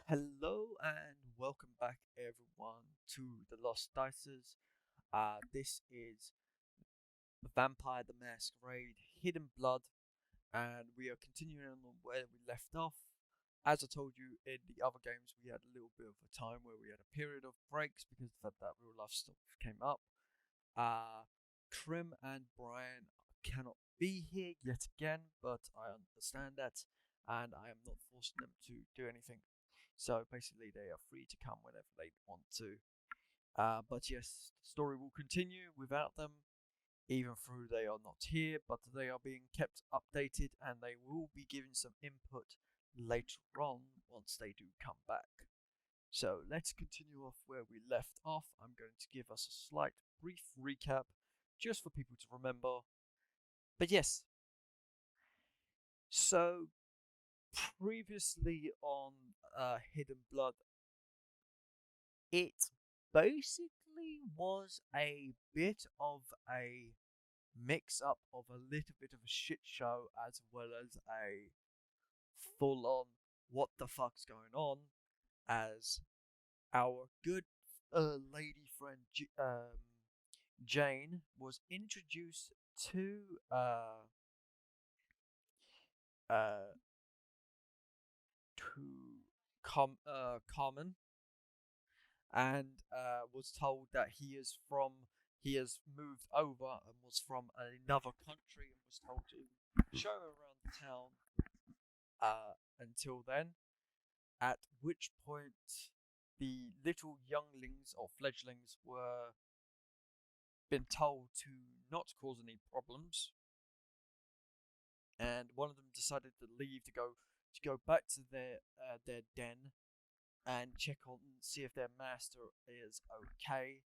Hello and welcome back everyone to the Lost Dices. This is Vampire the Masquerade Hidden Blood, and we are continuing on where we left off. As I told you in the other games, we had a little bit of a time where we had a period of breaks because of the fact that real life stuff came up. Krim and Brian cannot be here yet again, but I understand that, and I am not forcing them to do anything. So basically, they are free to come whenever they want to. But yes, the story will continue without them, even though they are not here, but they are being kept updated and they will be giving some input later on once they do come back. So let's continue off where we left off. I'm going to give us a slight brief recap just for people to remember. But yes, so previously on Hidden Blood, it basically was a bit of a mix up of a little bit of a shit show as well as a full on what the fuck's going on, as our good lady friend Jane was introduced to uh to Carmen, and was told that he has moved over and was from another country, and was told to show around the town until then, at which point the little younglings or fledglings were been told to not cause any problems, and one of them decided to leave to go back to their den and check on see if their master is okay,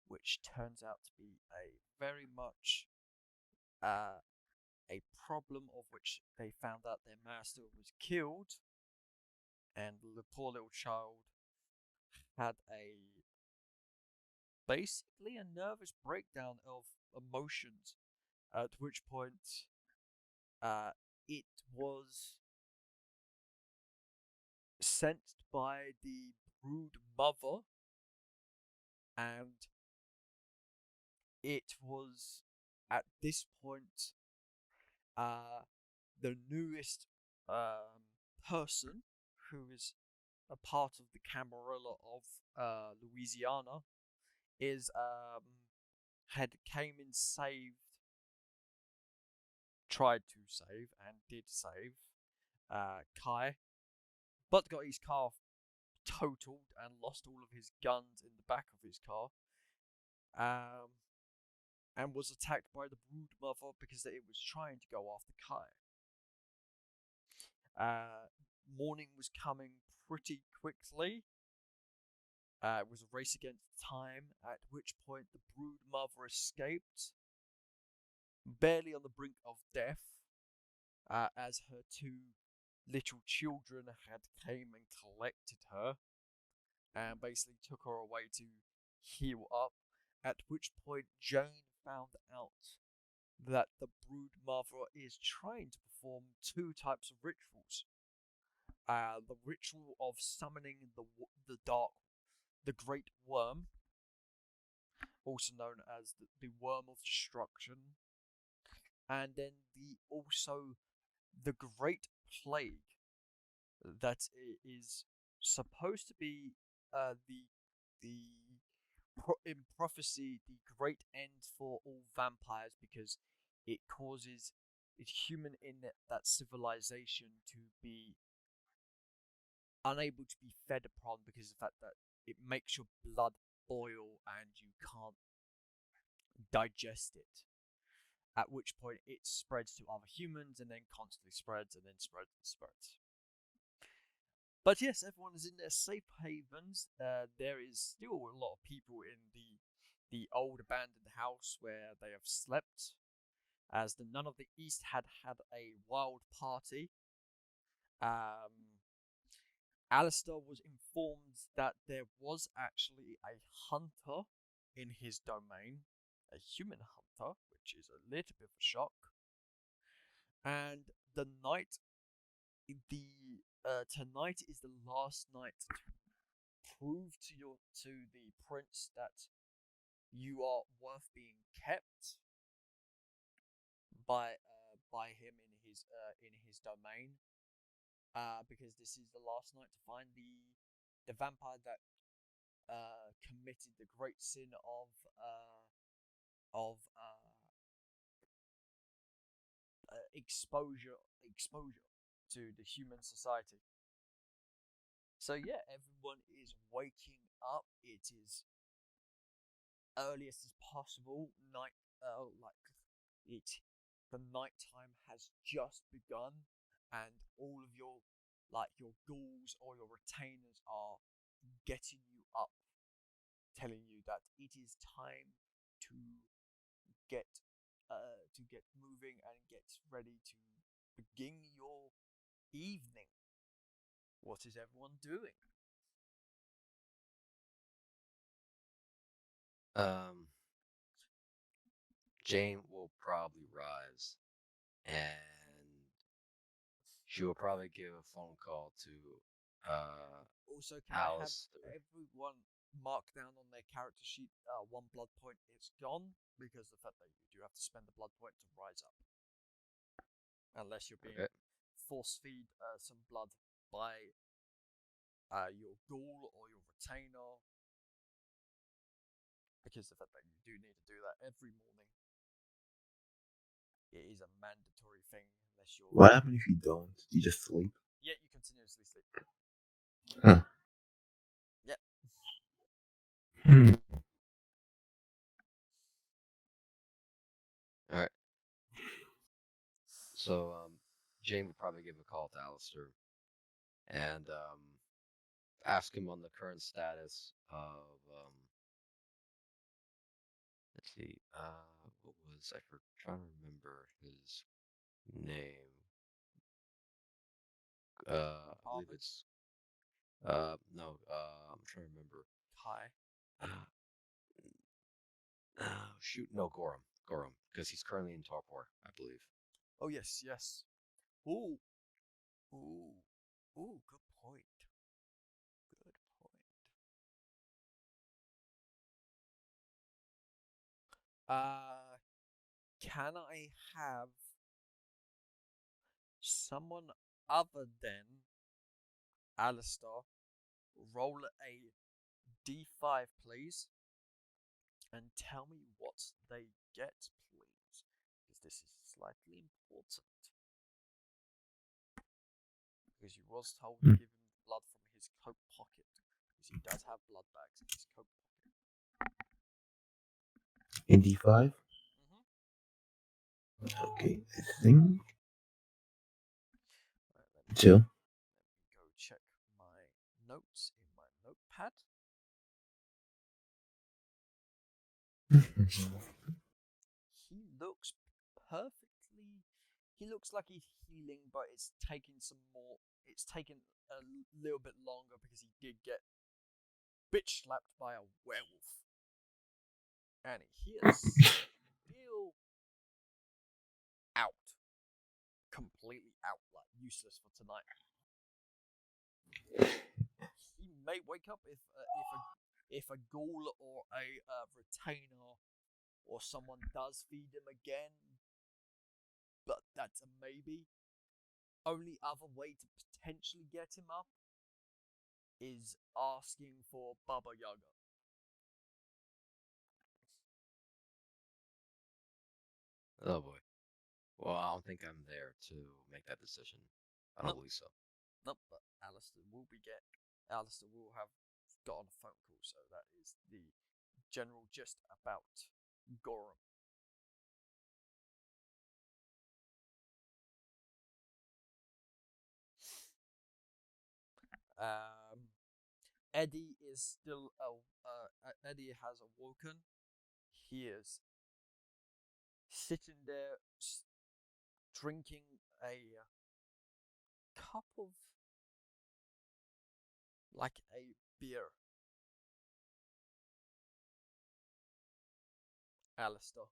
which turns out to be a very much uh, a problem, of which they found out their master was killed, and the poor little child had a basically a nervous breakdown of emotions. At which point, uh, it was sent by the brood mother, and it was at this point the newest person who is a part of the Camarilla of Louisiana is had came and tried to save and did save Kai, but got his car totaled and lost all of his guns in the back of his car. Um, and was attacked by the brood mother because it was trying to go after Kai. Morning was coming pretty quickly. It was a race against time, at which point the brood mother escaped, barely on the brink of death, as her two little children had came and collected her and basically took her away to heal up. At which point Jane found out that the brood mother is trying to perform two types of rituals. The ritual of summoning the great worm, also known as the worm of destruction, and then the great plague that is supposed to be the in prophecy the great end for all vampires, because it causes human in that civilization to be unable to be fed upon because of the fact that it makes your blood boil and you can't digest it. At which point it spreads to other humans and then constantly spreads and then spreads and spreads. But yes, everyone is in their safe havens. There is still a lot of people in the old abandoned house where they have slept, as the Nun of the East had a wild party. Alistair was informed that there was actually a hunter in his domain, a human hunter, which is a little bit of a shock. And the night tonight is the last night to prove to the prince that you are worth being kept by him in his domain. Because this is the last night to find the vampire that committed the great sin of exposure to the human society. So yeah, everyone is waking up. It is earliest as possible. Like it, the nighttime has just begun, and all of your ghouls or your retainers are getting you up, telling you that it is time to get get moving and get ready to begin your evening. What is everyone doing? Um, Jane will probably rise and she will probably give a phone call to Also, can I have Alistair. everyone mark down on their character sheet one blood point is gone because the fact that you do have to spend a blood point to rise up, unless you're being Okay. force feed some blood by your ghoul or your retainer, because the fact that you do need to do that every morning, it is a mandatory thing unless you're. What happens if you don't? You just sleep? Yeah, you continuously sleep. Huh. Yeah. Hmm. All right. So Jane will probably give a call to Alistair and ask him on the current status of let's see, what was I for trying to remember his name? I believe Harvard. it's no, I'm trying to remember. Kai. Shoot, no, Gorham, because he's currently in Torpor, I believe. Oh yes, yes. Ooh, ooh, ooh. Good point. Good point. Can I have someone other than Alistair roll a d5, please, and tell me what they get, please, because this is slightly important. Because you was told to Hmm. give him the blood from his coat pocket, because he does have blood bags in his coat pocket. In D5? Okay, I think Right, let me 2. go check my notes in my notepad. He looks perfectly. He looks like he's healing, but it's taking some more. It's taken a little bit longer because he did get bitch slapped by a werewolf, and he is still out, completely out, like useless for tonight. He may wake up if a ghoul or a retainer or someone does feed him again, but that's a maybe. Only other way to potentially get him up is asking for Baba Yaga. Oh boy. Well, I don't think I'm there to make that decision. I don't Nope, believe so. nope. But Alistair will have got on a phone call, so that is the general gist about Gorham. Eddie is still. Eddie has awoken. He is sitting there, drinking a cup of like a beer. Alistair.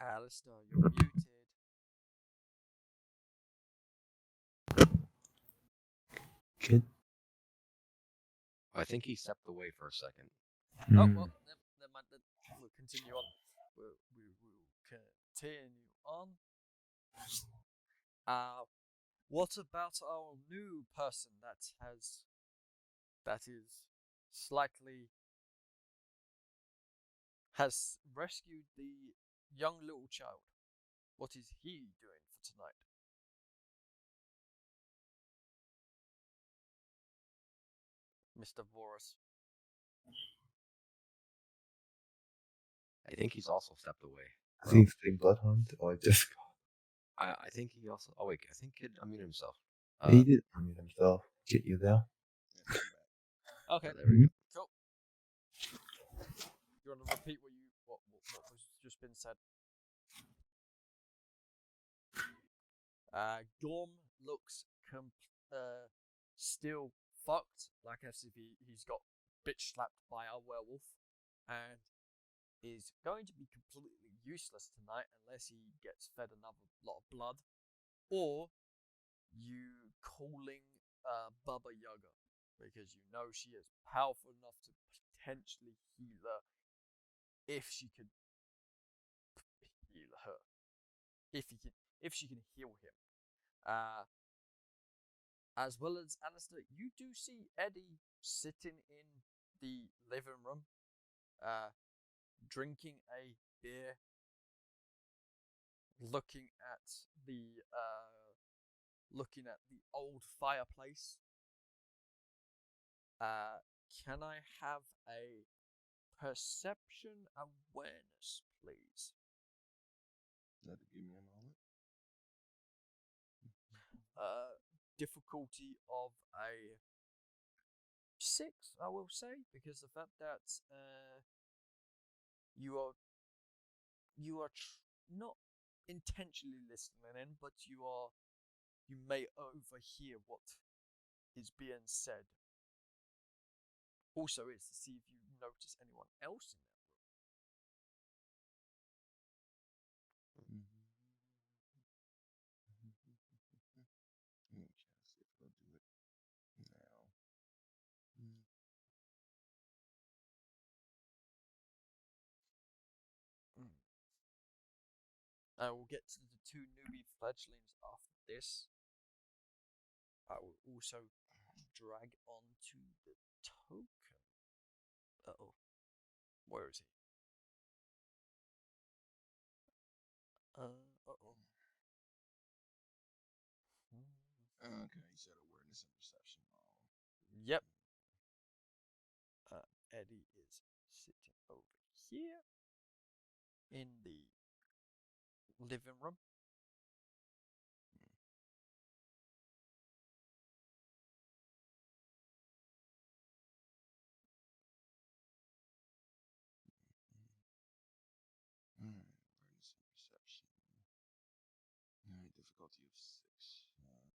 Alistair, you're muted. Kid. I think he stepped away for a second. Oh, Hmm. well, never mind. We'll continue on. We will continue on. What about our new person that is slightly has rescued the young little child? What is he doing for tonight? Mr. Voris. I think he's also stepped away. I think he's playing bloodhunt, or just I think he also. Oh wait, I think Kid unmuted himself. he did unmute himself. Get you there. Okay, There we go. cool. You want to repeat what was just been said? Gorm looks still fucked, like as if he's got bitch slapped by a werewolf, and is going to be completely useless tonight unless he gets fed another lot of blood, or you calling Baba Yaga, because you know she is powerful enough to potentially heal her if she could heal her. If she can heal him. As well as Alistair, you do see Eddie sitting in the living room, drinking a beer, looking at the old fireplace. Can I have a perception awareness, please? That'll give me a moment. Difficulty of a 6, I will say, because the fact that you are not intentionally listening in, but you may overhear what is being said. Also, is to see if you notice anyone else in that room. Let me try to see if I'll do it now. I will get to the 2 newbie fledglings after this. I will also drag onto the token. Uh-oh. Where is he? Uh-oh. Okay, you said awareness and perception. Yep. Eddie is sitting over here in the living room. Awareness and perception. Alright, difficulty of 6. Alright.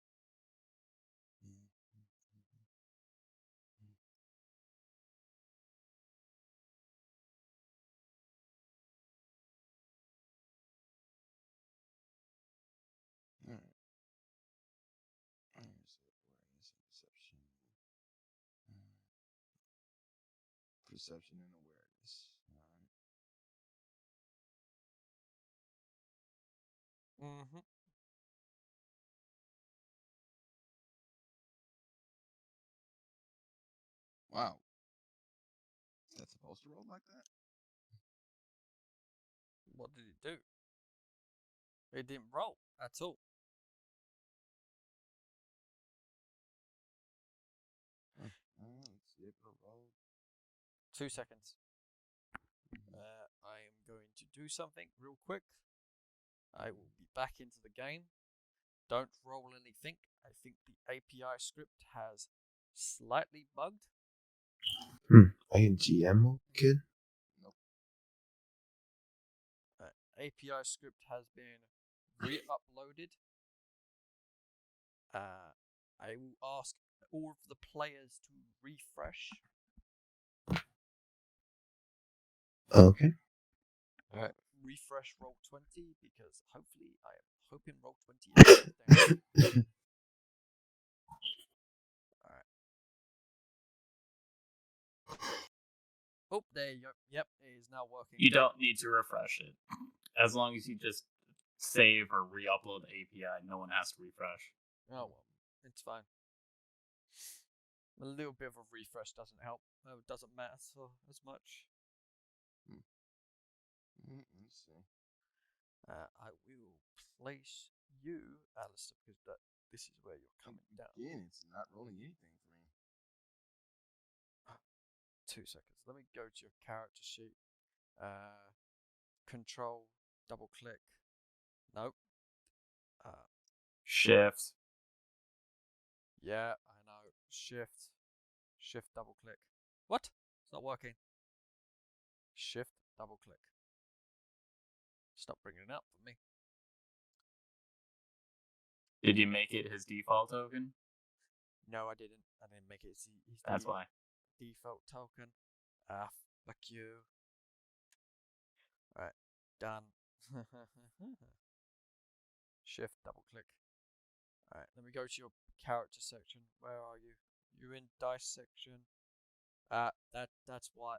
Alright, so awareness and perception. Perception and awareness. Alright. Mm-hmm. Wow. That's supposed to roll like that? What did it do? It didn't roll at all. Let's see if it'll roll. 2 seconds. I am going to do something real quick. I will be back into the game. Don't roll anything. I think the API script has slightly bugged. Are you in GM mode, kid? Nope. API script has been re-uploaded. I will ask all of the players to refresh. Okay. Alright. Refresh refresh roll 20 because hopefully I am hoping roll 20 is down. Alright. Oh, there you go. Yep, it is now working. You don't need to refresh it. As long as you just save or re-upload the API, no one has to refresh. Oh well, it's fine. A little bit of a refresh doesn't help. It doesn't matter so as much. Let's see. I will place you, Alistair, because this is where you're coming down. Again, it's not rolling anything for me. 2 seconds. Let me go to your character sheet. Control, double click. Nope. Shift. Yeah, I know. Shift, double click. What? It's not working. Shift, double click. Stop bringing it up for me. Did you make it his default token? No, I didn't. I didn't make it his That's why. default token. Fuck you. Alright, done. Shift, double click. Alright, let me go to your character section. Where are you? You're in dice section. That's why.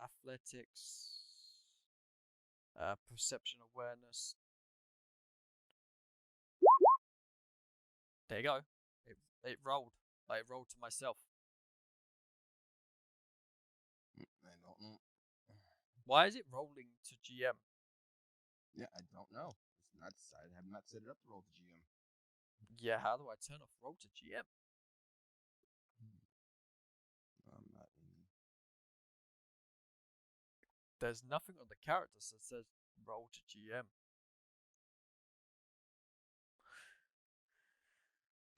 Athletics. Perception awareness. There you go. It rolled. It rolled to myself. I don't know. Why is it rolling to GM? Yeah, I don't know. It's not decided. I have not set it up to roll to GM. Yeah, how do I turn off roll to GM? I'm not in. There's nothing on the characters that says roll to GM.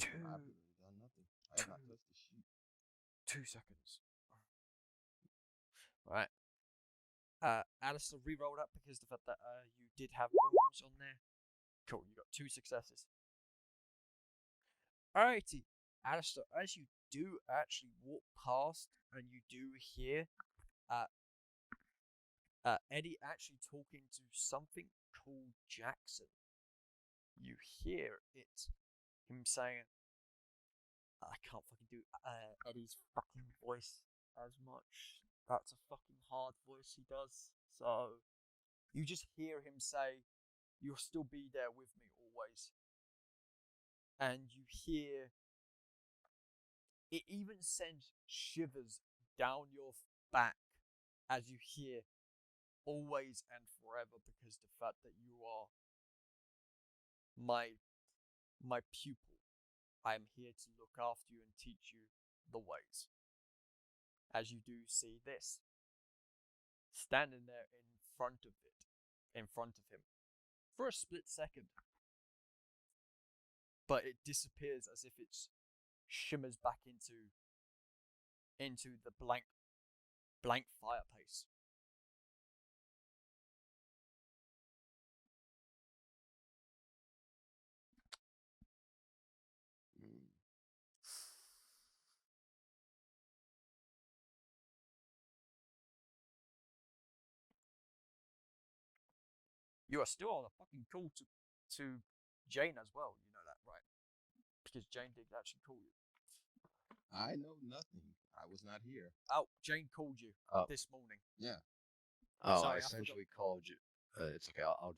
I've literally done nothing. I have not touched the sheet. 2 seconds. Right. Alistair re-rolled up because the fact that you did have wounds on there. Cool, you got 2 successes. Alrighty, Alistair, as you do actually walk past and you do hear Eddie actually talking to something called Jackson. You hear him saying, I can't fucking do Eddie's fucking voice as much. That's a fucking hard voice he does. So you just hear him say, you'll still be there with me always. And you hear, it even sends shivers down your back as you hear always and forever, because the fact that you are my pupil. I am here to look after you and teach you the ways. As you do see this, standing there in front of him, for a split second. But it disappears as if it shimmers back into the blank fireplace. You are still on a fucking call to Jane as well. You know that, right? Because Jane did actually call you. I know nothing. I was not here. Oh, Jane called you this morning. Yeah. Oh, Sorry, I essentially called you. It's okay. I'll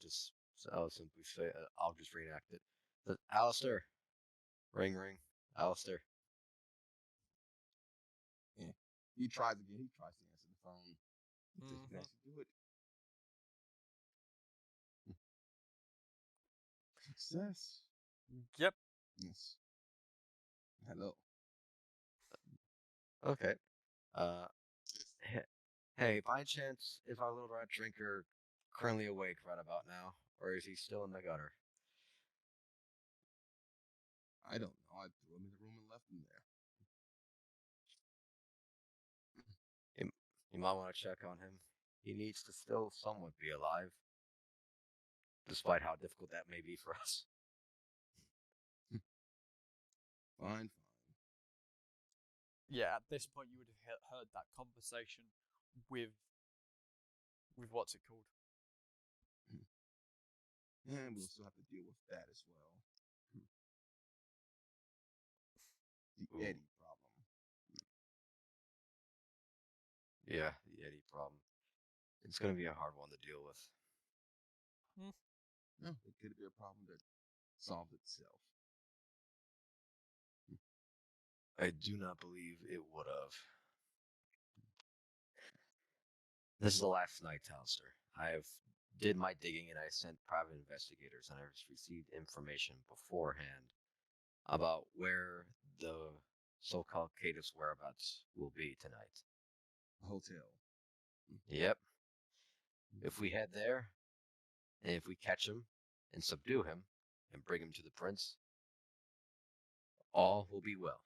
simply say I'll just reenact it. Alistair, ring. Alistair. Yeah. He tries again. He tries to answer the phone. He says you can actually do it. Success. Yep. Yes. Hello. Okay. Hey, by chance, is our little rat drinker currently awake right about now, or is he still in the gutter? I don't know. I threw him in the room and left him there. You might want to check on him. He needs to still somewhat be alive, despite how difficult that may be for us. Fine. Yeah, at this point you would have heard that conversation with what's it called? And we'll still have to deal with that as well. The Ooh. Eddie problem. Yeah, the Eddie problem. It's gonna be a hard one to deal with. No, it could be a problem that solved itself. I do not believe it would have. This is the last night, Alistair. I have did my digging and I sent private investigators and I received information beforehand about where the so-called Cadus whereabouts will be tonight. Hotel. Yep. If we head there, and if we catch him and subdue him and bring him to the prince, all will be well.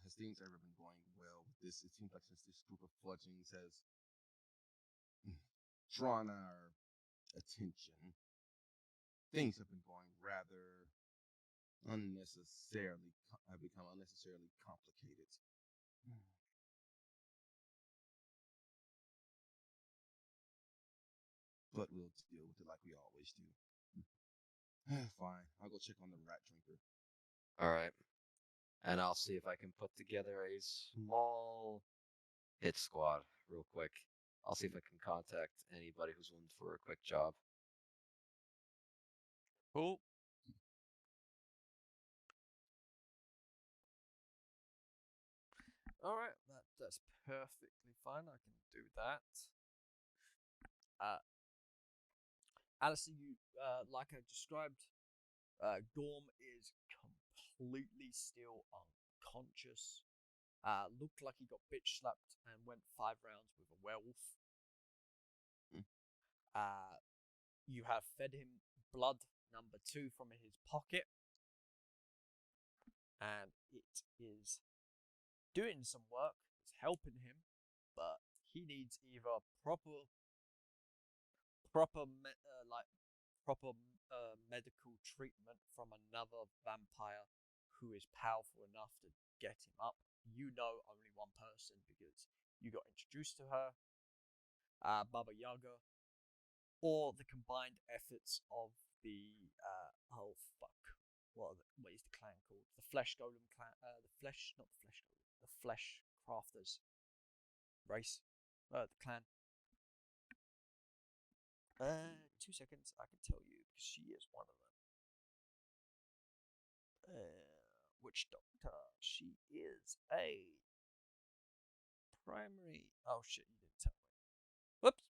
Has things ever been going well with this? It seems like since this group of fledglings has drawn our attention, things have been going rather have become unnecessarily complicated. But we'll deal with it like we always do. Fine, I'll go check on the rat drinker. All right. And I'll see if I can put together a small hit squad real quick. I'll see if I can contact anybody who's willing for a quick job. Cool. All right, that's perfectly fine. I can do that. Alistair, you like I described, Gorm is completely still unconscious. Looked like he got bitch slapped and went 5 rounds with a werewolf. You have fed him blood number 2 from his pocket, and it is doing some work. It's helping him, but he needs either proper medical treatment from another vampire who is powerful enough to get him up. You know only one person because you got introduced to her, Baba Yaga, or the combined efforts of the what is the clan called? The Flesh Golem clan. The Flesh Crafters race. The clan. 2 seconds. I can tell you because she is one of them. Witch Doctor. She is a primary. Oh shit! You didn't tell me. Whoops.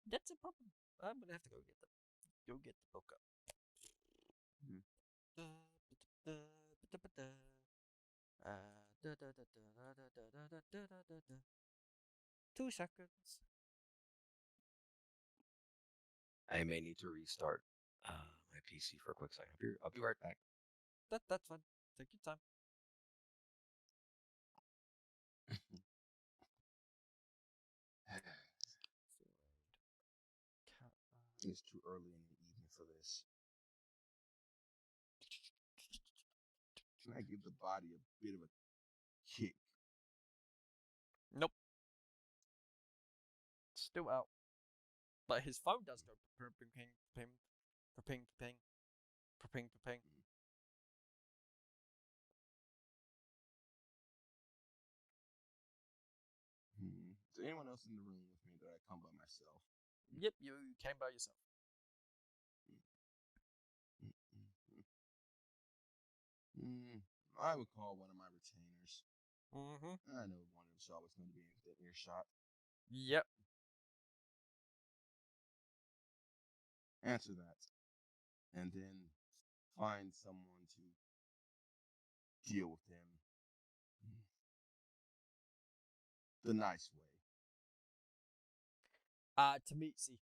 That's a problem. I'm gonna have to go get the book up. 2 seconds. I may need to restart my PC for a quick second. I'll be right back. That's fine. Take your time. It's too early in the evening for this. Can I give the body a bit of a kick? Nope. Still out. But his phone does go ping, ping, ping, ping, ping, ping, ping. Is there anyone else in the room with me that I come by myself? Yep, you came by yourself. I would call one of my retainers. Mm-hmm. I know one of us always going to be within earshot. Yep. Answer that. And then find someone to deal with him the nice way. Tamitsi.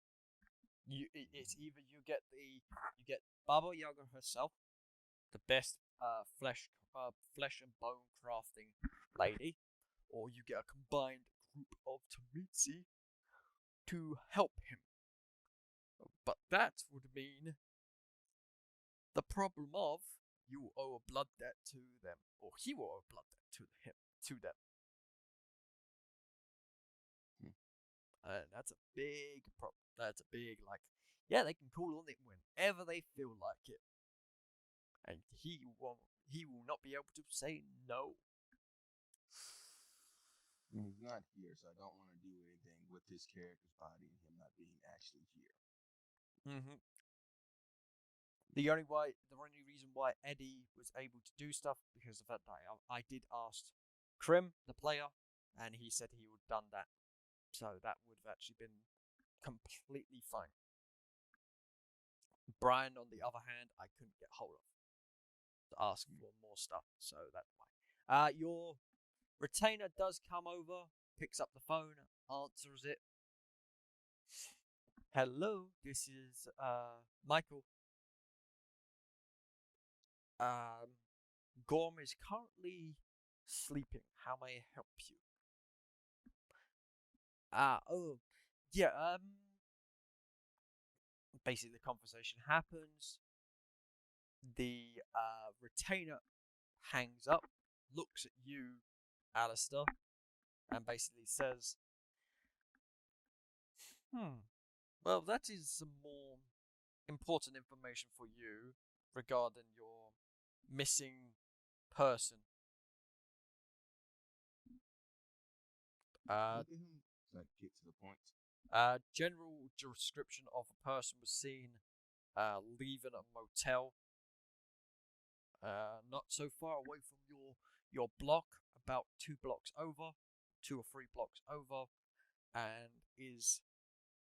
It's either you get Baba Yaga herself, the best flesh and bone crafting lady, or you get a combined group of Tamitsi to help him. But that would mean the problem of you owe a blood debt to them, or he will owe a blood debt to them. That's a big problem. That's a big, like, yeah, they can call on it whenever they feel like it. And he will not be able to say no. He's not here, so I don't want to do anything with his character's body and him not being actually here. Mm-hmm. The only reason why Eddie was able to do stuff because of that I did ask Krim, the player, and he said he would have done that. So that would have actually been completely fine. Brian, on the other hand, I couldn't get hold of to ask for more stuff, so that's why. Your retainer does come over, picks up the phone, answers it. Hello, this is Michael. Gorm is currently sleeping. How may I help you? Oh, yeah, basically the conversation happens. The retainer hangs up, looks at you, Alistair, and basically says, well, that is some more important information for you regarding your missing person. Look at him. So I get to the point. General description of a person was seen leaving a motel not so far away from your block, about 2 blocks over, 2 or 3 blocks over, and is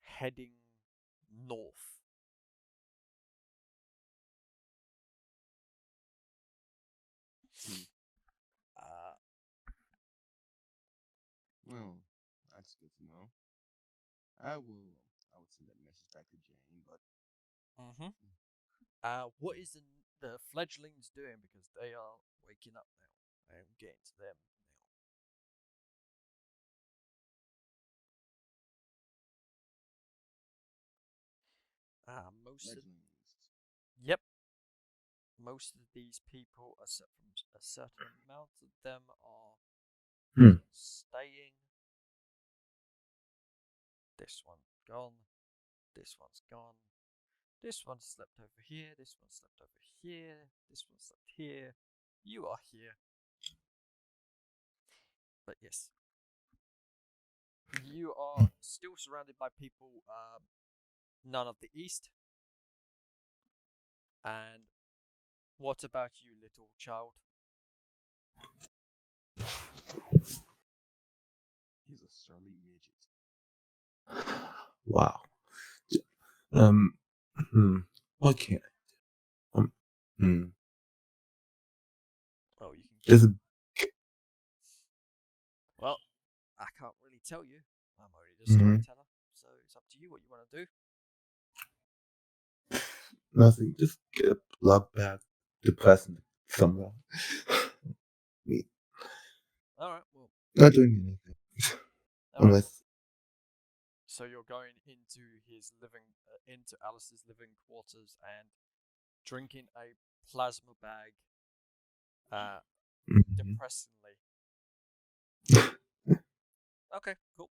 heading north. Well, that's good to know. I would send that message back to Jane, but What is the fledglings doing? Because they are waking up now. I am getting to them now. Yep. Most of these people, except from a certain amount of them, are staying. This one's gone. This one's gone. This one slept over here. This one slept over here. This one slept here. You are here. But yes. You are still surrounded by people, none of the east. And what about you, little child? He's a surly midget. Wow. What can I do? Oh, you can. Just Well, I can't really tell you. I'm already the storyteller, so it's up to you what you want to do. nothing. Just get a plug back to present somewhere. Me. Alright, well. Not doing anything. Unless. So you're going into his into Alice's living quarters and drinking a plasma bag, depressingly. Okay, cool.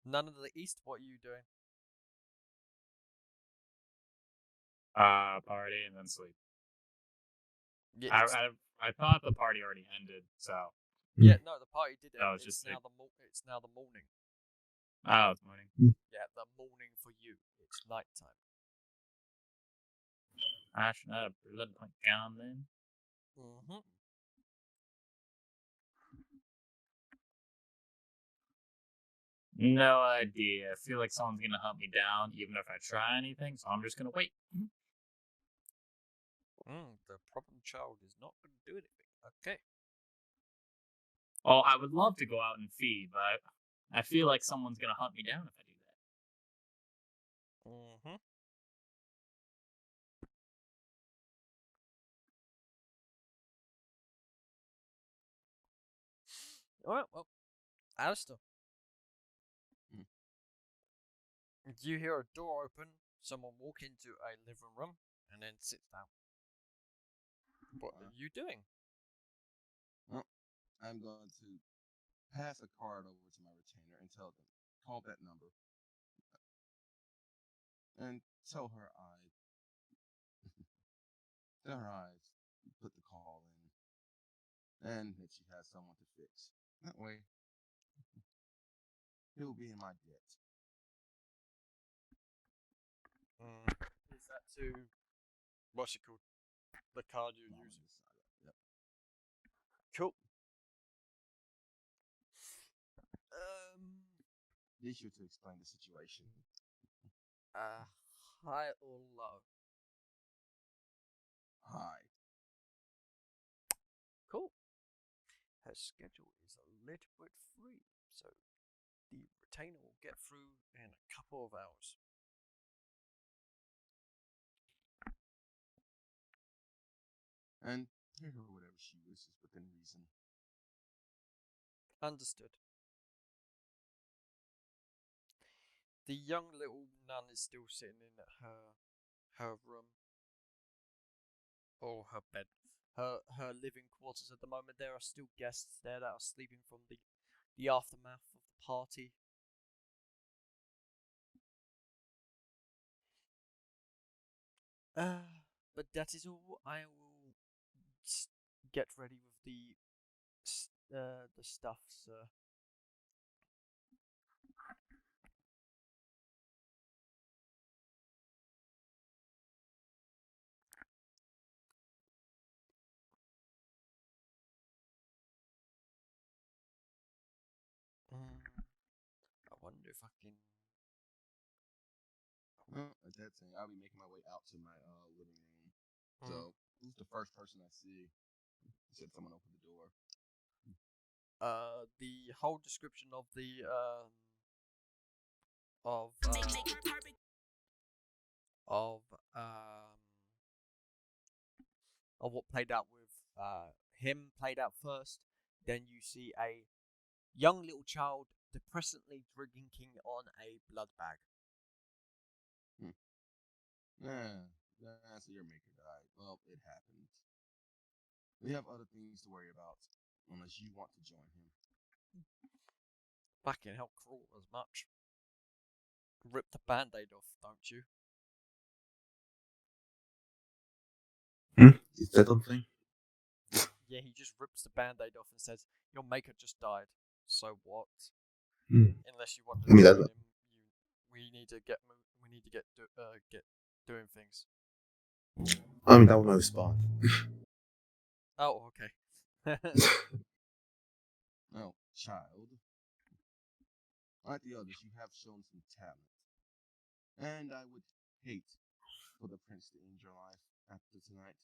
None of the east. What are you doing? Party and then sleep. Yeah, I thought the party already ended, so. Yeah, no, the party did end. No, It's now the morning. Oh, it's morning. Yeah, the morning for you. It's nighttime. I should have a bloodhunt gun then. No idea. I feel like someone's gonna hunt me down, even if I try anything. So I'm just gonna wait. The problem child is not going to do anything. Okay. Oh, I would love to go out and feed, but I feel like someone's gonna hunt me down if I do that. Alright, well, Alistair. You hear a door open, someone walk into a living room, and then sit down. What are you doing? Well, I'm going to pass a card over to my retainer and tell them call that number and tell her I put the call in and that she has someone to fix. That way, he'll be in my debt. Is that to what's it called? The card you're Mama using. Saga. Yep. Cool. Be sure to explain the situation. High or low? Hi. Cool. Her schedule is a little bit free, so the retainer will get through in a couple of hours. And pay her whatever she wishes within reason. Understood. The young little nun is still sitting in her room or her bed, her living quarters at the moment. There are still guests there that are sleeping from the aftermath of the party. But that is all. I will get ready with the stuff, sir. I wonder if I can. Well, at that time, I'll be making my way out to my living room. So, who's the first person I see? You said someone opened the door. The whole description of the of of what played out with him played out first. Then you see a young little child depressantly drinking on a blood bag. So your maker died. Well, it happened. We have other things to worry about, unless you want to join him. Fucking hell, cruel as much. Rip the band-aid off, don't you? Is that something? Yeah, he just rips the band-aid off and says, "Your maker just died. So what?" Unless you want to join him, we need to get doing things. I mean, that was my response. Oh, okay. Oh, child. Like the others, you have shown some talent. And I would hate for the prince to end your life after tonight.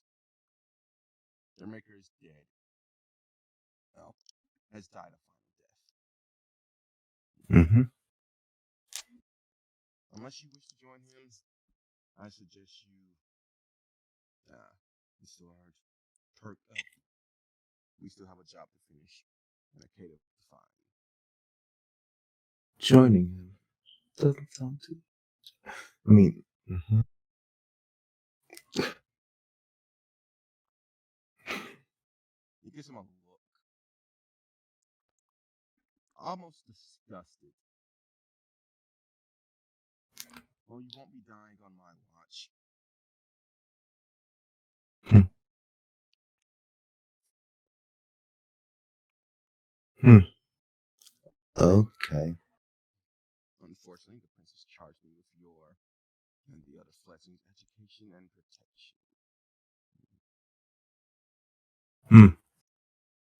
Their maker is dead. Well, has died a final death. Unless you wish to join him, I suggest you Mr. Large, perk up. We still have a job to finish and a cater to find. Joining him doesn't sound too. I mean, He gives him a look, almost disgusted. Well, you won't be dying on my watch. Okay. Unfortunately, the princess charged me with your and the other Fletching's education and protection.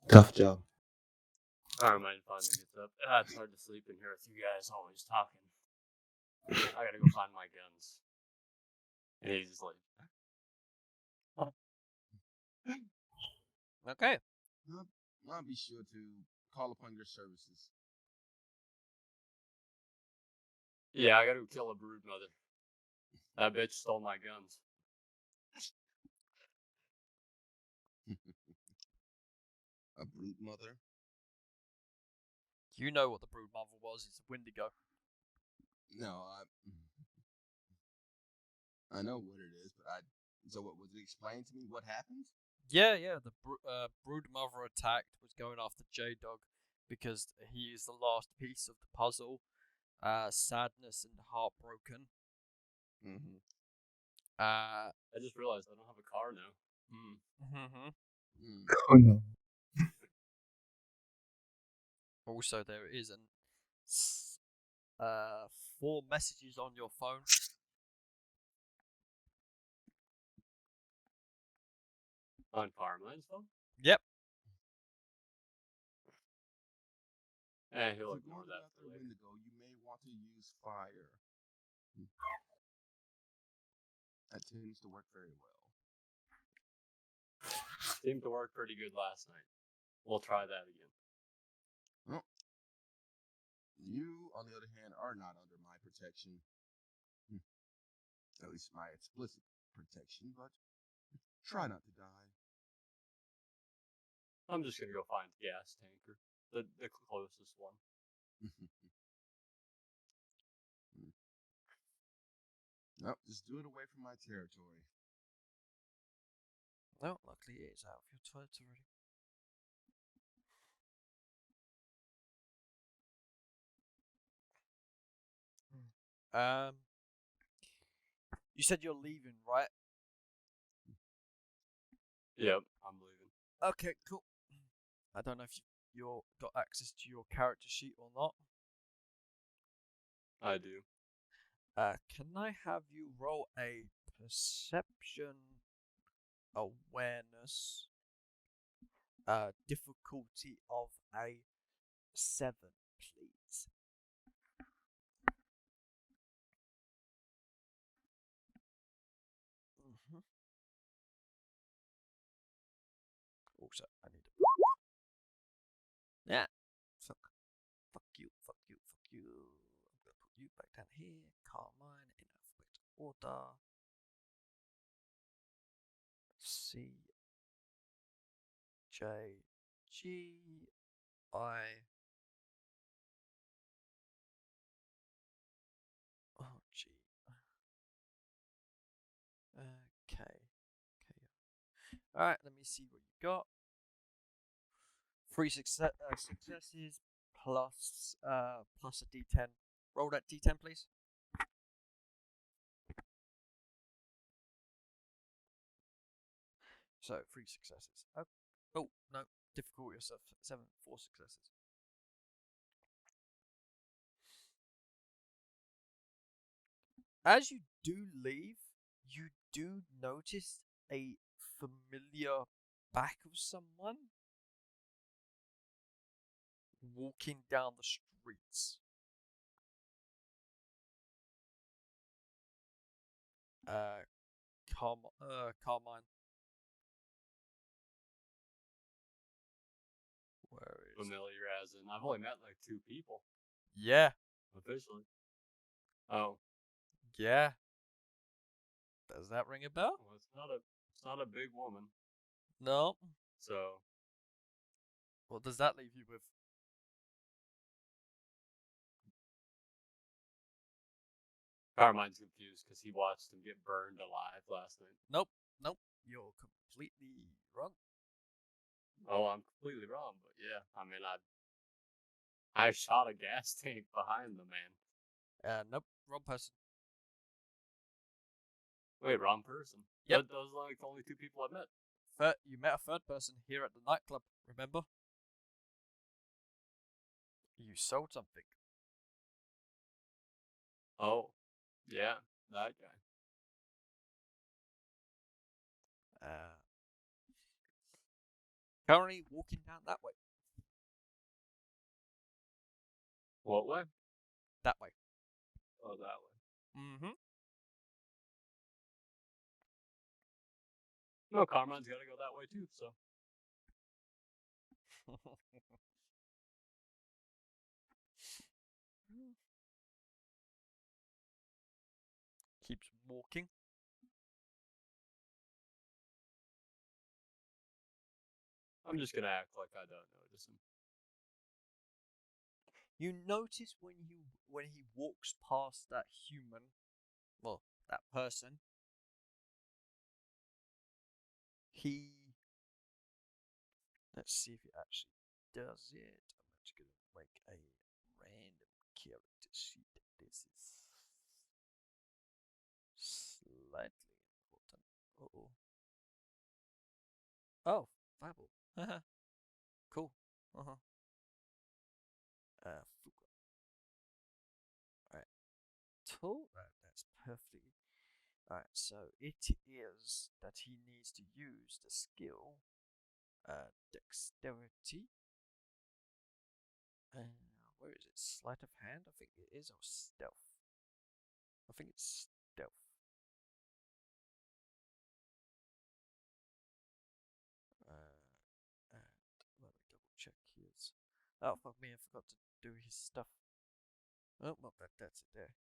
Tough job. I don't mind finally gets up. It's hard to sleep in here with you guys always talking. I gotta go find my guns. And he's just like, Okay. I'll be sure to call upon your services. yeah, I gotta go kill a brood mother. That bitch stole my guns. A brood mother? You know what the brood mother was. It's a Wendigo. No, I know what it is, but so what was it explained to me what happened? Yeah. The brood mother attacked was going after J-Dog because he is the last piece of the puzzle. sadness and heartbroken. Mm-hmm. Uh, I just realized I don't have a car now. mhm. Mm. Oh no. Also, there is 4 messages on your phone. On Carmine's phone? Yep. He'll If you're ignore going to go that out for there a later. minute ago, you may want to use fire. That tends to work very well. Seemed to work pretty good last night. We'll try that again. Well, you, on the other hand, are not under my protection. At least my explicit protection, but try not to die. I'm just gonna go find the gas tanker, the closest one. Nope, just do it away from my territory. No, luckily it is out of your territory. You said you're leaving, right? Yep, I'm leaving. Okay, cool. I don't know if you got access to your character sheet or not. I do. Can I have you roll a perception awareness difficulty of a 7, please? Also, I need a yeah. Fuck you. I'm gonna put you back down here. Carmine in alphabetical order. C J G I. Oh G. K. Alright, let me see what you got. 3 successes plus plus a D10. Roll that D10, please. So 3 successes. Oh no, difficulty yourself. 4 successes. As you do leave, you do notice a familiar back of someone walking down the streets. Carmine. Where is Familiar as in I've only met like 2 people Yeah, officially. Oh, yeah. Does that ring a bell? well, it's not a big woman. No. So What does that leave you with? Carmine's confused because he watched him get burned alive last night. Nope. You're completely wrong. Oh, I'm completely wrong, but yeah, I mean, I shot a gas tank behind the man. Nope. Wrong person. Wait, wrong person. Yep. Those are like the only 2 people I met. You met a third person here at the nightclub, remember? You sold something. Oh, yeah, that guy. Currently walking down that way. What way? That way. Oh, that way. Mm-hmm. No, Carmine's got to go that way too. So Keeps walking. I'm just gonna act like I don't notice him. You notice when he walks past that human, well, that person, he. Let's see if he actually does it. I'm actually gonna make a random character sheet. This is slightly important. Uh-oh. Oh, Bible. Cool. Uh-huh. Fuga. Alright. Tool. That's perfectly. Alright, so it is that he needs to use the skill dexterity. Where is it? Sleight of hand? I think it is, or stealth. I think it's stealth. And let me double check his. Oh fuck me! I forgot to do his stuff. Oh well, that's it there.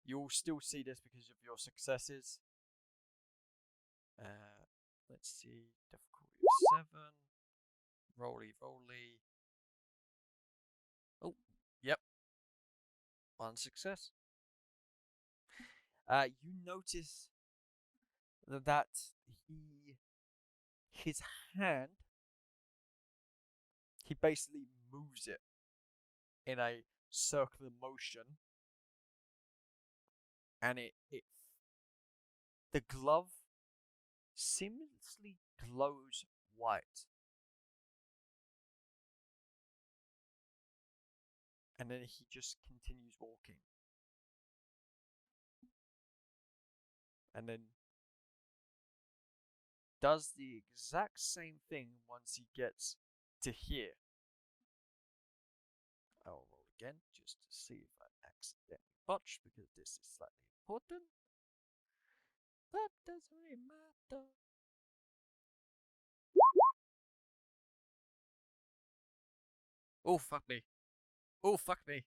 You'll still see this because of your successes. Let's see, difficulty of 7. Rolly. Oh, yep, 1 success. You notice that his hand, he basically moves it in a circular motion, and the glove seamlessly glows white. And then he just continues walking. And then does the exact same thing once he gets to here. I'll roll again just to see if I accidentally botch, because this is slightly important. That doesn't really matter. Oh, fuck me. Oh, fuck me.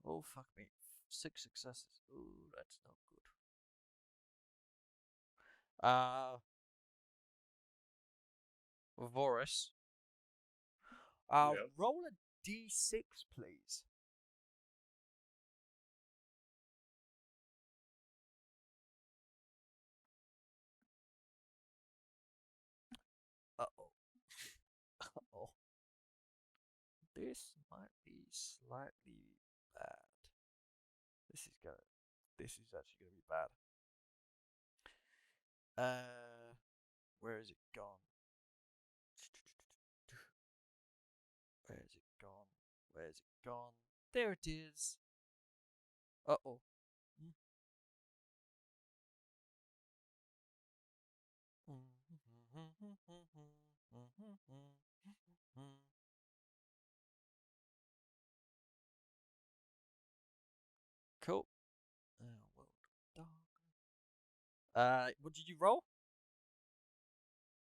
Oh, fuck me. 6 successes. Oh, that's not good. Vorus. Yep. Roll a d6, please. Uh-oh. Uh-oh. This might be slightly bad. This is actually gonna be bad. Where is it gone? Where is it gone? Where is it gone? There it is. Uh-oh. Cool. World of Dark. What did you roll?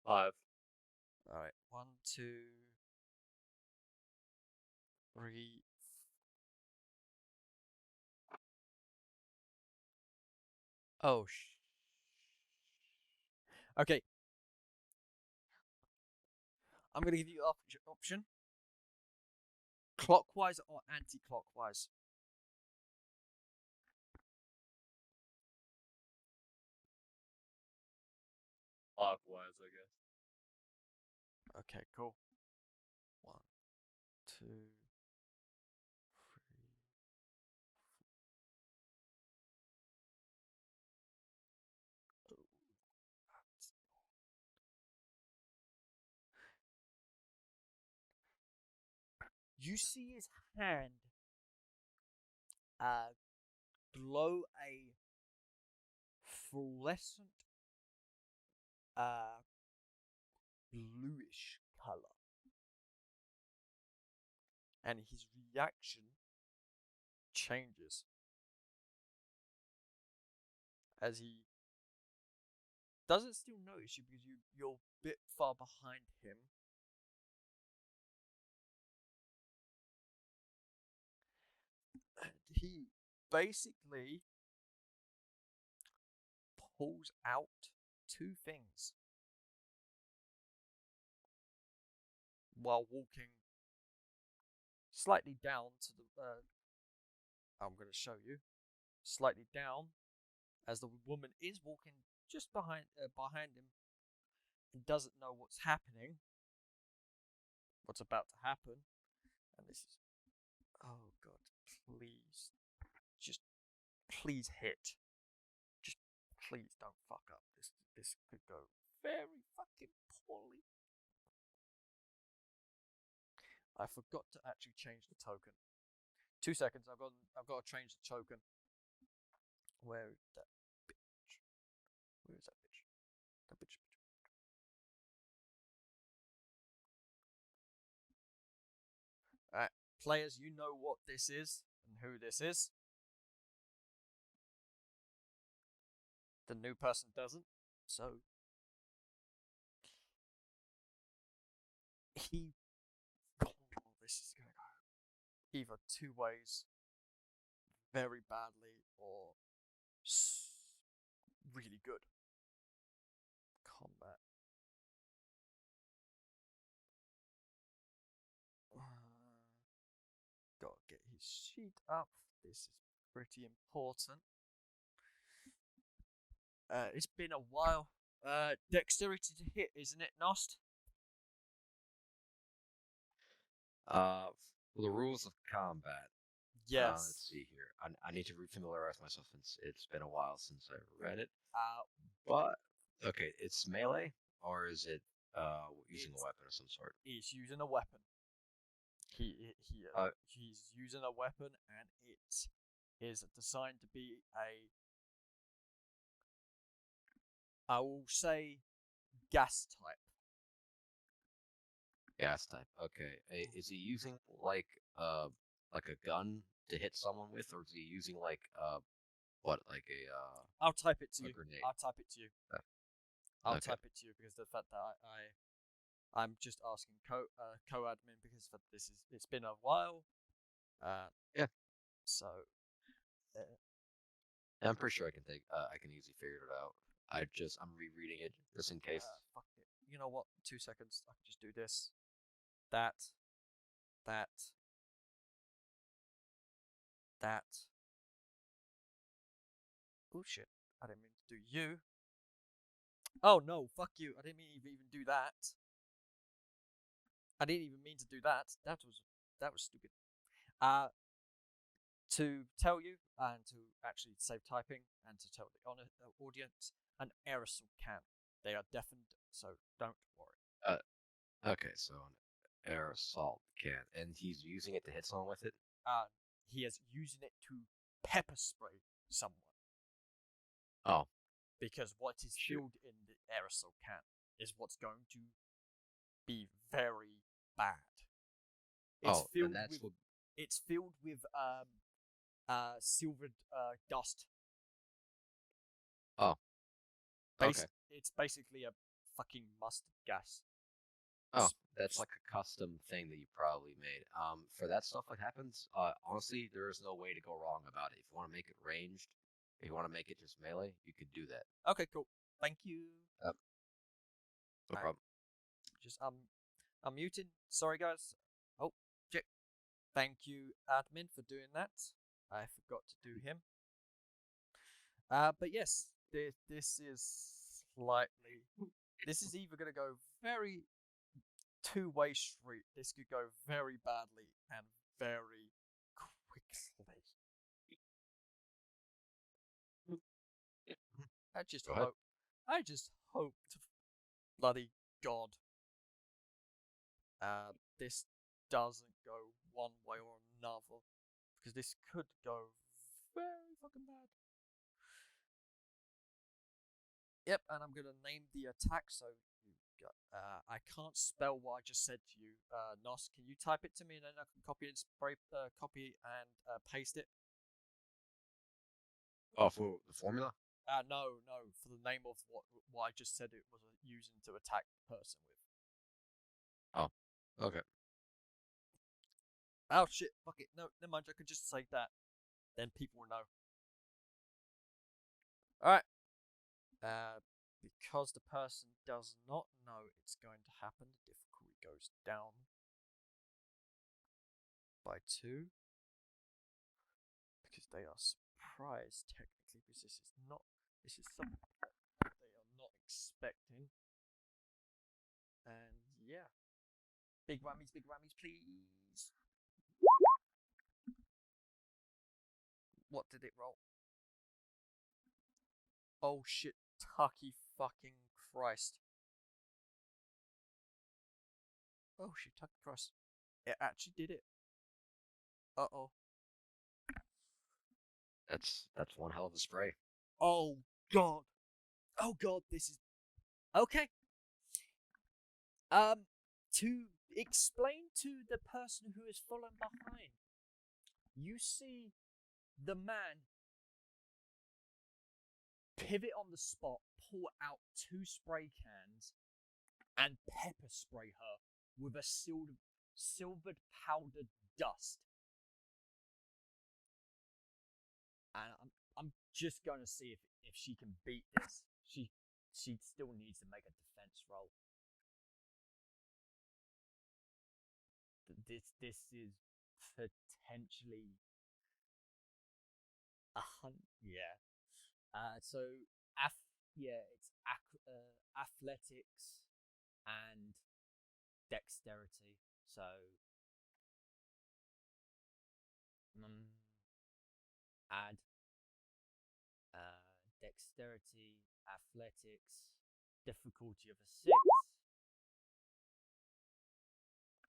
5. Alright, 1, 2, 3. Oh, okay. I'm gonna give you option. Clockwise or anti-clockwise? Clockwise, I guess. Okay, cool. 1, 2, 3. You see his hand glow a fluorescent bluish color, and his reaction changes as he doesn't still notice you because you're a bit far behind him. And he basically pulls out 2 things while walking slightly down to the. I'm going to show you. slightly down as the woman is walking just behind him and doesn't know what's happening, what's about to happen. And this is, oh god, please, just please hit. Just please don't fuck up. This could go very fucking poorly. I forgot to actually change the token. 2 seconds. I've got to change the token. Where is that bitch? Where is that bitch? That bitch. Alright, players, you know what this is and who this is. The new person doesn't. So this is gonna go either 2 ways, very badly or really good. Combat. Gotta get his sheet up. This is pretty important. It's been a while. Dexterity to hit, isn't it, Nost? For the rules of combat, Yes. let's see here. I need to refamiliarize myself since it's been a while since I read it. But okay, it's melee, or is it using a weapon of some sort? He's using a weapon. He's using a weapon, and it is designed to be I will say, gas type. Gas type. Okay. Is he using like a gun to hit someone with, or is he using like I'll type it to you. grenade? I'll type it to you. I'll type it to you because the fact that I'm just asking co-admin because it's been a while. Yeah. So. I'm pretty sure I can easily figure it out. I'm rereading it just in case. Fuck it. You know what? 2 seconds. I can just do this. That. Oh shit! I didn't mean to do you. Oh no! Fuck you! I didn't mean to even do that. I didn't even mean to do that. That was stupid. To tell you and to actually save typing and to tell the audience, an aerosol can. They are deafened, so don't worry. Okay, so an air assault can, and he's using it to hit someone with it. He is using it to pepper spray someone. Oh. Because what is filled in the aerosol can is what's going to be very bad. It's filled with silvered dust. Oh. Okay. It's basically a fucking mustard gas. Oh, that's like a custom thing that you probably made. For that stuff that happens, honestly, there is no way to go wrong about it. If you want to make it ranged, if you want to make it just melee, you could do that. Okay, cool. Thank you. No problem. Just I'm muted. Sorry, guys. Oh, shit. Thank you, admin, for doing that. I forgot to do him. But yes, this is slightly. This is either gonna go very two-way street. This could go very badly and very quickly. I just hope to bloody God this doesn't go one way or another, because this could go very fucking bad. Yep, and I'm gonna name the attack. So I can't spell what I just said to you. Nos, can you type it to me and then I can copy and paste it? Oh, for the formula? No, for the name of what I just said it was using to attack the person with. Oh, okay. Oh shit, fuck it. No, never mind, I could just say that. Then people will know. Alright. Because the person does not know it's going to happen, the difficulty goes down by 2. Because they are surprise technically because this is something they are not expecting. And yeah. Big whammies, please. What did it roll? Oh shit, Tucky fucking Christ. Oh shit, Tucky Christ. It actually did it. Uh-oh. That's one hell of a spray. Oh god. Oh god, this is... Okay. To explain to the person who is fallen behind, you see the man pivot on the spot, pull out 2 spray cans, and pepper spray her with a silvered powdered dust. And I'm just gonna see if she can beat this. She still needs to make a defense roll. This is potentially a hunt. Yeah. So it's athletics and dexterity. So add dexterity, athletics, difficulty of a 6.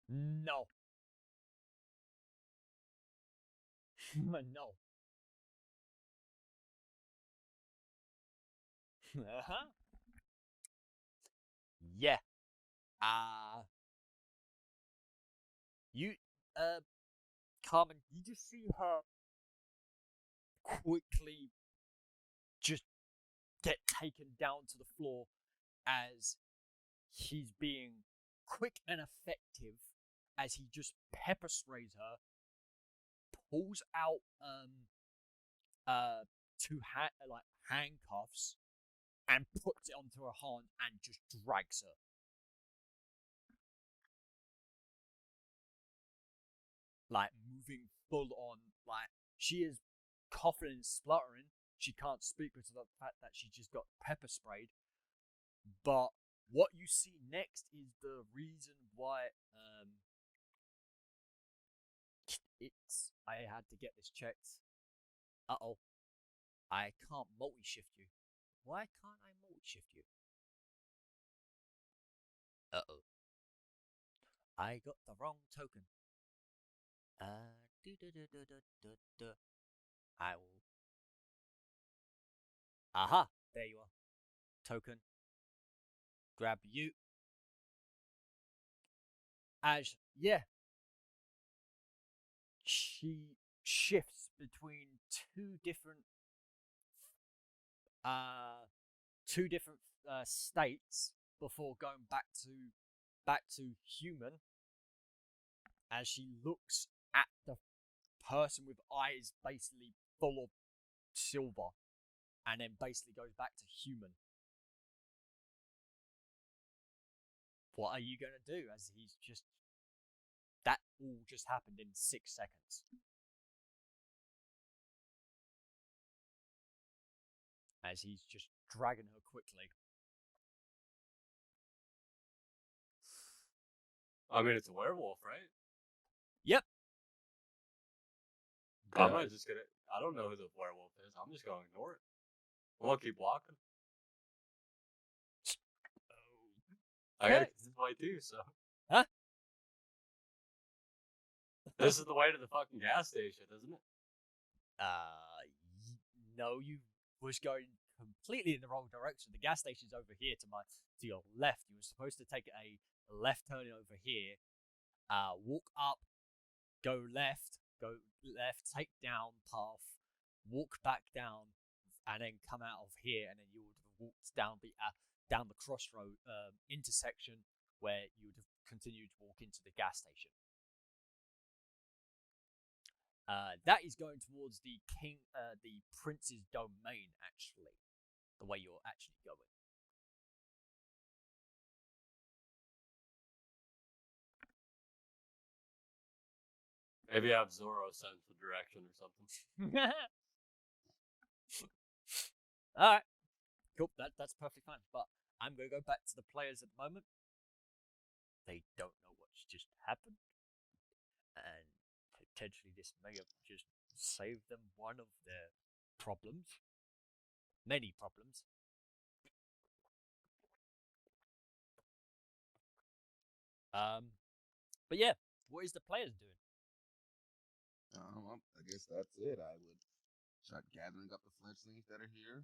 No. No. Uh-huh. Yeah. You Carmen, you just see her quickly just get taken down to the floor as he's being quick and effective as he just pepper sprays her, pulls out 2 handcuffs and puts it onto her hand and just drags her. Like moving full on, like she is coughing and spluttering. She can't speak because of the fact that she just got pepper sprayed. But what you see next is the reason why I had to get this checked. Uh-oh. I can't multi-shift you. Why can't I multi-shift you? Uh-oh. I got the wrong token. I will... Aha! There you are. Token. Grab you. Yeah. She shifts between two different states before going back to human, as she looks at the person with eyes basically full of silver, and then basically goes back to human. What are you gonna do? As he's just... That all just happened in 6 seconds. As he's just dragging her quickly. I mean, it's a werewolf, right? Yep. I'm not just gonna... I don't know who the werewolf is. I'm just gonna ignore it. I'm gonna keep walking. I gotta get this way too, so... Huh? This is the way to the fucking gas station, isn't it? No, you was going completely in the wrong direction. The gas station's over here to your left. You were supposed to take a left turn over here, walk up, go left, take down path, walk back down, and then come out of here, and then you would have walked down the crossroad intersection where you would have continued to walk into the gas station. That is going towards the prince's domain, actually. The way you're actually going. Maybe have Zoro sense the direction or something. All right, cool. That's perfectly fine. But I'm gonna go back to the players at the moment. They don't know what's just happened, and potentially this may have just saved them one of their problems, many problems. But yeah, what is the players doing? I guess that's it. I would start gathering up the fledglings that are here.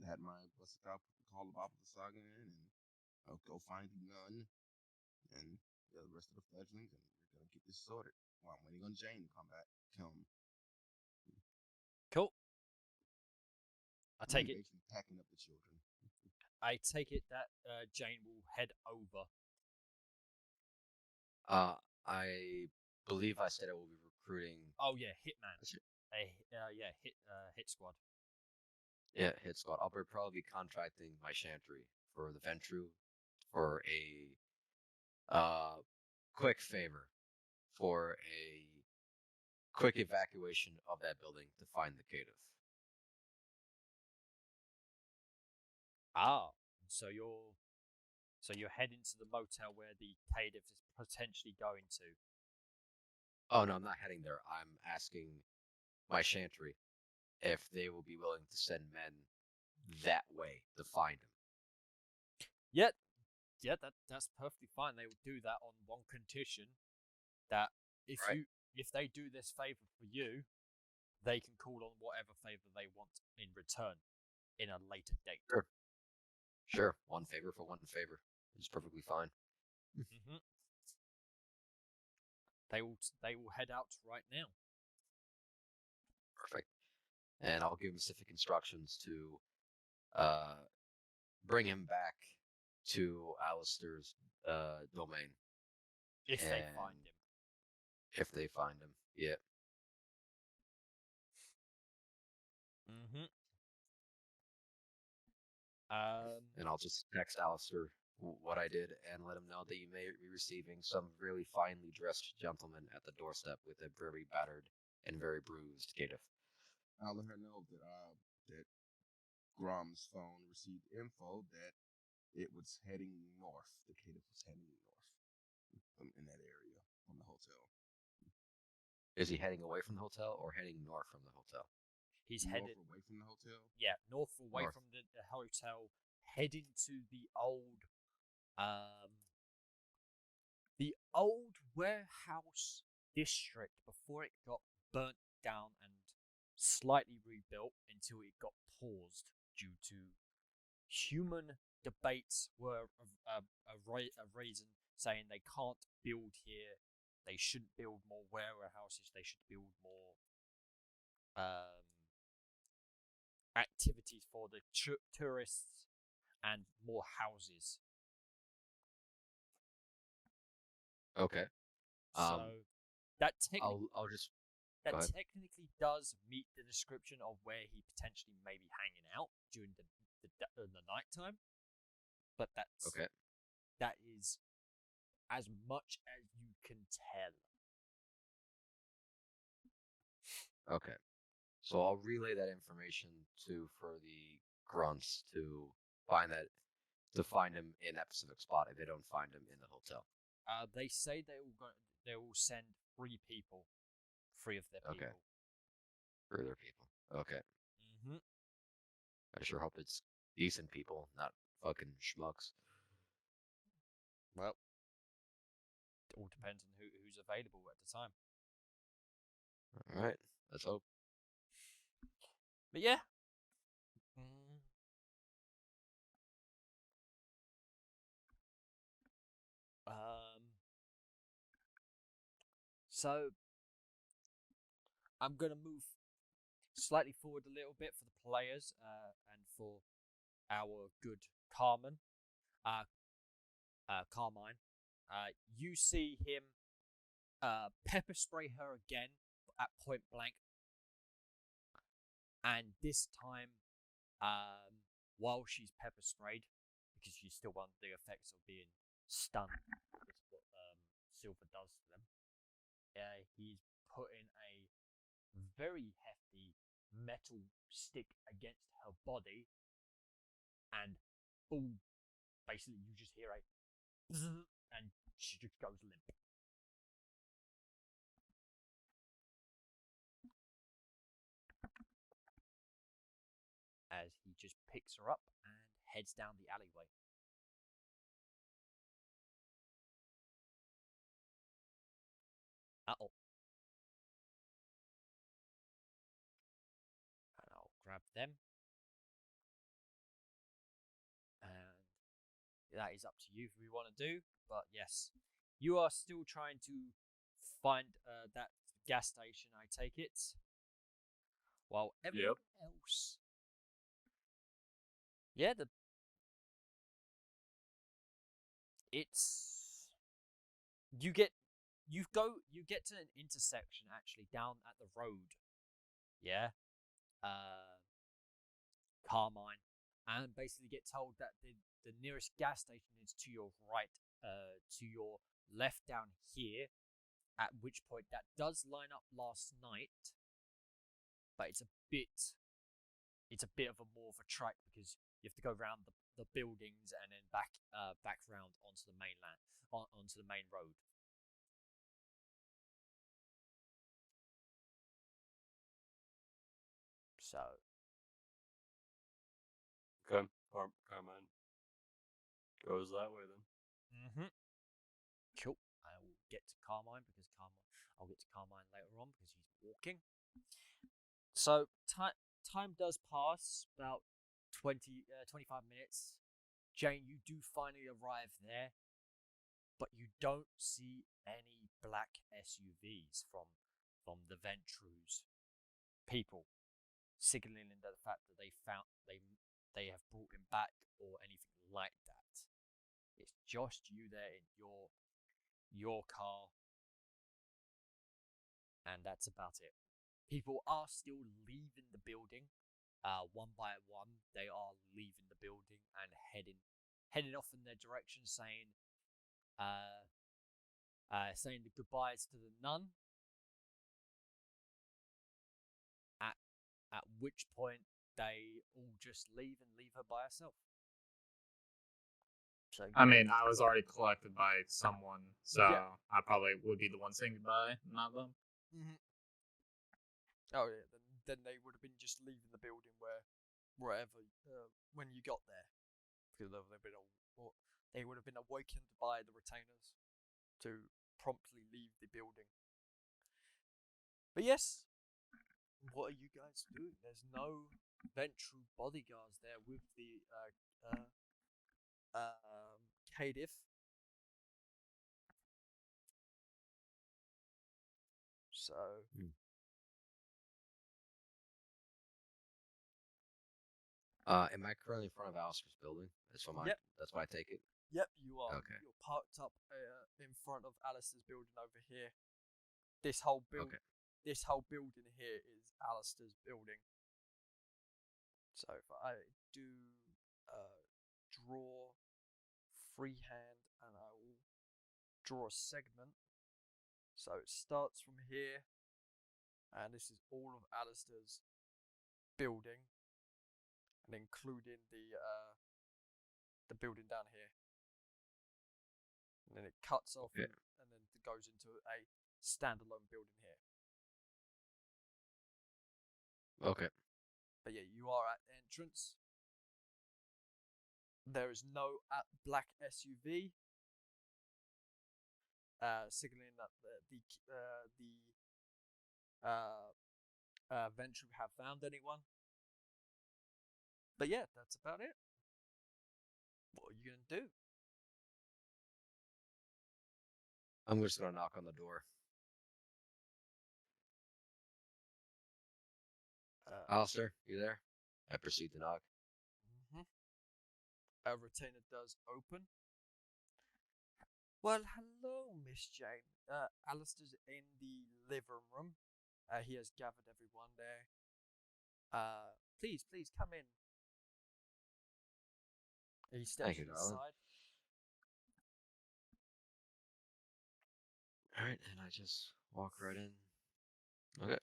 Had my what's it called? Call the Bob of the Saga in, and I'll go find the nun and the rest of the fledglings, and we're gonna get this sorted. Well, I'm waiting on Jane to come back. Cool. I take it. Basically packing up the children. I take it that Jane will head over. I believe I said I will be recruiting. Oh yeah, Hitman. Hit squad. Yeah, hit squad. I'll probably be contracting my chantry for the Ventru for a quick favor, for a quick evacuation of that building to find the cative. Ah, so you're heading to the motel where the cative is potentially going to. Oh no, I'm not heading there. I'm asking my chantry if they will be willing to send men that way to find him. Yeah, that's perfectly fine. They will do that on one condition, that if they do this favor for you, they can call on whatever favor they want in return in a later date. Sure. One favor for one favor. It's perfectly fine. Mm-hmm. They will head out right now. Perfect. And I'll give him specific instructions to bring him back to Alistair's domain. If they find him. If they find him, yeah. Mm-hmm. And I'll just text Alistair what I did and let him know that you may be receiving some really finely dressed gentleman at the doorstep with a very battered and very bruised cative. I'll let her know that Grom's phone received info that it was heading north. The cative was heading north in that area from the hotel. Is he heading away from the hotel or heading north from the hotel? He's north headed away from the hotel. Yeah, north away from the hotel, heading to the old warehouse district before it got burnt down and slightly rebuilt until it got paused due to human debates were a reason saying they can't build here, they shouldn't build more warehouses, they should build more activities for the tourists and more houses. Okay. So that technically I'll just technically does meet the description of where he potentially may be hanging out during the nighttime. But that's okay. That is as much as you can tell. Okay. So I'll relay that information for the grunts to find him in that specific spot if they don't find him in the hotel. They say they will send three of their people. Okay. 3 of their people. Okay. Mm-hmm. I sure hope it's decent people, not fucking schmucks. Well, it all depends on who's available at the time. All right. Let's hope. But yeah. So I'm gonna move slightly forward a little bit for the players and for our good Carmine. You see him pepper spray her again at point blank, and this time, while she's pepper sprayed, because she's still under the effects of being stunned. That's what Silver does to them. He's putting a very hefty, metal stick against her body, and boom, basically you just hear a zzz, and she just goes limp. As he just picks her up and heads down the alleyway. Uh-oh. And I'll grab them. And that is up to you if we want to do. But yes, you are still trying to find that gas station, I take it. While everyone else... Yeah, it's... You get to an intersection actually down at the road. Yeah. Carmine, and basically get told that the nearest gas station is to your right, to your left down here. At which point that does line up last night, but it's a bit of a more of a trek because you have to go around the buildings and then back round onto the mainland, onto the main road. So. Okay, Carmine goes that way then. Cool. I will get to Carmine because I'll get to Carmine later on because he's walking. So time does pass, about 25 minutes. Jane, you do finally arrive there, but you don't see any black SUVs from the Ventru's people, signaling the fact that they have brought him back or anything like that. It's just you there in your car, and that's about it. People are still leaving the building, one by one. They are leaving the building and heading off in their direction, saying the goodbyes to the nun. At which point they all just leave and leave her by herself. So I mean, I was already collected by someone, so I probably would be the one saying goodbye, not them. Mm-hmm. Oh yeah, then they would have been just leaving the building wherever when you got there, because they would have been awakened by the retainers to promptly leave the building. But yes, what are you guys doing? There's no Ventru bodyguards there with the Cadif. So. Am I currently in front of Alistair's building? That's what I take it. Yep, you are. Okay. You're parked up in front of Alistair's building over here. This whole building here is Alistair's building. So if I do draw freehand, and I will draw a segment. So it starts from here, and this is all of Alistair's building, and including the building down here. And then it cuts off, and then it goes into a standalone building here. Okay. But yeah, you are at the entrance. There is no black SUV, signaling that the Ventru have found anyone. But yeah, that's about it. What are you gonna do? I'm just gonna knock on the door. Alistair, you there? I proceed to knock. A retainer does open. Well, hello, Miss Jane. Alistair's in the living room. He has gathered everyone there. Please come in. He steps inside. Alright, and I just walk right in. Okay.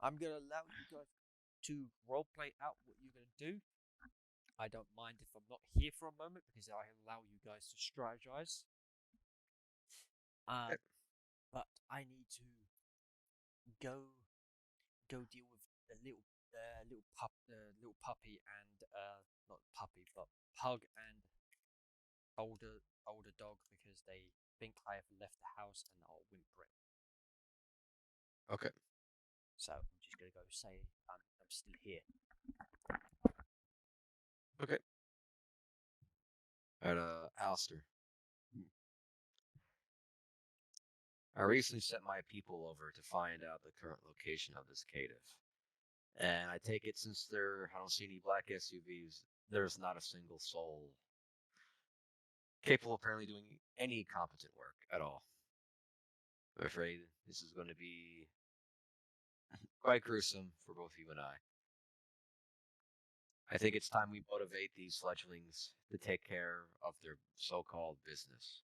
I'm gonna allow you guys to roleplay out what you're gonna do. I don't mind if I'm not here for a moment because I allow you guys to strategize. But I need to go deal with the little puppy and not puppy but pug and older dog because they think I have left the house and are whimpering. Okay. So I'm just gonna go say I'm still here. Okay. And Alistair. I recently sent my people over to find out the current location of this cative. And I take it since I don't see any black SUVs, there's not a single soul capable of apparently doing any competent work at all. I'm afraid this is going to be quite gruesome for both you and I. I think it's time we motivate these fledglings to take care of their so-called business.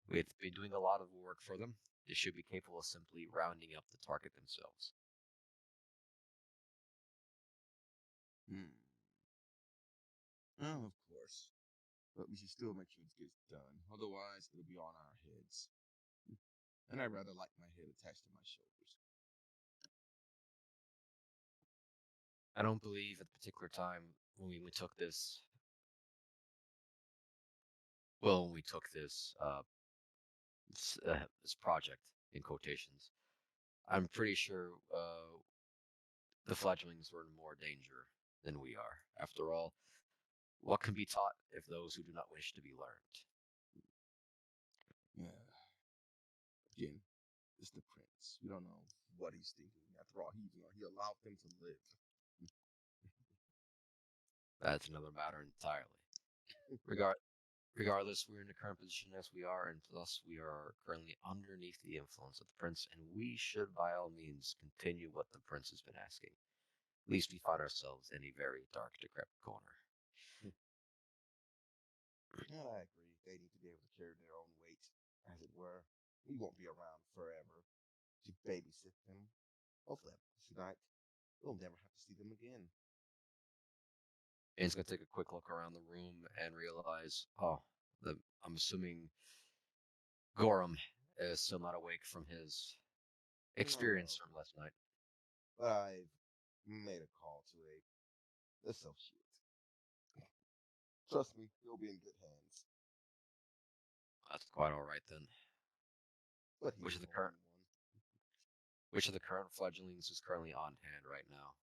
We've been doing a lot of work for them. They should be capable of simply rounding up the target themselves. Oh, of course. But we should still make sure it gets done. Otherwise, it'll be on our heads. And I'd rather like my head attached to my shoulders. I don't believe at the particular time when we took this. Well, when we took this project in quotations, I'm pretty sure the fledglings were in more danger than we are. After all, what can be taught if those who do not wish to be learned? Yeah. Again, it's the prince. We don't know what he's thinking. After all, he allowed them to live. That's another matter entirely. Regardless, we're in the current position as we are, and thus we are currently underneath the influence of the prince, and we should by all means continue what the prince has been asking. At least we find ourselves in a very dark, decrepit corner. Yeah, I agree. They need to be able to carry their own weight, as it were. We won't be around forever to babysit them. Hopefully, after tonight, we'll never have to see them again. And he's gonna take a quick look around the room and realize, I'm assuming Gorham is still not awake from his experience from last night. But I've made a call to a associate. Trust me, he'll be in good hands. That's quite all right then. But Which he's of the the current only one. which of the current fledglings is currently on hand right now?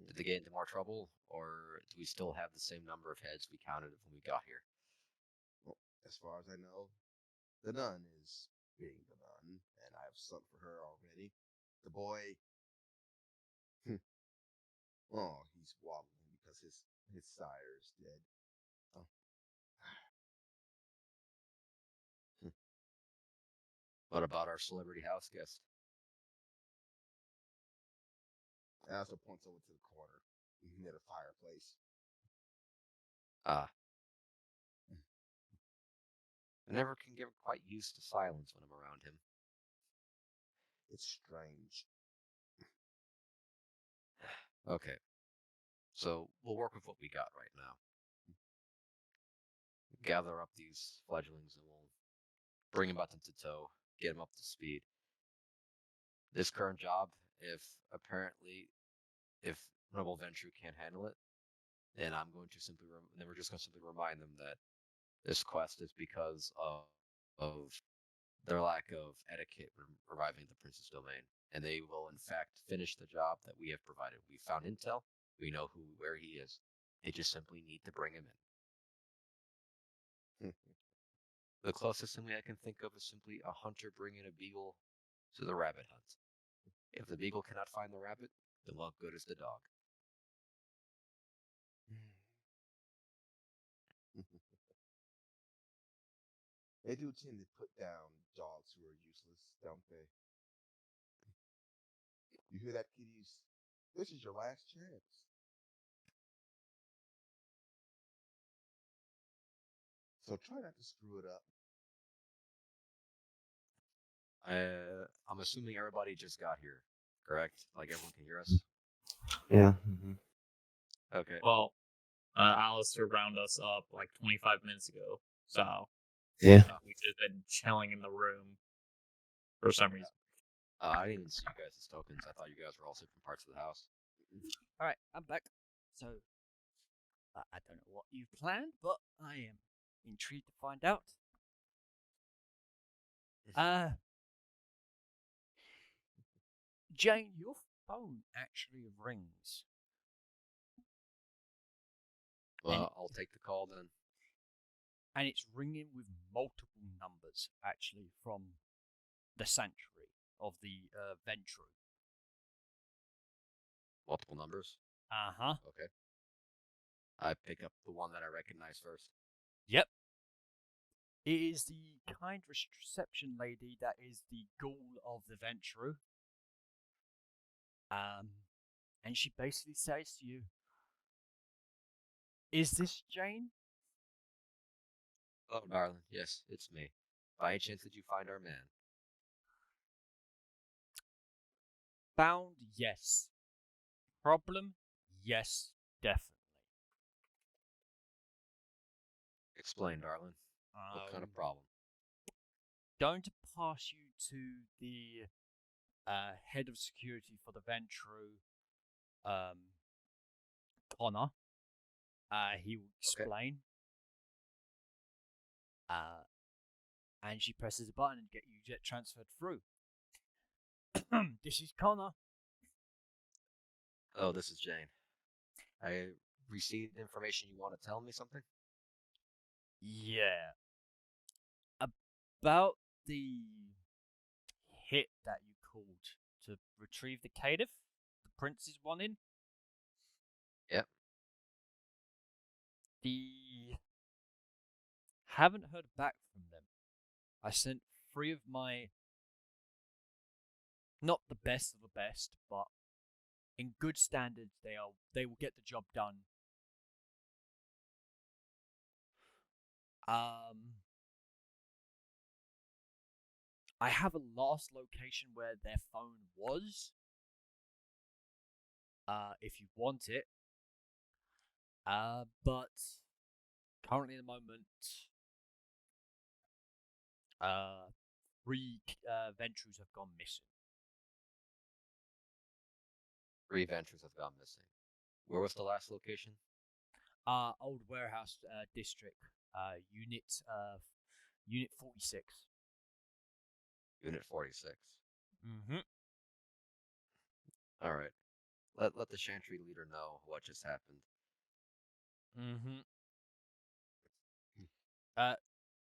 Did they get into more trouble, or do we still have the same number of heads we counted when we got here? Well, as far as I know, the nun is being the nun, and I've sunk for her already. The boy, oh, he's wobbling because his sire is dead. Oh. What about our celebrity house guest? I also points over to the corner near the fireplace. I never can get quite used to silence when I'm around him. It's strange. Okay, so we'll work with what we got right now. Gather up these fledglings and we'll bring them back to tow, get them up to speed. This current job, if Noble Venture can't handle it, then I'm going to then we're just going to simply remind them that this quest is because of their lack of etiquette when arriving at the Prince's domain, and they will in fact finish the job that we have provided. We found intel. We know where he is. They just simply need to bring him in. The closest thing I can think of is simply a hunter bringing a beagle to the rabbit hunt. If the beagle cannot find the rabbit, then what good is the dog? They do tend to put down dogs who are useless, don't they? You hear that, kiddies? This is your last chance. So try not to screw it up. I'm assuming everybody just got here. correct? Like everyone can hear us. Yeah. Okay. Well, Alistair rounded us up like 25 minutes ago, so Yeah. we just been chilling in the room for some reason. I didn't even see you guys as tokens. I thought you guys were all different parts of the house. All right, I'm back. So I don't know what you've planned, but I am intrigued to find out. Jane, your phone actually rings. Well, I'll take the call then. And it's ringing with multiple numbers, actually, from the sanctuary of the Ventru. Multiple numbers. Uh-huh. Okay. I pick up the one that I recognize first. Yep. It is the kind reception lady that is the ghoul of the Ventru. And she basically says to you, "Is this Jane?" Oh, darling, yes, it's me. By any chance did you find our man? Found, yes. Problem, yes, definitely. Explain, darling. What kind of problem? Going to pass you to the head of security for the Ventru, Connor. He will explain. And she presses a button and you get transferred through. This is Connor. Oh, this is Jane. I received information. You want to tell me something? Yeah. About the hit that you called to retrieve the caitiff, the prince is one in. Yep. Haven't heard back from them. I sent 3 of my, not the best of the best, but in good standards, they will get the job done. I have a last location where their phone was. If you want it. But currently at the moment, 3 Ventrus have gone missing. 3 Ventures have gone missing. Where was the last location? Old warehouse district, unit 46. Unit 46. Mm-hmm. All right. Let the Chantry leader know what just happened. Mm-hmm.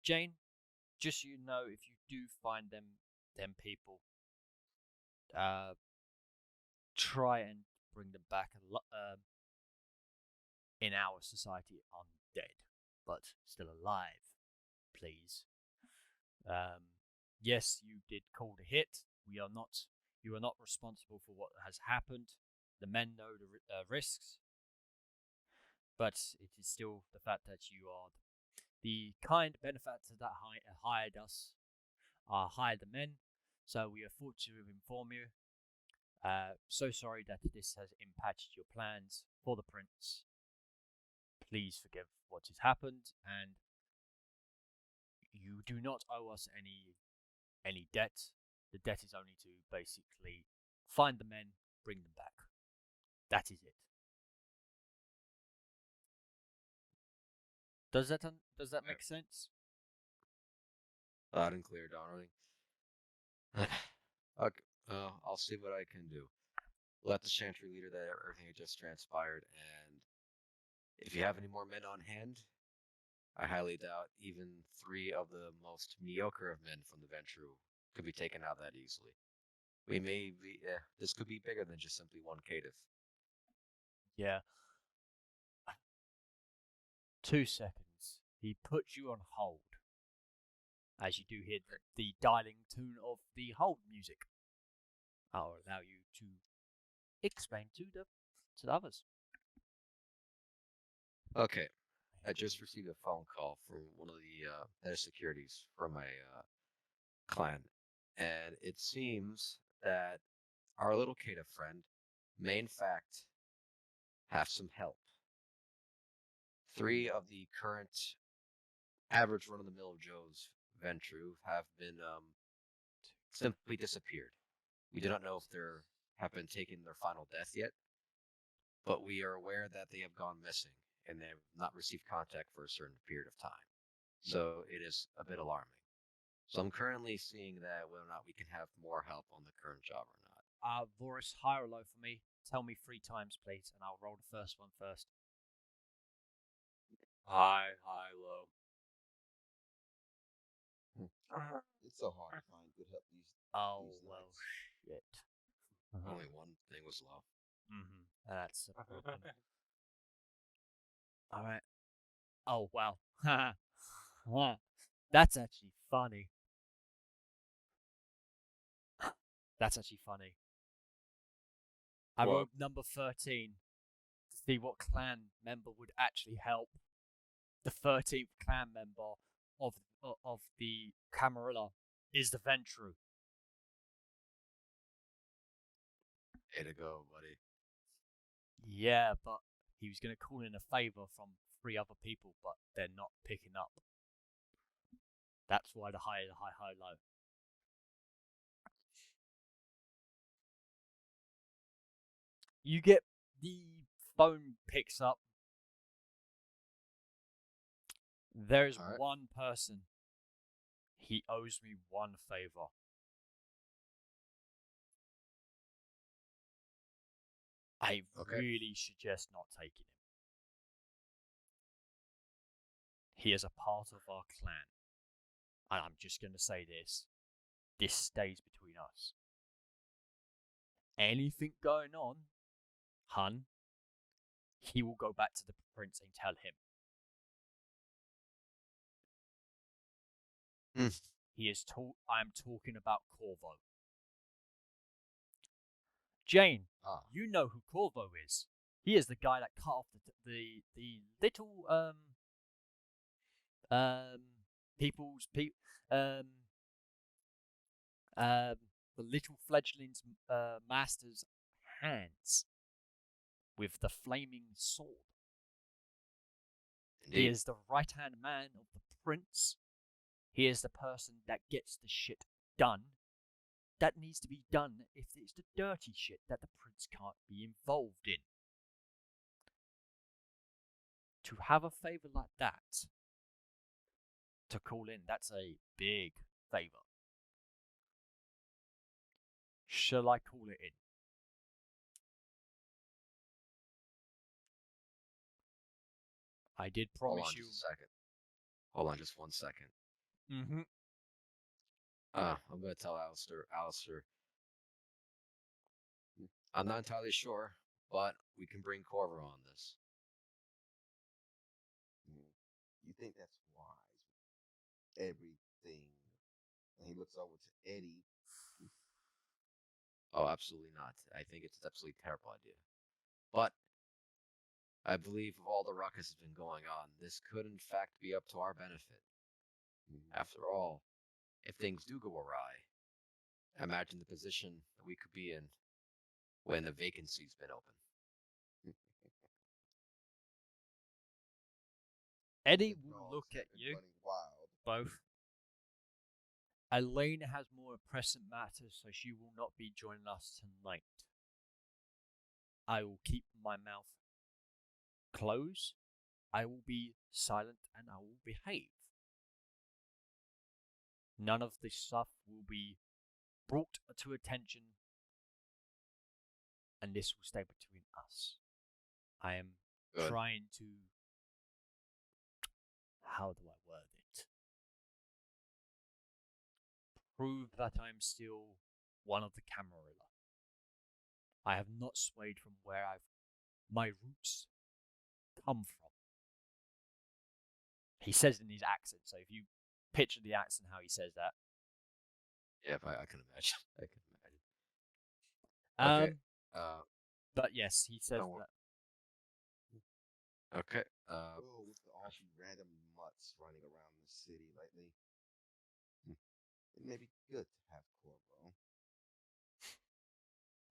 Jane, just so you know, if you do find them people, try and bring them back in our society undead, but still alive, please. Yes, you did call the hit. You are not responsible for what has happened. The men know the risks, but it is still the fact that you are the kind benefactor that hired us, hired the men. So we are fortunate to inform you. So sorry that this has impacted your plans for the prince. Please forgive what has happened, and you do not owe us any debt. The debt is only to basically find the men, bring them back. That is it. Does that make sense? Loud and clear, darling. Okay. I'll see what I can do. Let the Chantry leader that everything had just transpired, and if you have any more men on hand, I highly doubt even 3 of the most mediocre of men from the Ventru could be taken out that easily. This could be bigger than just simply one caitiff. Yeah. 2 seconds. He puts you on hold as you do hear the dialing tune of the hold music. I'll allow you to explain to the others. Okay. I just received a phone call from one of the head of securities from my clan, and it seems that our little Kata friend may in fact have some help. 3 of the current average run-of-the-mill Joes Ventru have been simply disappeared. We do not know if they have been taking their final death yet, but we are aware that they have gone missing and they have not received contact for a certain period of time. So it is a bit alarming. So I'm currently seeing that whether or not we can have more help on the current job or not. Voris, high or low for me? Tell me 3 times, please, and I'll roll the first one first. High, low. It's so hard to find good help these Oh, these well, nights. shit. Only one thing was low. That's a problem. Alright. Oh, wow. That's actually funny. That's actually funny. I What? wrote number 13 to see what clan member would actually help. The 13th clan member of the Camarilla is the Ventru. Way to go, buddy. Yeah, but he was going to call in a favor from 3 other people, but they're not picking up. That's why the high, low. You get the phone picks up. There's All right. one person. He owes me one favor. I really suggest not taking him. He is a part of our clan. And I'm just going to say this. This stays between us. Anything going on, hun, he will go back to the prince and tell him. I'm talking about Corvo. Jane, you know who Corvo is. He is the guy that cut off the little the little fledglings master's hands with the flaming sword. Indeed. He is the right-hand man of the prince. He is the person that gets the shit done that needs to be done if it's the dirty shit that the prince can't be involved in. To have a favor like that, to call in, that's a big favor. Shall I call it in? I did promise you. Hold on just 1 second. Mm-hmm. I'm gonna tell Alistair. I'm not entirely sure, but we can bring Corvo on this. You think that's wise? Everything. And he looks over to Eddie. Oh, absolutely not. I think it's an absolutely terrible idea. But I believe with all the ruckus that's been going on, this could in fact be up to our benefit. After all, if things do go awry, imagine the position that we could be in when the vacancy's been open. Eddie will look at you, both. Elaine has more pressing matters, so she will not be joining us tonight. I will keep my mouth closed. I will be silent and I will behave. None of this stuff will be brought to attention, and this will stay between us. I am trying to. How do I word it? Prove that I'm still one of the Camarilla. I have not swayed from where my roots come from. He says it in his accent, so if you picture the accent how he says that. Yeah, I can imagine. I can imagine. Okay. But yes, he says that. Okay. With all the random mutts running around the city lately, it may be good to have Corvo.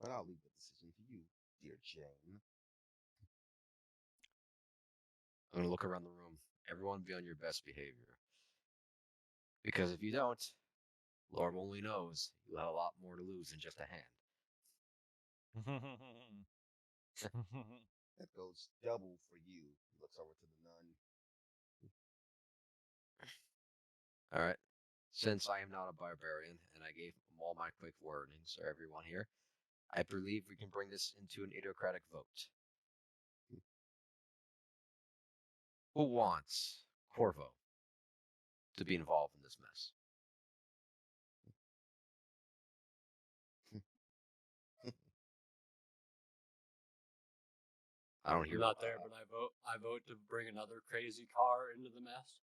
But I'll leave the decision to you, dear Jane. I'm gonna look around the room. Everyone be on your best behavior. Because if you don't, Lord only knows you'll have a lot more to lose than just a hand. That goes double for you. He looks over to the nun. Alright. Since I am not a barbarian, and I gave all my quick warnings to everyone here, I believe we can bring this into an idiocratic vote. Who wants Corvo to be involved in this mess? I don't hear. I'm not there, but I vote. I vote to bring another crazy car into the mess.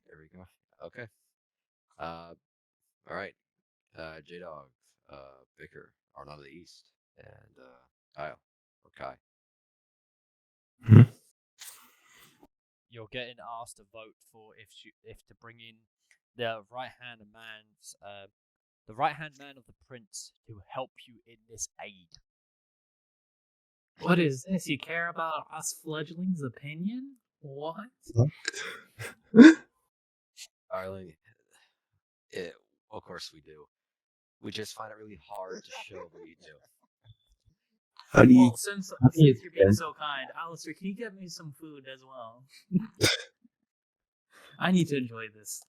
There we go. Okay. All right. J Dog, Bicker, are not of the East, and Kyle or Kai. You're getting asked to vote for if to bring in the right hand man of the prince to help you in this aid. What is this? You care about us fledglings' opinion? What? Darling, of course we do. We just find it really hard to show what you do. How do you? Well, since do you you're being spend- so kind, Alistair, can you get me some food as well? I need to enjoy this.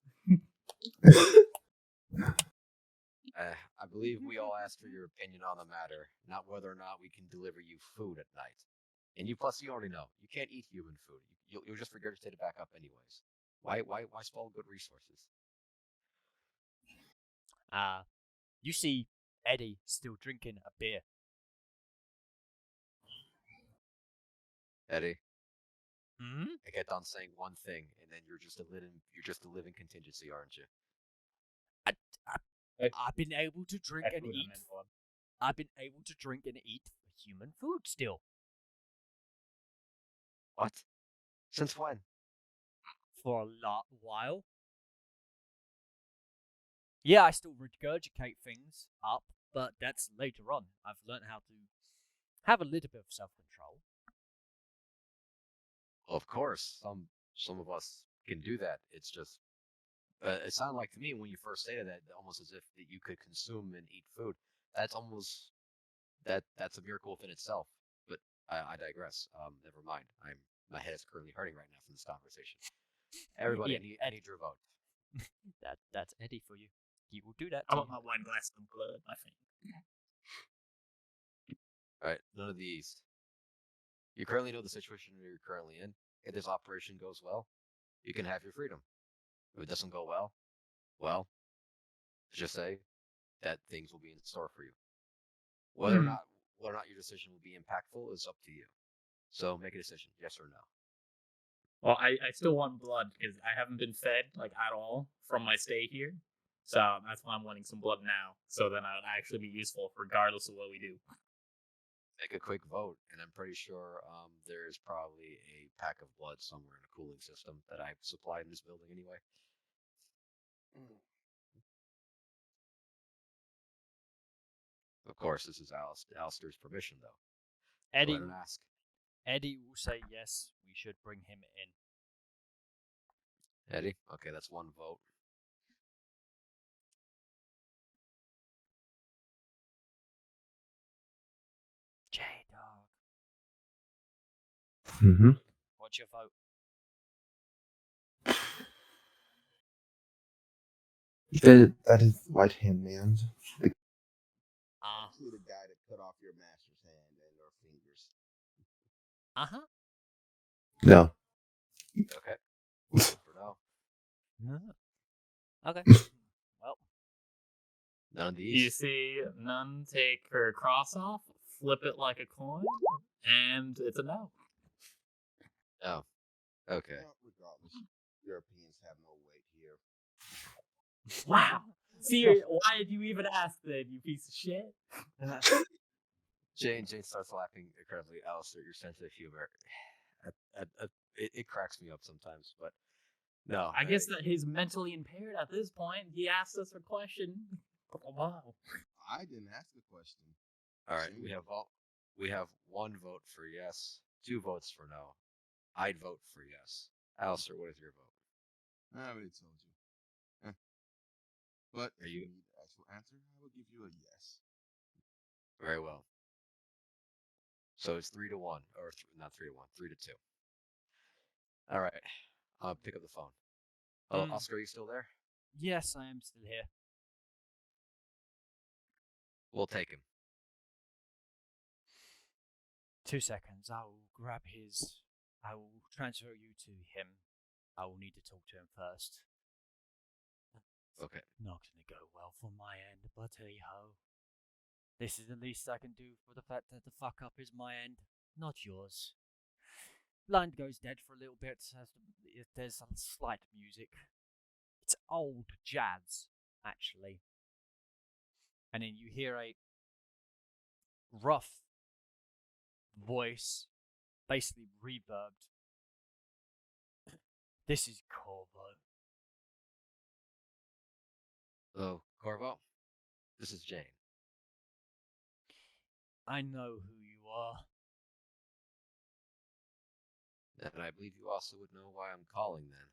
I believe we all asked for your opinion on the matter, not whether or not we can deliver you food at night. And you already know, you can't eat human food. You'll just regurgitate it back up anyways. Why spoil good resources? You see Eddie still drinking a beer. Eddie, Hmm? I get done saying one thing, and then you're just a living contingency, aren't you? I've been able to drink and eat. I've been able to drink and eat human food still. What? Since when? For a while. Yeah, I still regurgitate things up, but that's later on. I've learned how to have a little bit of self-control. Well, of course, some of us can do that. It's just, it sounded like to me when you first stated that, almost as if that you could consume and eat food. That's almost that's a miracle within itself. But I digress. Never mind. My head is currently hurting right now from this conversation. Everybody, Yeah, I need your vote. That's Eddie for you. He will do that. I to want you. my wine glass of blood, I think. All right, none of the East. You currently know the situation you're currently in. If this operation goes well, you can have your freedom. If it doesn't go well, let's just say that things will be in store for you. Whether or not your decision will be impactful is up to you. So make a decision, yes or no. Well, I still want blood because I haven't been fed like at all from my stay here. So that's why I'm wanting some blood now. So then I would actually be useful regardless of what we do. Make a quick vote, and I'm pretty sure there's probably a pack of blood somewhere in a cooling system that I've supplied in this building anyway. Of course, this is Alistair's permission, though. Eddie, Go ahead and ask. Eddie will say yes. We should bring him in. Eddie? Okay, that's one vote. J-Dog. Mm-hmm. What's your vote? That is right hand man. To the guy that cut off your master's hand and or fingers. Uh-huh. No. Okay. For now. Okay. Well, None of You these. see, Nun take her cross off, flip it like a coin, and it's a no. No. Okay. Well, regardless, Europeans have no weight here. Wow. See, why did you even ask then, you piece of shit? Jane starts laughing incredibly. Alistair, your sense of humor, it cracks me up sometimes. But no, I guess that he's mentally impaired at this point. He asked us a question. Wow. I didn't ask the question. All right, Same. we have one vote for yes, 2 votes for no. I'd vote for yes. Alistair, what is your vote? I already told you. But Are if you you need the actual answer, I will give you a yes. very well? So it's 3-1, or not 3-1, 3-2. All right, I'll pick up the phone. Oh, Oscar, are you still there? Yes, I am still here. We'll take him. 2 seconds. I will grab his. I will transfer you to him. I will need to talk to him first. Okay. Not gonna go well for my end, but hey ho. This is the least I can do for the fact that the fuck up is my end, not yours. Line goes dead for a little bit as there's some slight music. It's old jazz, actually. And then you hear a rough voice, basically reverbed. This is Corvo. Hello, Corvo. This is Jane. I know who you are. And I believe you also would know why I'm calling then.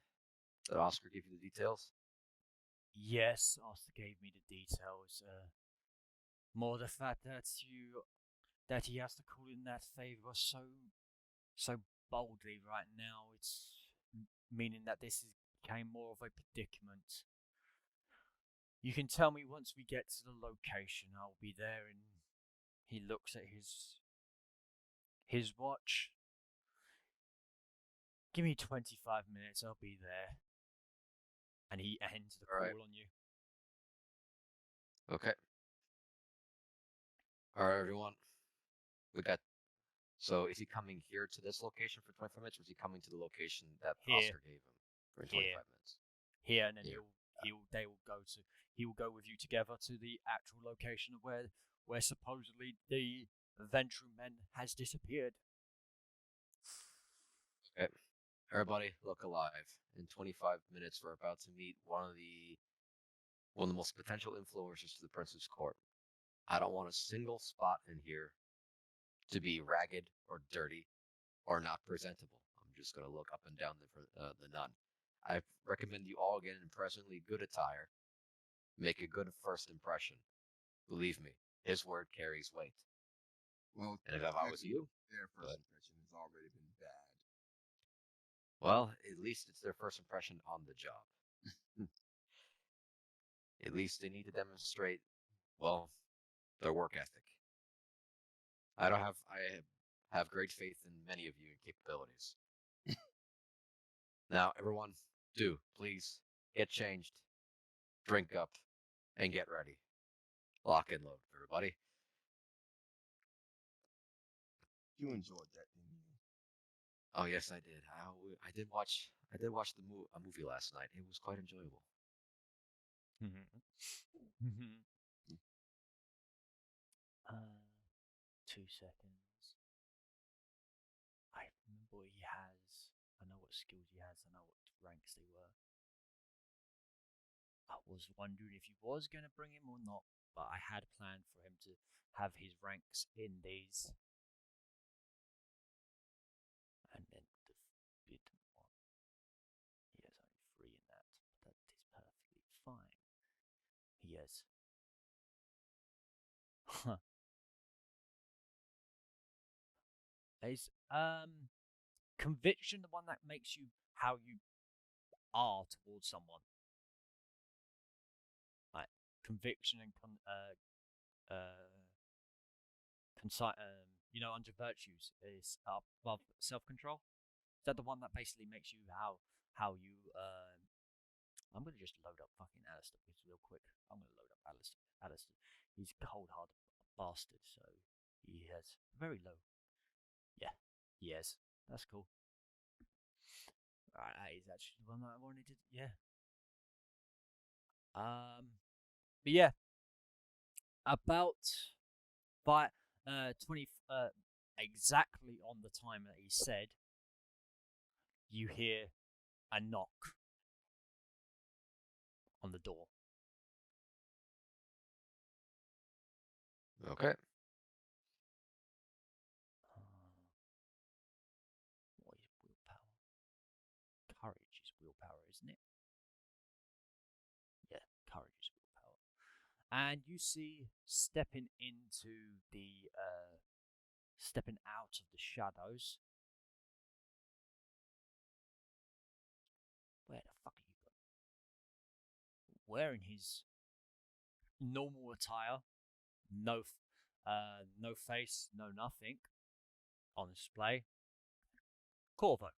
Did Oscar give you the details? Yes, Oscar gave me the details. More the fact that he has to call in that favor so boldly right now. It's meaning that this is became more of a predicament. You can tell me once we get to the location. I'll be there. And he looks at his watch. Give me 25 minutes. I'll be there. And he ends the All right. call on you. Okay. All right, everyone. We got. So is he coming here to this location for 25 minutes, or is he coming to the location that Here. Oscar gave him for 25 Here. minutes? Here, and then Here. he will go with you together to the actual location of where supposedly the Ventru men has disappeared. Okay. Everybody, look alive. In 25 minutes, we're about to meet one of the most potential influencers to the Prince's court. I don't want a single spot in here to be ragged or dirty or not presentable. I'm just gonna look up and down the nun. I recommend you all get in presently good attire. Make a good first impression. Believe me, his word carries weight. Well, And if I was you, their Go first ahead. impression has already been bad. well, at least it's their first impression on the job. At least they need to demonstrate, well, their work ethic. I have great faith in many of you and capabilities. Now, everyone, do please get changed, drink up, and get ready. Lock and load, everybody. You enjoyed that, didn't you? Oh yes, I did. I did watch a movie last night. It was quite enjoyable. Mm-hmm. 2 seconds. I remember what he has. I know what skills he has. I know what ranks they were. I was wondering if he was going to bring him or not, but I had planned for him to have his ranks in these. And then the forbidden one. He has only 3 in that, but that is perfectly fine. He has. Is conviction the one that makes you how you are towards someone? Like conviction and under virtues is above self-control. Is that the one that basically makes you how you I'm gonna just load up fucking Alistair real quick. I'm gonna load up Alistair. He's a cold-hearted bastard, so he has very low. Yeah, he has. That's cool. That is actually the one that I wanted to. Yeah. But yeah, about by 20 exactly on the time that he said, you hear a knock on the door. Okay. And you see stepping out of the shadows. Where the fuck are you going? Wearing his normal attire, no face, no nothing on display. Corvo.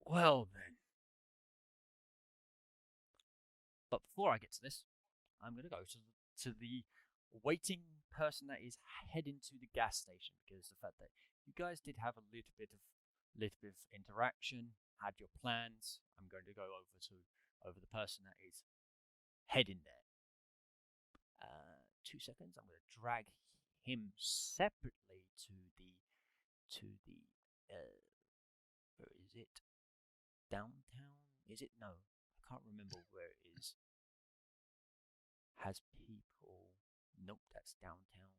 Well then. But before I get to this, I'm going to go to the waiting person that is heading to the gas station, because the fact that you guys did have a little bit of interaction, had your plans. I'm going to go over the person that is heading there. 2 seconds. I'm going to drag him separately to the where is it? Downtown? Is it? No, I can't remember where it is. Has people? Nope, that's downtown.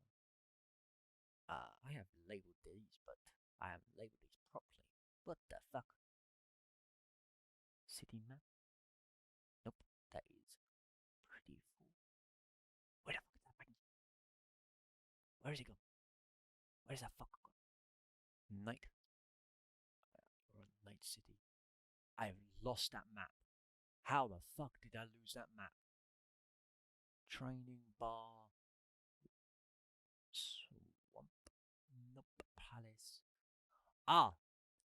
I have labeled these, but I haven't labeled these properly. What the fuck? City map? Nope, that is pretty full. Where the fuck is that fucking? Where is he gone? Where's that fuck gone? Night. We're on Night City. I've lost that map. How the fuck did I lose that map? Training bar. Swamp. Nope. Palace. Ah,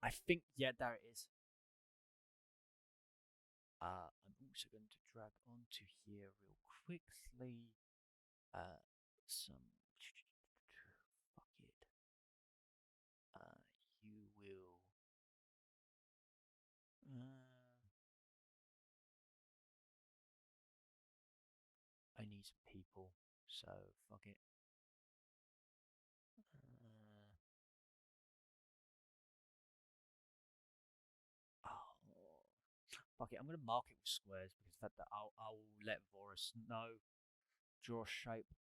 I think, yeah, there it is. I'm also going to drag onto here real quickly. Some. Fuck it. You will. I need some people, so fuck it. Fuck it, I'm gonna mark it with squares because of the fact that I'll let Vorus know. Draw shape.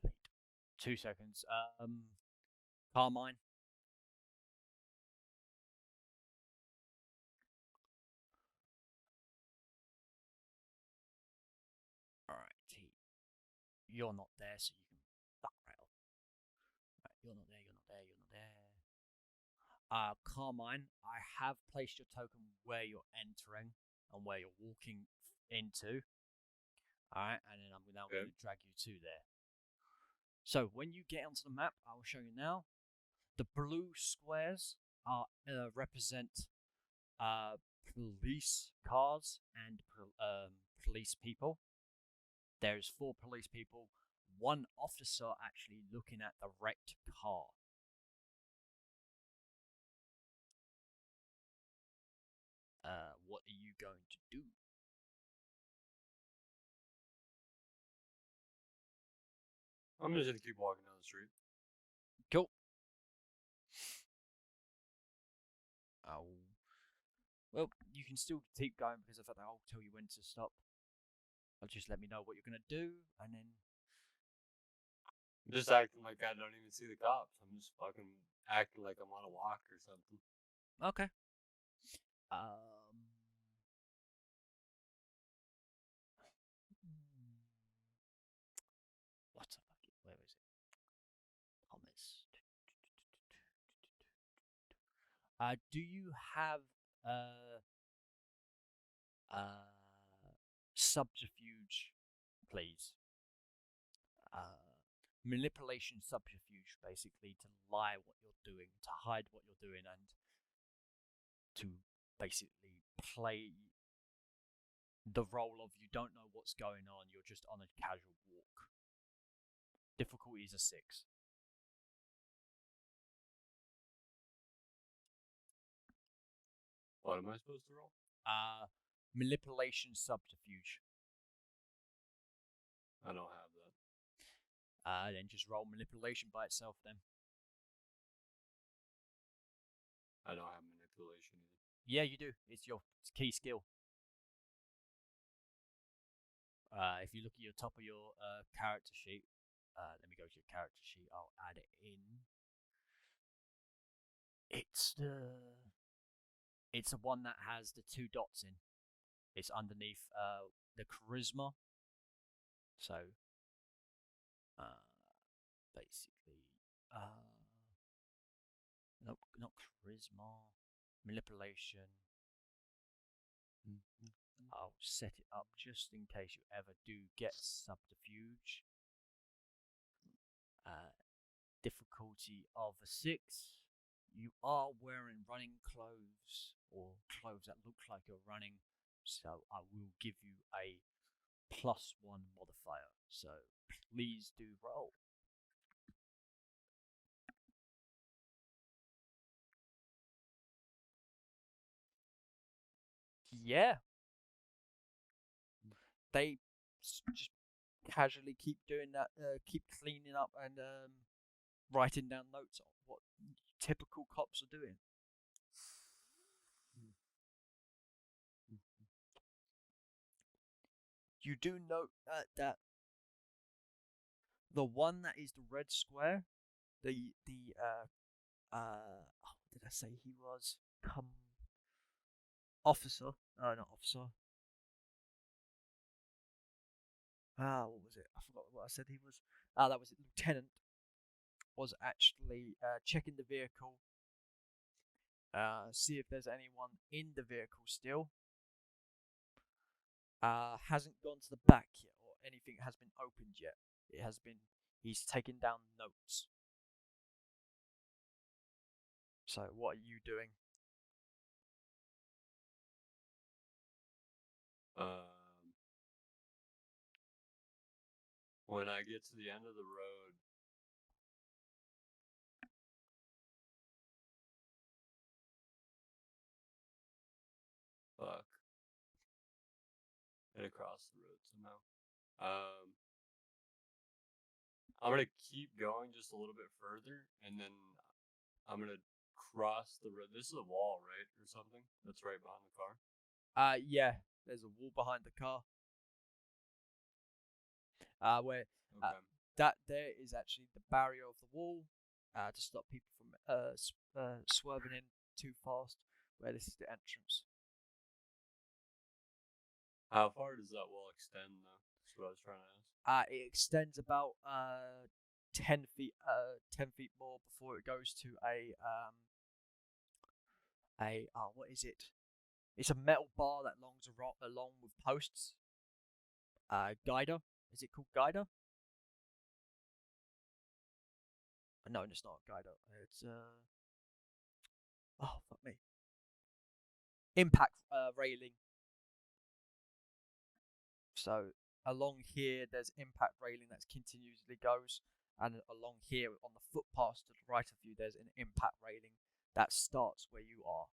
Delete. 2 seconds. Carmine. Alright, you're not there, so you can fuck right off. Right, you're not there, you're not there, you're not there. Carmine, I have placed your token where you're entering and where you're walking into. Alright, and then I'm now going to drag you to there. So when you get onto the map, I will show you now. The blue squares are represent police cars and police people. There's 4 police people, 1 officer actually looking at the wrecked car. What are you going to do? I'm just gonna keep walking down the street. Cool. Well, you can still keep going because I'll tell you when to stop. I'll just let me know what you're gonna do, and then. I'm just acting like I don't even see the cops. I'm just fucking acting like I'm on a walk or something. Okay. What's the fucking? Where is it? Thomas. Do you have subterfuge, please? Manipulation subterfuge, basically, to lie what you're doing, to hide what you're doing, and to basically play the role of you don't know what's going on, you're just on a casual walk. Difficulty is a 6. What am I supposed to roll? Manipulation subterfuge. I don't have that. Then just roll manipulation by itself then. I don't have manipulation either. Yeah, you do. It's your key skill. If you look at your top of your character sheet, let me go to your character sheet. I'll add it in. It's the one that has the 2 dots in. It's underneath the charisma. So basically, nope, not charisma. Manipulation. I'll set it up just in case you ever do get subterfuge. Difficulty of a 6. You are wearing running clothes, or clothes that look like you're running, so I will give you a +1 modifier. So please do roll. Yeah. They just casually keep doing that, keep cleaning up and writing down notes on what typical cops are doing. You do note that the one that is the red square, what did I say he was? Officer. Not officer. What was it? I forgot what I said he was. That was it. Lieutenant was actually checking the vehicle, see if there's anyone in the vehicle still. Hasn't gone to the back yet, or anything has been opened yet. It has been. He's taken down notes. So what are you doing? When I get to the end of the road, fuck, and across the road somehow. I'm gonna keep going just a little bit further, and then I'm gonna cross the road. This is a wall, right, or something? That's right behind the car. Yeah. There's a wall behind the car. Where Okay. that there is actually the barrier of the wall, to stop people from swerving in too fast. Where this is the entrance. How far does that wall extend, though? That's what I was trying to ask. It extends about 10 feet more before it goes to what is it? It's a metal bar that longs along with posts. Guider. Is it called Guider? No, it's not Guider. It's oh fuck me. Impact railing. So along here, there's impact railing that continuously goes, and along here on the footpath to the right of you, there's an impact railing that starts where you are.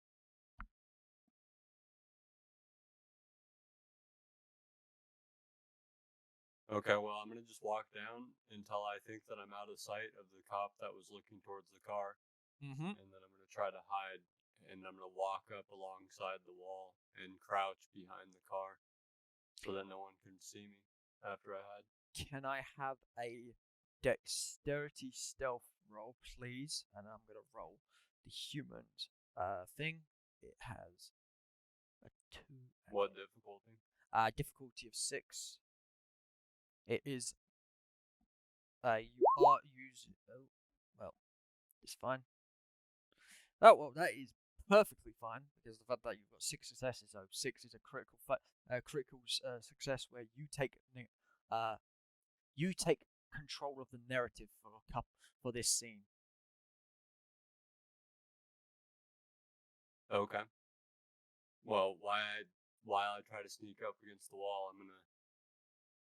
Okay, well, I'm gonna just walk down until I think that I'm out of sight of the cop that was looking towards the car, Mm-hmm. and then I'm gonna try to hide, and I'm gonna walk up alongside the wall and crouch behind the car, so that no one can see me after I hide. Can I have a dexterity stealth roll, please? And I'm gonna roll the humans thing. It has a 2. What difficulty? Difficulty of 6. It is. You are using. Oh, well, it's fine. Oh well, that is perfectly fine because the fact that you've got 6 successes. So 6 is a critical success where you take control of the narrative for this scene. Okay. Well, while I try to sneak up against the wall,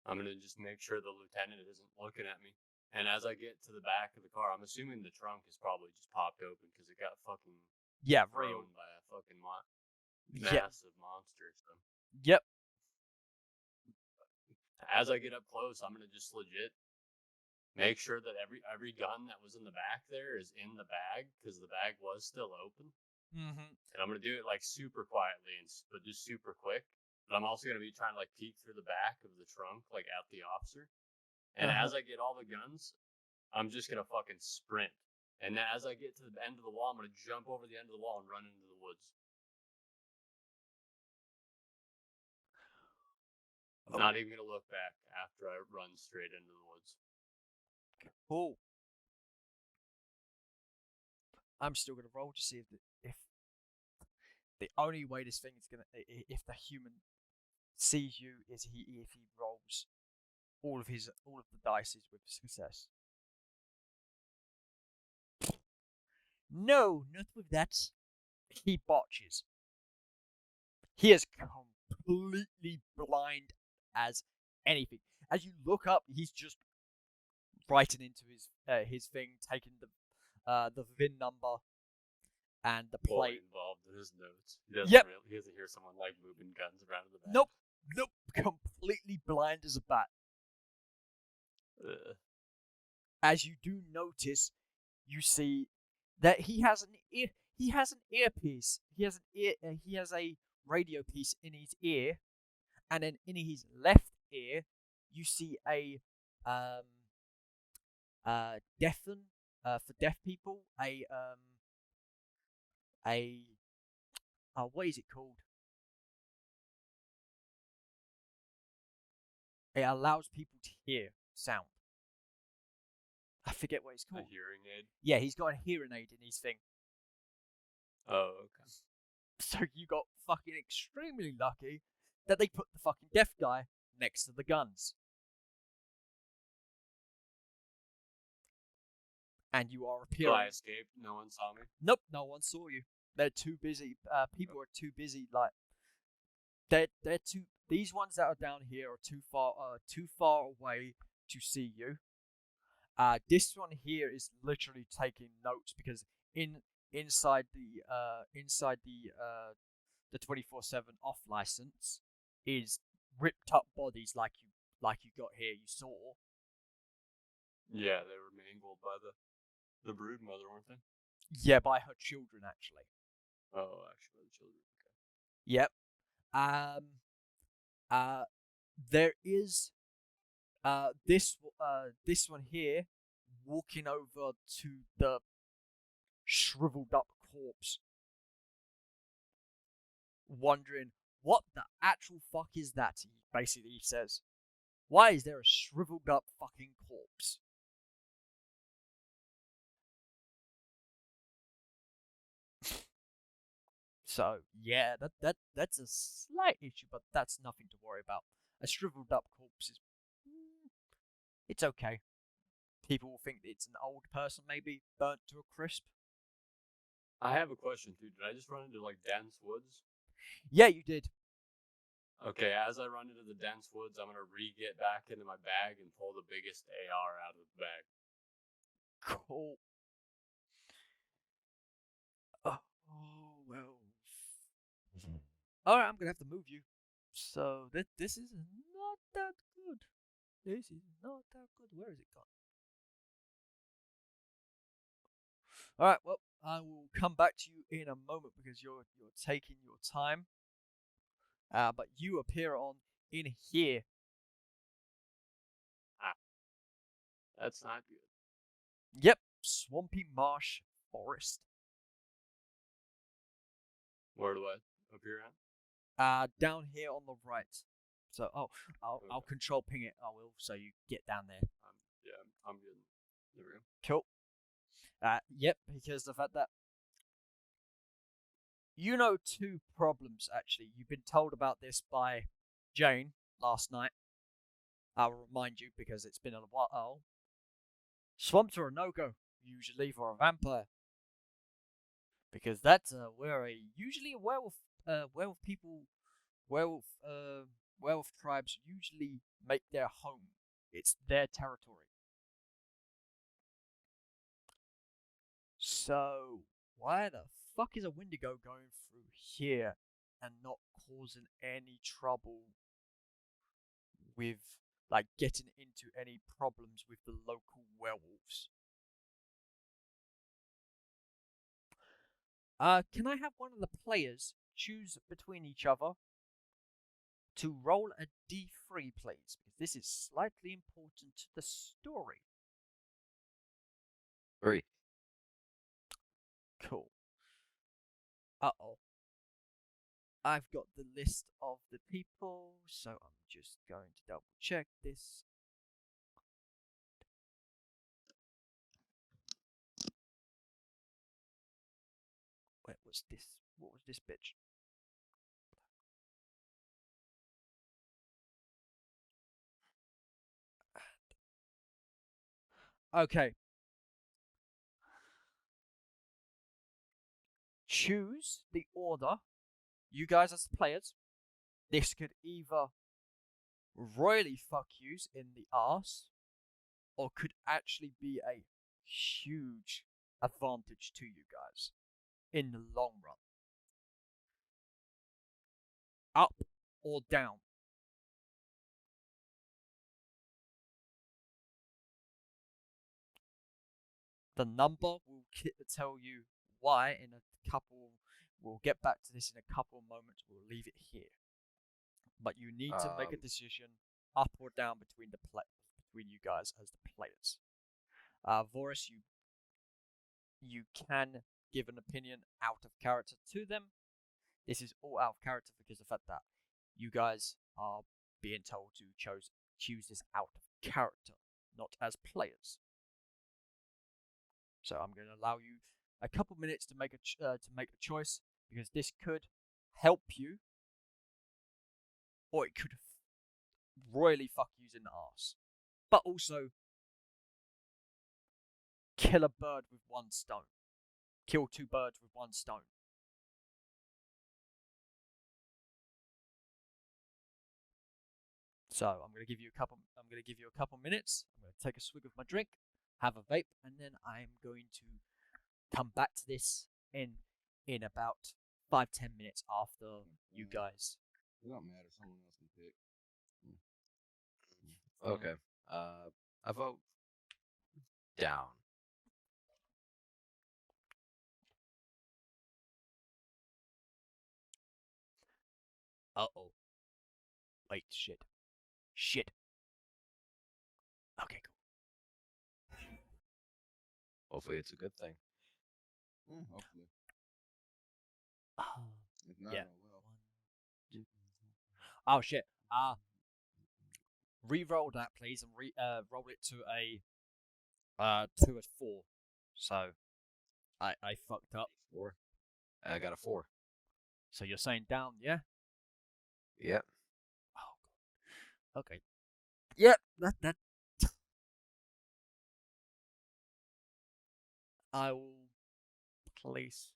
I'm gonna just make sure the lieutenant isn't looking at me. And as I get to the back of the car, I'm assuming the trunk is probably just popped open because it got fucking Real. thrown by a fucking massive monster. So Yep. as I get up close, I'm gonna just legit make sure that every gun that was in the back there is in the bag, because the bag was still open. Mm-hmm. And I'm gonna do it like super quietly but just super quick. But I'm also gonna be trying to like peek through the back of the trunk, like at the officer. And as I get all the guns, I'm just gonna fucking sprint. And then as I get to the end of the wall, I'm gonna jump over the end of the wall and run into the woods. Oh. Not even gonna look back after I run straight into the woods. Cool. I'm still gonna roll to see if the only way this thing is gonna, if the human sees you, is if he rolls all of the dice with success. No, not with that. He botches. He is completely blind as anything. As you look up, he's just writing into his thing, taking the VIN number and the Fully plate. involved in his notes. He doesn't Yep. he doesn't hear someone like moving guns around in the back. Nope. Completely blind as a bat. Ugh. As you do notice, you see that he has an earpiece. He has a radio piece in his ear, and then in his left ear, you see a deafen for deaf people, what is it called? It allows people to hear sound. I forget what it's A called. hearing aid. Yeah, he's got a hearing aid in his thing. Oh, okay. So you got fucking extremely lucky that they put the fucking deaf guy next to the guns. And you are So appearing. I escaped. No one saw me. Nope, no one saw you. They're too busy. People are too busy. Like they're too. These ones that are down here are too far away to see you. This one here is literally taking notes because inside the 24/7 off license is ripped up bodies like you got here. You saw. Yeah, they were mangled by the brood mother, weren't they? Yeah, by her children actually. Oh, actually, the children. Okay. Yep. There is this one here walking over to the shriveled up corpse, wondering what the actual fuck is that. He basically says, "Why is there a shriveled up fucking corpse?" So yeah, that's a slight issue, but that's nothing to worry about. A shriveled up corpse is, it's okay. People will think it's an old person, maybe burnt to a crisp. I have a question too. Did I just run into like dense woods? Yeah, you did. Okay, as I run into the dense woods, I'm gonna get back into my bag and pull the biggest AR out of the bag. Cool. Oh well. Alright, I'm gonna have to move you. So this is not that good. This is not that good. Where is it gone? Alright, well, I will come back to you in a moment because you're taking your time. But you appear in here. That's not good. Yep, swampy marsh forest. Where do I appear at? Down here on the right. So I'll control ping it. I will, so you get down there. Yeah, I'm good. There we go. Cool. Yep, because the fact that you know two problems actually. You've been told about this by Jane last night. I'll remind you because it's been a while. Swamps are a no-go usually for a vampire because that's where usually a werewolf tribes usually make their home. It's their territory. So why the fuck is a Wendigo going through here and not causing any trouble with like getting into any problems with the local werewolves. Can I have one of the players choose between each other to roll a d3, please? Because this is slightly important to the story. 3. Cool. Uh-oh. I've got the list of the people, so I'm just going to double check this. Where was this? What was this bitch? Okay. Choose the order. You guys as the players. This could either royally fuck yous in the arse, or could actually be a huge advantage to you guys in the long run. Up or down? The number will tell you why in a couple. We'll get back to this in a couple of moments. We'll leave it here. But you need to make a decision up or down between between you guys as the players. Vorus, you can give an opinion out of character to them. This is all out of character because of the fact that you guys are being told to choose this out of character, not as players. So I'm going to allow you a couple minutes to make a choice, because this could help you, or it could royally fuck you in the arse, but also kill a bird with one stone. Kill 2 birds with 1 stone. So I'm going to give you a couple minutes. I'm going to take a swig of my drink, have a vape, and then I'm going to come back to this in about 5-10 minutes after you guys. It don't matter. Someone else can pick. Okay. I vote down. Uh-oh. Wait, shit. Okay, cool. Hopefully it's a good thing. Hopefully. Oh, If not, yeah. oh well. 1, 2. Oh shit. Re-roll that, please, and roll it to a 2 at 4. So I fucked up. 4. I got a 4. So you're saying down, yeah? Yep. Oh god. Okay. Yep, that I will place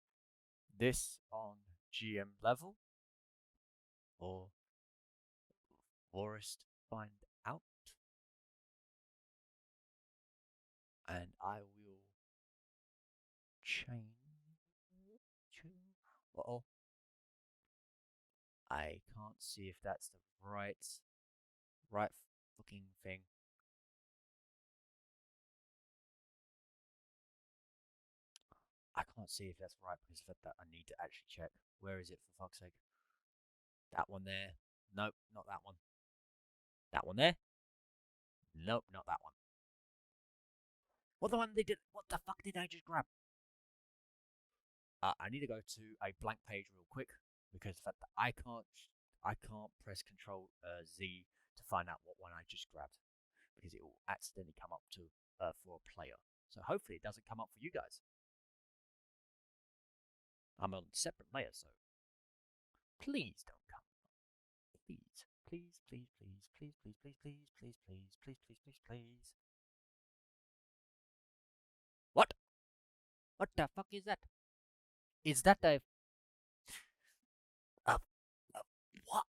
this on GM level, or Forest find out, and I will change to. Uh-oh. I can't see if that's the right fucking thing. I can't see if that's right because of that I need to actually check. Where is it, for fuck's sake? That one there. Nope, not that one. That one there. Nope, not that one. What the one they did? What the fuck did I just grab? I need to go to a blank page real quick because of the fact that I can't press Control Z to find out what one I just grabbed, because it will accidentally come up to for a player. So hopefully it doesn't come up for you guys. I'm on a separate layer, so please don't come. Please, please, please, please, please, please, please, please, please, please, please, please, please, please. What? What the fuck is that? Is that a what?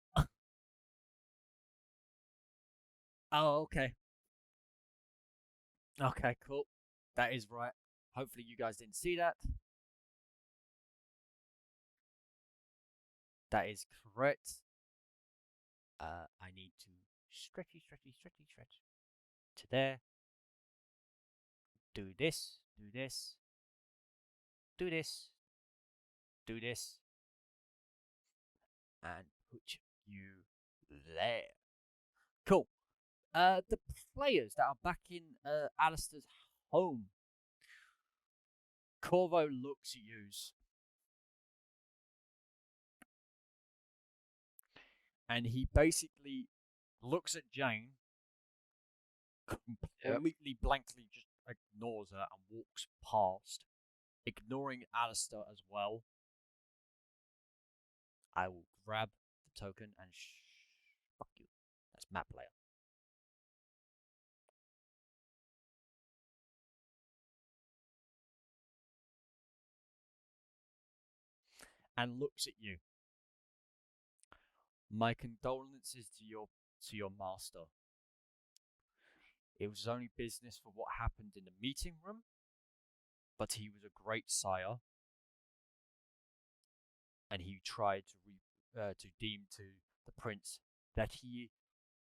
Oh, okay. Okay, cool. That is right. Hopefully you guys didn't see that. That is correct. I need to stretch to there. Do this, do this, do this, do this, and put you there. Cool. The players that are back in Alistair's home. Corvo looks at you. And he basically looks at Jane, completely blankly just ignores her and walks past, ignoring Alistair as well. I will grab the token and fuck you. That's map player. And looks at you. My condolences to your master. It was only business for what happened in the meeting room, but he was a great sire, and he tried to deem to the prince that he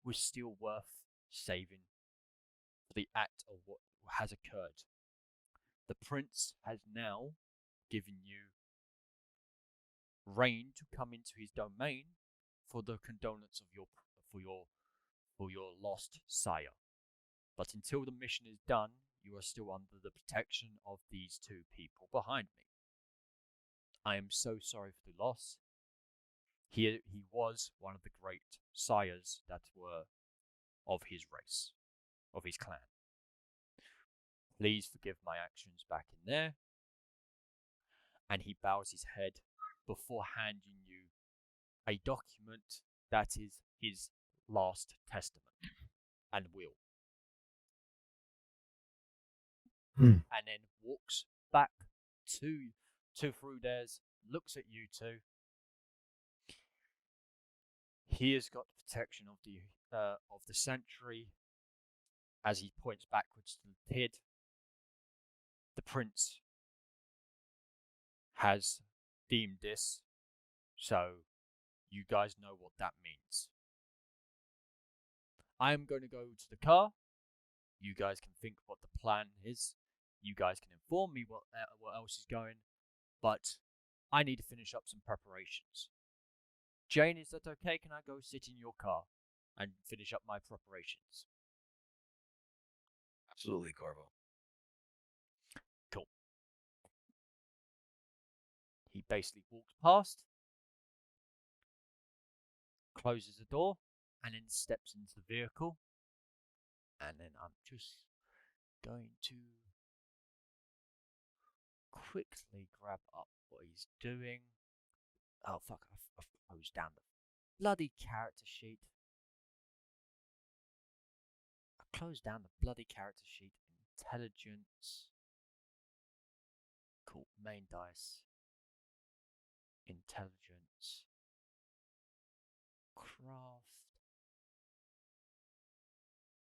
was still worth saving for the act of what has occurred. The prince has now given you reign to come into his domain for the condolence of for your lost sire. But until the mission is done, you are still under the protection of these two people behind me. I am so sorry for the loss. He was one of the great sires that were of his race, of his clan. Please forgive my actions back in there. And he bows his head before handing you a document that is his last testament and will. And then walks back to through theirs, looks at you two. He has got the protection of the sentry as he points backwards to the pit. The prince has deemed this, so you guys know what that means. I am going to go to the car. You guys can think what the plan is. You guys can inform me what else is going, but I need to finish up some preparations. Jane, is that okay? Can I go sit in your car and finish up my preparations? Absolutely, Corvo. Cool. He basically walks past, closes the door, and then steps into the vehicle. And then I'm just going to quickly grab up what he's doing. Oh, fuck, I've closed down the bloody character sheet. I closed down the bloody character sheet. Intelligence. Cool, main dice. Intelligence. Craft.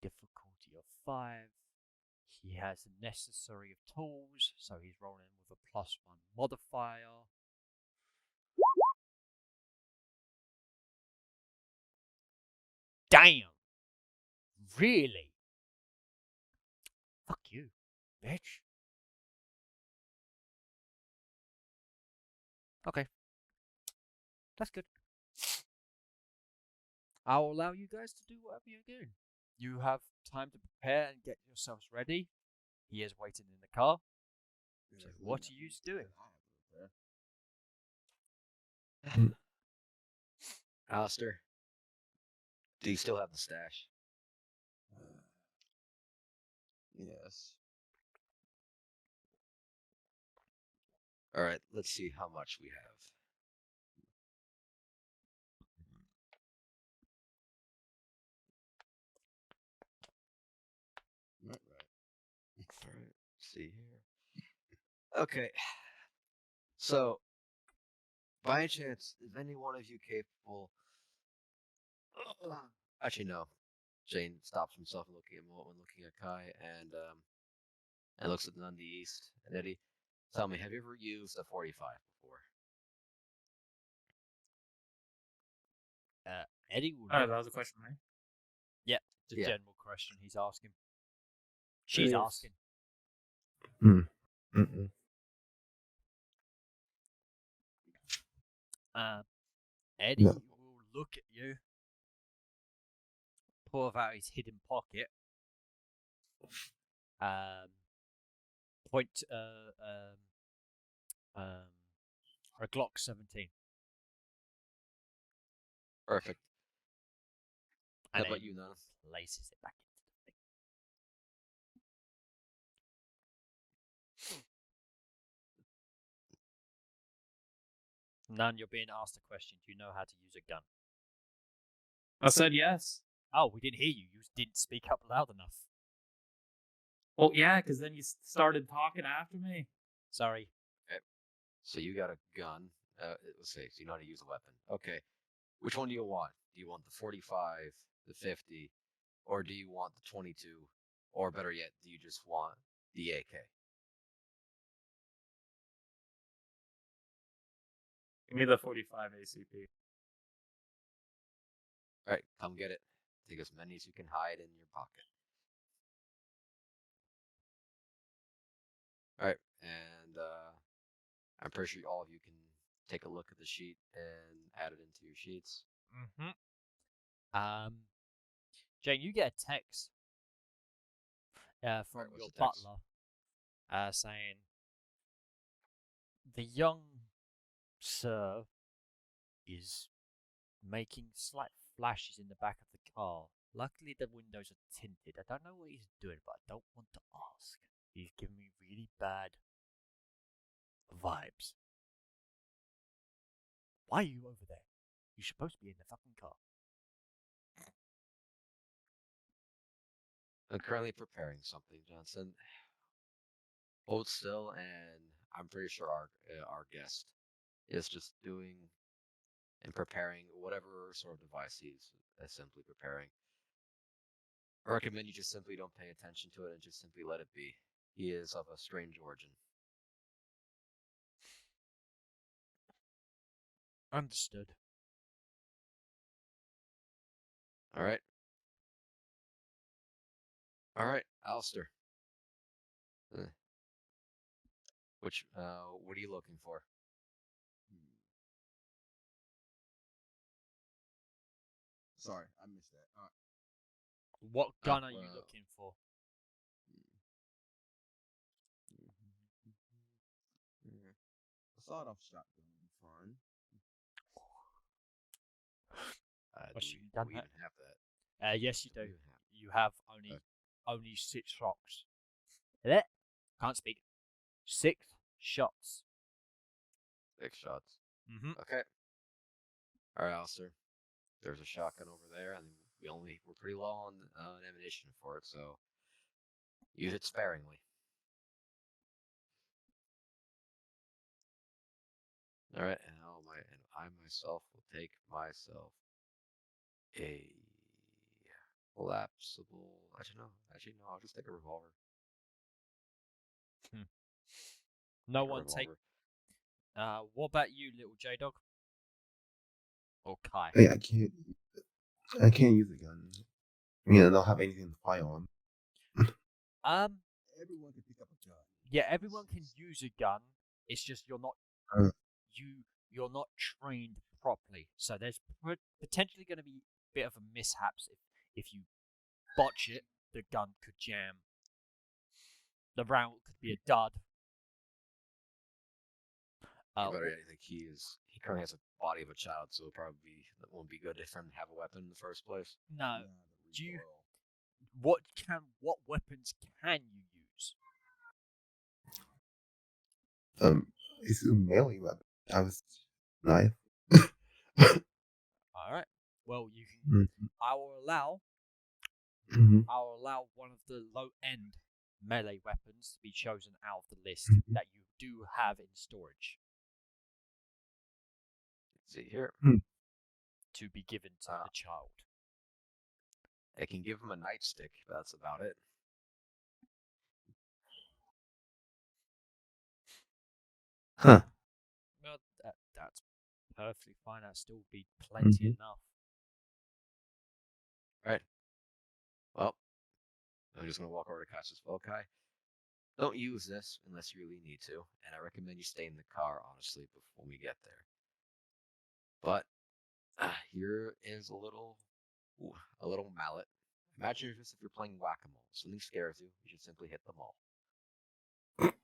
Difficulty of 5. He has the necessary of tools, so he's rolling with a +1 modifier. Damn! Really? Fuck you, bitch. Okay. That's good. I'll allow you guys to do whatever you're doing. You have time to prepare and get yourselves ready. He is waiting in the car. So what are you doing? Alistair, do you still have the stash? Yes. All right, let's see how much we have. Right. All right, see here. Okay. So, by any chance, is any one of you capable? Actually, no. Jane stops himself and looking at Kai, and looks at none the east. And Eddie, tell me, have you ever used a 45 before? Eddie will Oh, look. that was a question, right? The Yeah. general question he's asking. She's Yes. asking. Mm-mm. Eddie No. will look at you, pull out his hidden pocket, point a Glock 17. Perfect. How And about then you, Nana? places it back into the thing. None, you're being asked a question. Do you know how to use a gun? I said yes. Oh, we didn't hear you. You didn't speak up loud enough. Well, yeah, because then you started talking after me. Sorry. So you got a gun. Let's say, so you know how to use a weapon. Okay. Which one do you want? Do you want the 45, the 50, or do you want the 22? Or better yet, do you just want the AK? Give me the 45 ACP. All right, come get it. Take as many as you can hide in your pocket. All right, and I'm pretty sure all of you can take a look at the sheet and add it into your sheets. Jane, you get a text from Alright, what's your the text? butler saying, the young sir is making slight flashes in the back of the car. Luckily, the windows are tinted. I don't know what he's doing, but I don't want to ask. He's giving me really bad vibes. Why are you over there? You're supposed to be in the fucking car. I'm currently preparing something, Johnson. Hold still, and I'm pretty sure our guest is just doing and preparing whatever sort of device he's simply preparing. I recommend you just simply don't pay attention to it and just simply let it be. He is of a strange origin. Understood. All right. All right, Alistair. What are you looking for? Sorry, I missed that. What gun are you looking for? A sawed-off shotgun would be fine. Do you we done even that? have that? Yes, you Do do. we even have You have only 6 shots. Blech. Can't speak. 6 shots. 6 shots? Mm-hmm. Okay. All right, Alistair. There's a shotgun over there, and we're pretty low on ammunition for it, so use it sparingly. All right, and I myself will take myself a collapsible. Actually, no. I'll just take a revolver. No Take a one take. revolver. What about you, little J Dog? Or Kai? Hey, I can't use a gun. I don't have anything to fire on. Everyone can pick up a gun. Yeah, everyone can use a gun. It's just you're not Uh. you're not trained properly. So there's potentially going to be a bit of a mishaps if you botch it. The gun could jam. The round could be a dud. Better yet, I think he currently has a body of a child, so that won't be good for him to have a weapon in the first place. No. The Do you? recoil. What weapons can you use? It's a melee weapon. I was knife. All right. Well, you can. I will allow one of the low end melee weapons to be chosen out of the list that you do have in storage Let's see here. to be given to the child. I can give him a nightstick, but that's about it. Huh. Well, that's perfectly fine. That'll still be plenty enough. I'm just gonna walk over to Cassius Volkai. Don't use this unless you really need to, and I recommend you stay in the car, honestly, before we get there. But here is a little mallet. Imagine this if you're playing whack-a-mole. Something scares you, you should simply hit them all. I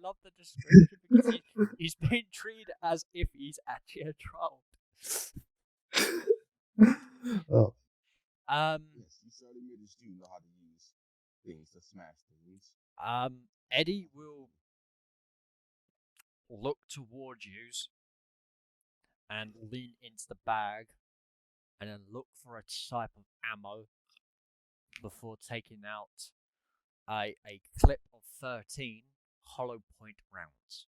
love the description because he's being treated as if he's actually a troll. Oh, Yes, you certainly do know how to use things to smash things. Eddie will look towards you and lean into the bag and then look for a type of ammo before taking out a clip of 13 hollow point rounds.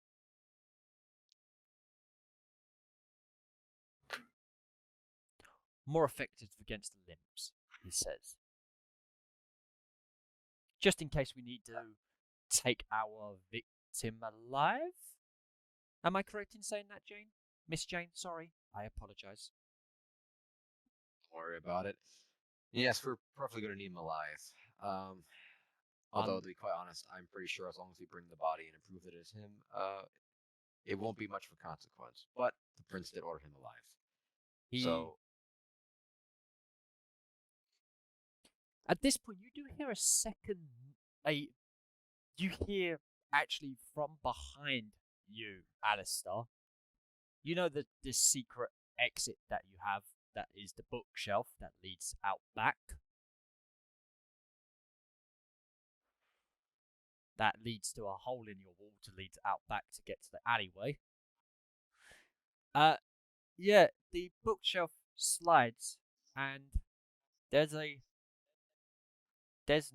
More effective against the limbs, he says. Just in case we need to take our victim alive? Am I correct in saying that, Jane? Miss Jane, sorry. I apologize. Don't worry about it. Yes, we're probably gonna need him alive. Although, to be quite honest, I'm pretty sure as long as we bring the body and prove that it is him, it won't be much of a consequence. But the prince did order him alive. So, at this point, you do hear you hear actually from behind you, Alistair. You know the secret exit that you have, that is the bookshelf that leads out back. That leads to a hole in your wall to lead out back to get to the alleyway. Yeah, the bookshelf slides and there's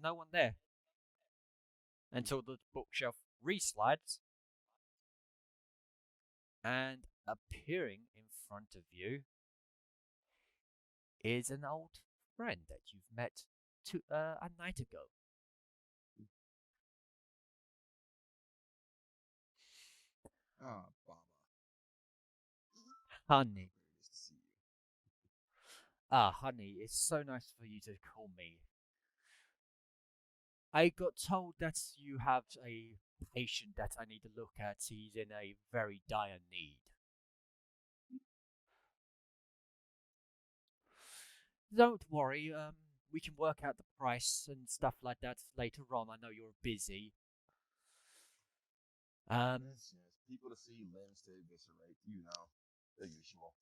no one there until the bookshelf reslides, and appearing in front of you is an old friend that you've met a night ago. Ah, Baba. Honey. Very nice to see you. Honey, it's so nice for you to call me. I got told that you have a patient that I need to look at. He's in a very dire need. Don't worry, we can work out the price and stuff like that later on. I know you're busy. Yes. People to see, limbs to eviscerate, the usual.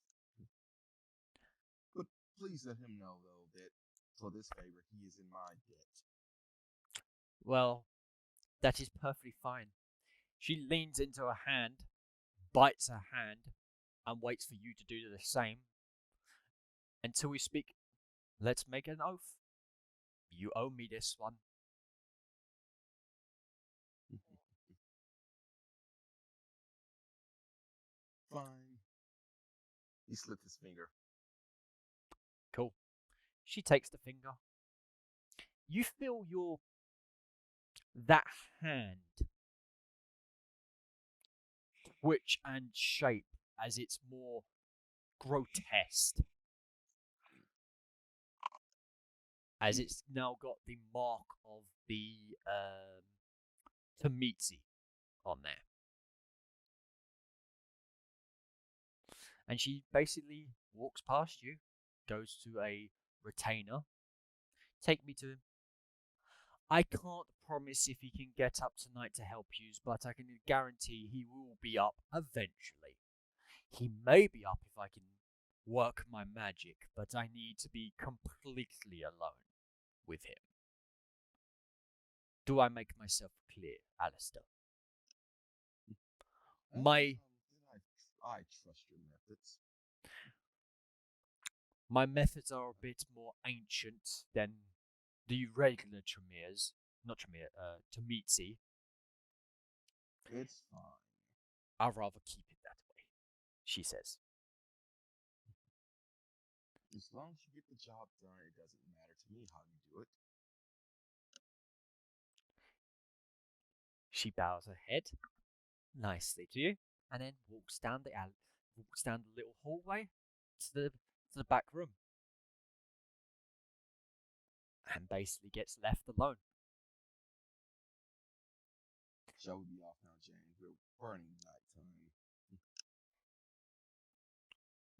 But please let him know, though, that for this favor, he is in my debt. Well, that is perfectly fine. She leans into her hand, bites her hand, and waits for you to do the same. Until we speak, let's make an oath. You owe me this one. Fine. He slipped his finger. Cool. She takes the finger. You feel that hand twitch and shape as it's more grotesque. As it's now got the mark of the Tamitsi on there. And she basically walks past you, goes to a retainer. Take me to him. I can't promise if he can get up tonight to help you, but I can guarantee he will be up eventually. He may be up if I can work my magic, but I need to be completely alone with him. Do I make myself clear, Alistair? I trust your methods. My methods are a bit more ancient than the regular Tremiers. Not Tremere, Tamitsi. It's fine. I'd rather keep it that way, she says. As long as you get the job done, it doesn't matter to me how you do it. She bows her head nicely to you, and then walks down the little hallway to the back room. and basically gets left alone. Shall we be off now, Jane? We're burning nighttime.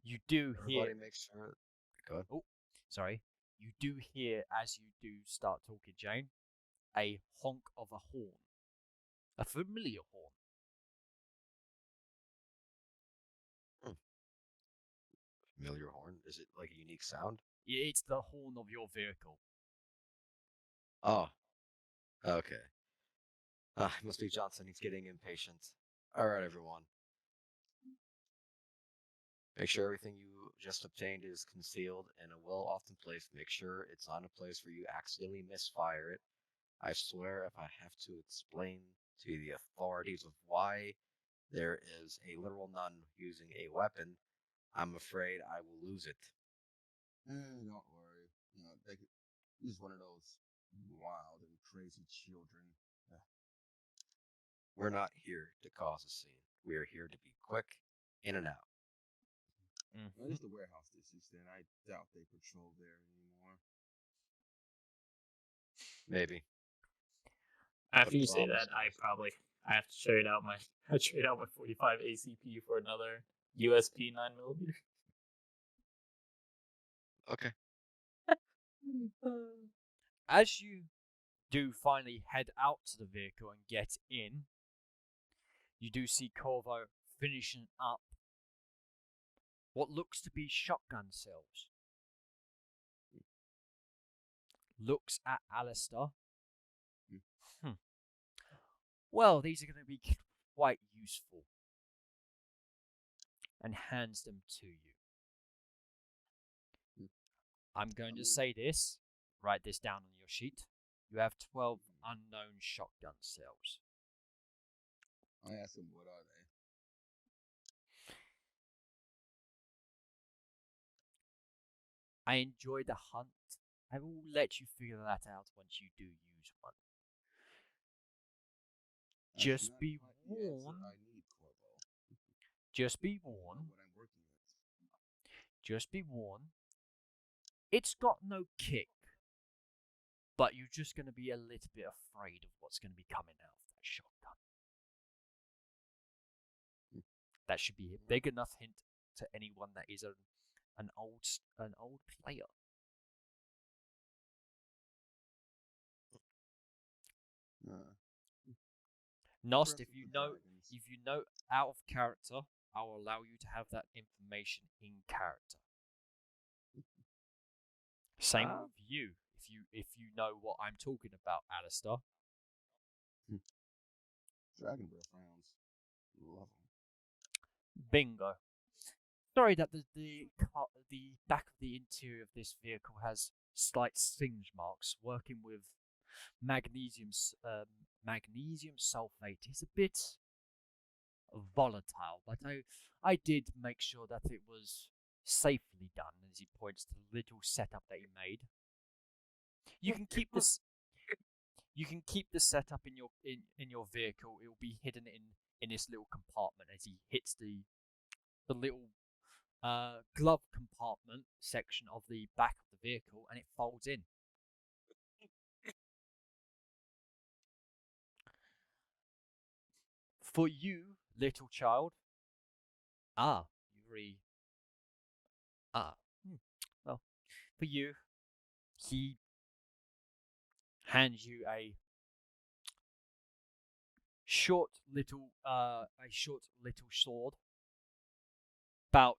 You do hear. Everybody make sure. Go ahead. Oh, sorry. You do hear as you do start talking, Jane, a honk of a horn, a familiar horn. Familiar horn? Is it like a unique sound? It's the horn of your vehicle. Oh, okay. It must be Johnson. He's getting impatient. All right, everyone. Make sure everything you just obtained is concealed in a well-often place. Make sure it's not a place where you accidentally misfire it. I swear if I have to explain to the authorities of why there is a literal nun using a weapon, I'm afraid I will lose it. Don't worry. He's one of those wild and crazy children. We're not here to cause a scene. We are here to be quick, in and out. Well, it's the warehouse district, then. I doubt they patrol there anymore. Maybe. After you But say promise that, I us. have to trade out my 45 ACP for another USP 9mm. Okay. As you do finally head out to the vehicle and get in, you do see Corvo finishing up what looks to be shotgun cells. Looks at Alistair. Well, these are going to be quite useful. And hands them to you. I'm going to say this. Write this down on your sheet. You have 12 unknown shotgun cells. I asked him, what are they? I enjoy the hunt. I will let you figure that out once you do use one. That's Just not be quite the answer warned. I need, Corvo. Just be I know warned. what I'm working with. Just be warned. It's got no kick. But you're just going to be a little bit afraid of what's going to be coming out of that shotgun. That should be a big enough hint to anyone that is an old player. Nost, if you know out of character, I'll allow you to have that information in character. Same with you. If you know what I'm talking about, Alistair. Dragon breath rounds. Love them. Bingo. Sorry that the back of the interior of this vehicle has slight singe marks. Working with magnesium sulfate is a bit volatile, but I did make sure that it was safely done. As he points to the little setup that he made. You can keep this. You can keep the setup in your vehicle. It will be hidden in this little compartment as he hits the little glove compartment section of the back of the vehicle, and it folds in. For you, little child. Eerie. Well, for you, he hands you a short little sword, about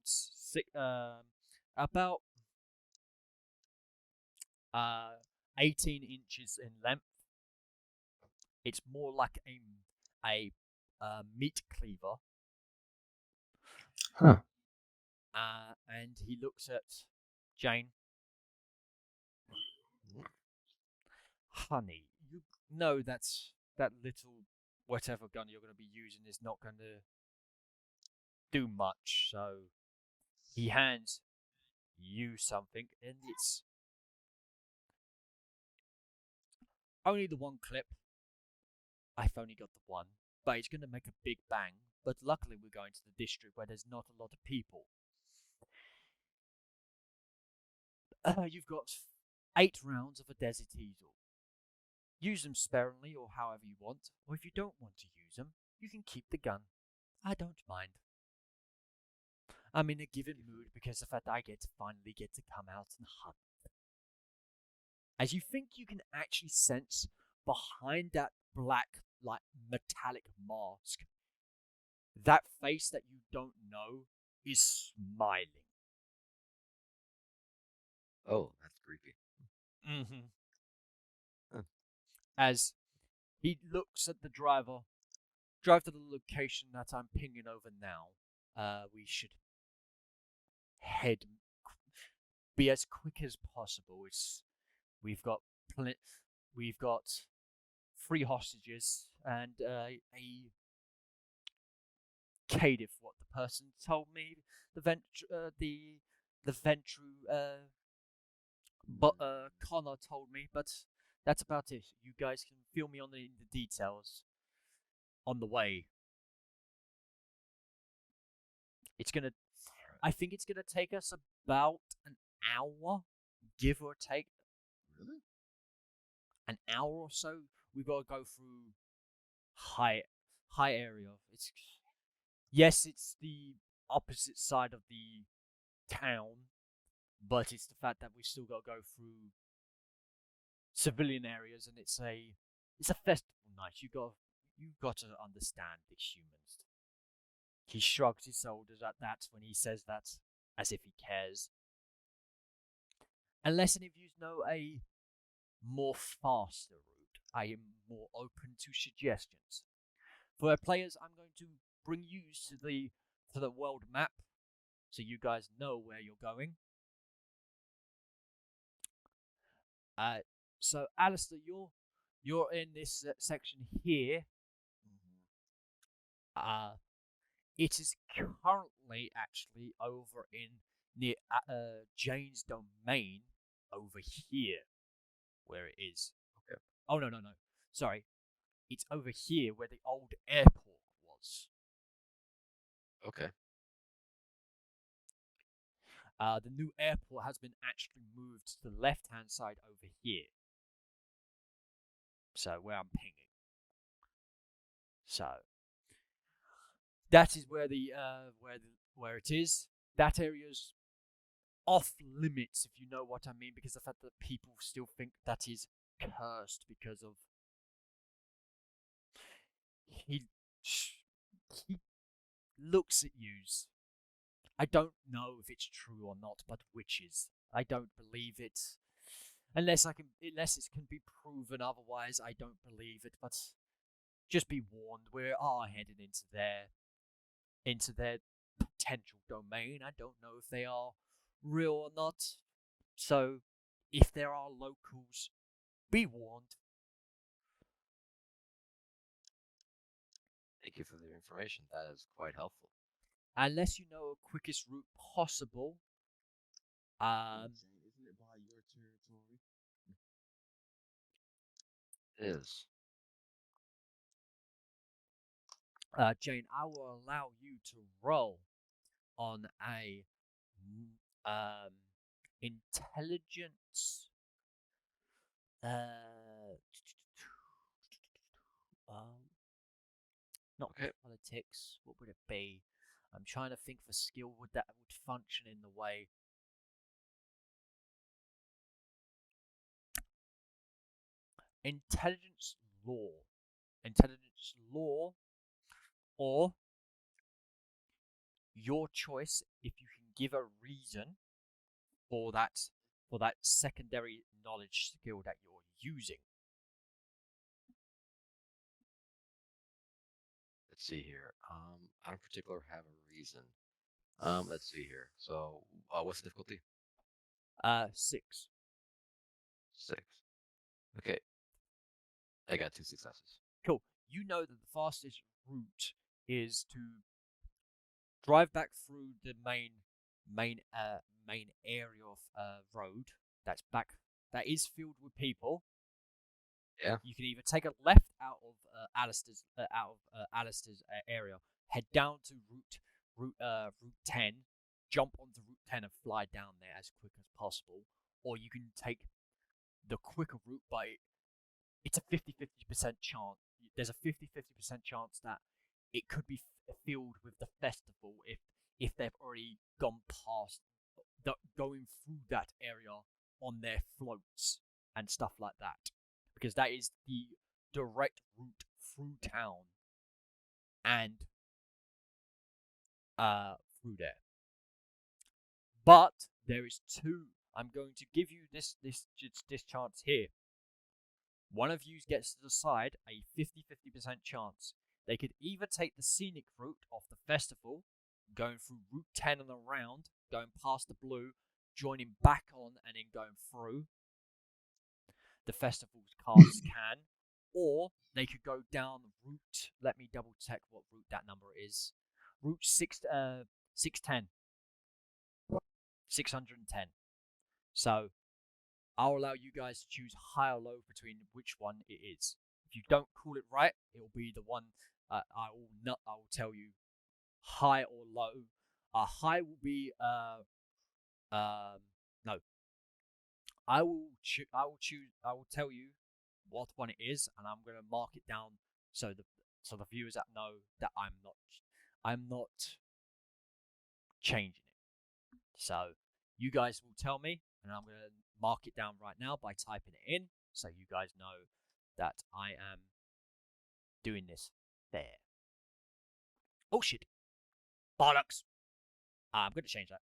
18 inches in length. It's more like a meat cleaver. Huh. And he looks at Jane. Honey, you know that little whatever gun you're going to be using is not going to do much. So he hands you something, and it's only the one clip. I've only got the one, but it's going to make a big bang. But luckily we're going to the district where there's not a lot of people. You've got 8 rounds of a desert eagle. Use them sparingly or however you want, or if you don't want to use them, you can keep the gun. I don't mind. I'm in a given mood because of the fact I finally get to come out and hunt. As you think you can actually sense behind that black, like metallic mask, that face that you don't know is smiling. Oh, that's creepy. Mm-hmm. Huh. As he looks at the drive to the location that I'm pinging over now. We should be as quick as possible. We've got 3 hostages and a Cadif, what the person told me, the Ventru but Connor told me, but that's about it. You guys can fill me on the details on the way. I think it's gonna take us about an hour, give or take. Really? An hour or so. We've got to go through high area. It's the opposite side of the town, but it's the fact that we still got to go through civilian areas, and it's a festival night. You got to understand the humans. He shrugs his shoulders at that when he says that, as if he cares. Unless any of you know a more faster route, I am more open to suggestions. For our players, I'm going to bring you to the world map, so you guys know where you're going. So Alistair, you're in this section here. It is currently actually over in near Jane's domain over here, where it is. Okay. Oh no, sorry, it's over here where the old airport was. Okay. The new airport has been actually moved to the left-hand side over here. So where I'm pinging. So that is where where it is. That area's off limits, if you know what I mean, because the fact that people still think that is cursed because of he looks at yous. I don't know if it's true or not, but witches. I don't believe it. Unless it can be proven otherwise, I don't believe it. But just be warned, we are heading into their potential domain. I don't know if they are real or not. So, if there are locals, be warned. Thank you for the information. That is quite helpful. Unless you know a quickest route possible. Jane, isn't it by your territory? It is. Jane, I will allow you to roll on a intelligence. Not Okay. politics. What would it be? I'm trying to think of a skill that would function in the way. Intelligence law, or your choice if you can give a reason for that secondary knowledge skill that you're using. Let's see here. I don't particularly have a reason. Let's see here. So, what's the difficulty? 6. 6. Okay. I got 2 successes. Cool. You know that the fastest route is to drive back through the main area of road that is filled with people. Yeah. You can either take a left out of Alistair's area, head down to route 10, jump onto route 10 and fly down there as quick as possible, or you can take the quicker route, but it's a 50-50% chance. There's a 50-50% chance that it could be filled with the festival if they've already gone past going through that area on their floats and stuff like that, because that is the direct route through town and through there. But there is two. I'm going to give you this chance here. One of you gets to decide a 50-50% chance. They could either take the scenic route of the festival, going through Route 10 and around, going past the blue, joining back on, and then going through. The festival's cards can. Or they could go down route. Let me double check what route that number is. Route 610. 610. So I'll allow you guys to choose high or low between which one it is. If you don't call it right, it will be the one I will tell you high or low. High will be no. I will tell you what one it is, and I'm gonna mark it down so the viewers that know that I'm not changing it. So you guys will tell me, and I'm gonna mark it down right now by typing it in, so you guys know that I am doing this there. Oh shit! Bollocks! I'm gonna change that.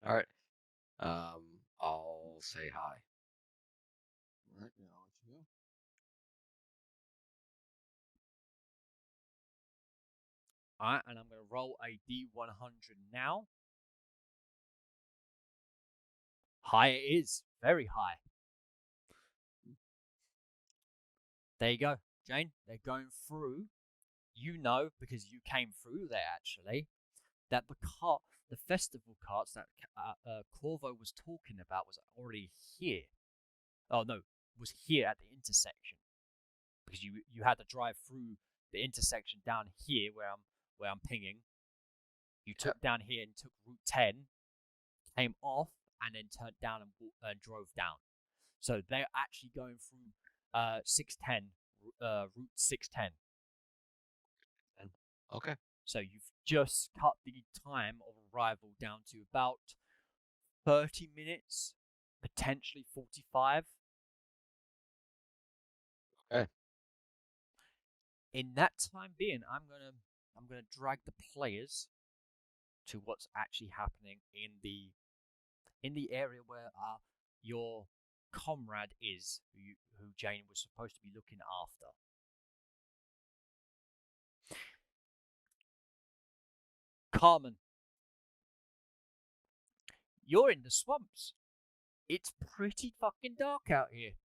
All right. I'll say hi. Alright, yeah, I'll let you know. Alright, and I'm gonna roll a D100 now. High it is, very high. There you go, Jane. They're going through. You know, because you came through there actually, that the festival carts that Corvo was talking about was already here. Oh no, was here at the intersection, because you had to drive through the intersection down here where I'm pinging. You took down here and took Route 10, came off, and then turned down and drove down. So they're actually going through 610, Route 610. Okay. So you've just cut the time of arrival down to about 30 minutes, potentially 45. Okay. In that time being, I'm gonna drag the players to what's actually happening in the area where your comrade is, who Jane was supposed to be looking after. Carmen, you're in the swamps. It's pretty fucking dark out here.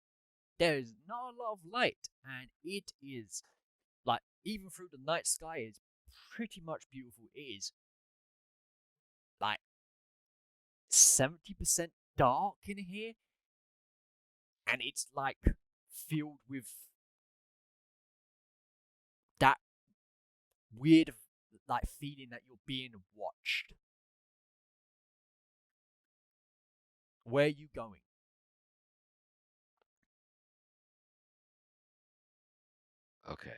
There is not a lot of light, and it is like, even through the night sky, is pretty much beautiful. It is like 70% dark in here, and it's like filled with that weird like feeling that you're being watched. Where are you going? Okay.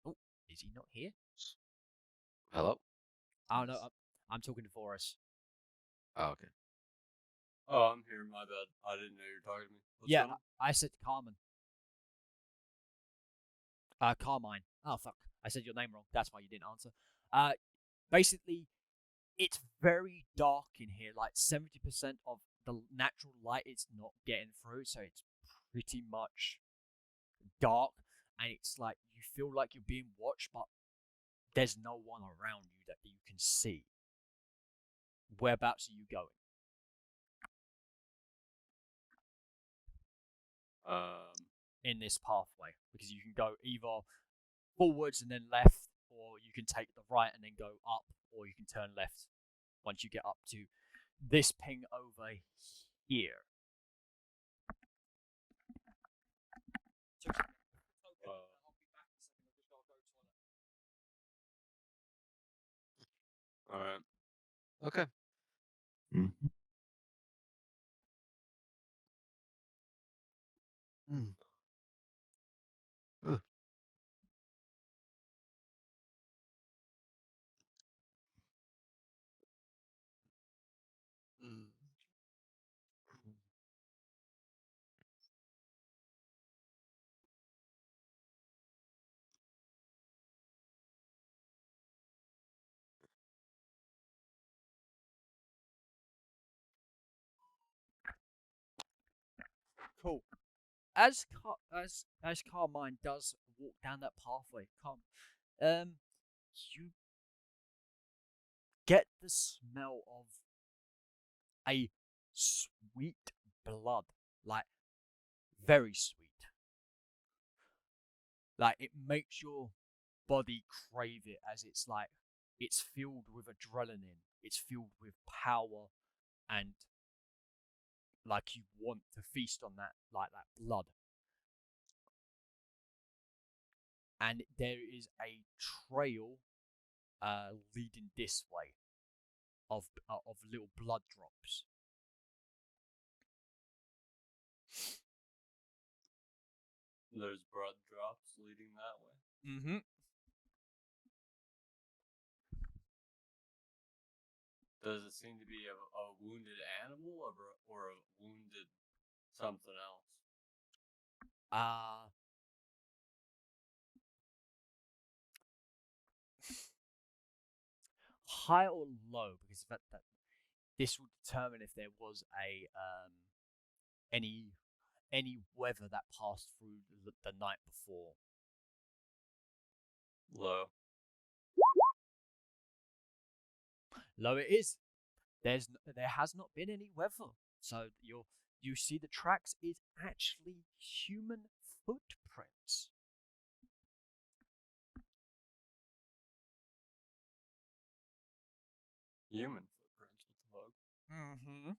Oh, is he not here? Hello? Oh no, I'm talking to Forrest. Oh, okay. Oh, I'm here. My bad. I didn't know you were talking to me. What's Yeah, going on? I said Carmen. Carmine. Oh fuck, I said your name wrong. That's why you didn't answer. Basically, it's very dark in here. Like 70% of the natural light is not getting through, so it's pretty much dark, and it's like you feel like you're being watched, but there's no one around you that you can see. Whereabouts are you going? In this pathway, because you can go either forwards and then left, or you can take the right and then go up, or you can turn left once you get up to this ping over here. All right. Okay. Mm. Mm. Ugh. Mm. Cool. As Carmine does walk down that pathway, you get the smell of a sweet blood, like very sweet. Like it makes your body crave it, as it's filled with adrenaline, it's filled with power, and like you want to feast on that blood. And there is a trail leading this way of little blood drops. There's blood drops leading that way. Mm-hmm. Does it seem to be a wounded animal or a wounded something else? High or low, because that this will determine if there was a any weather that passed through the night before. Low. Low it is. There has not been any weather, so you see the tracks is actually human footprints. Human footprints. What the fuck? Mm-hmm.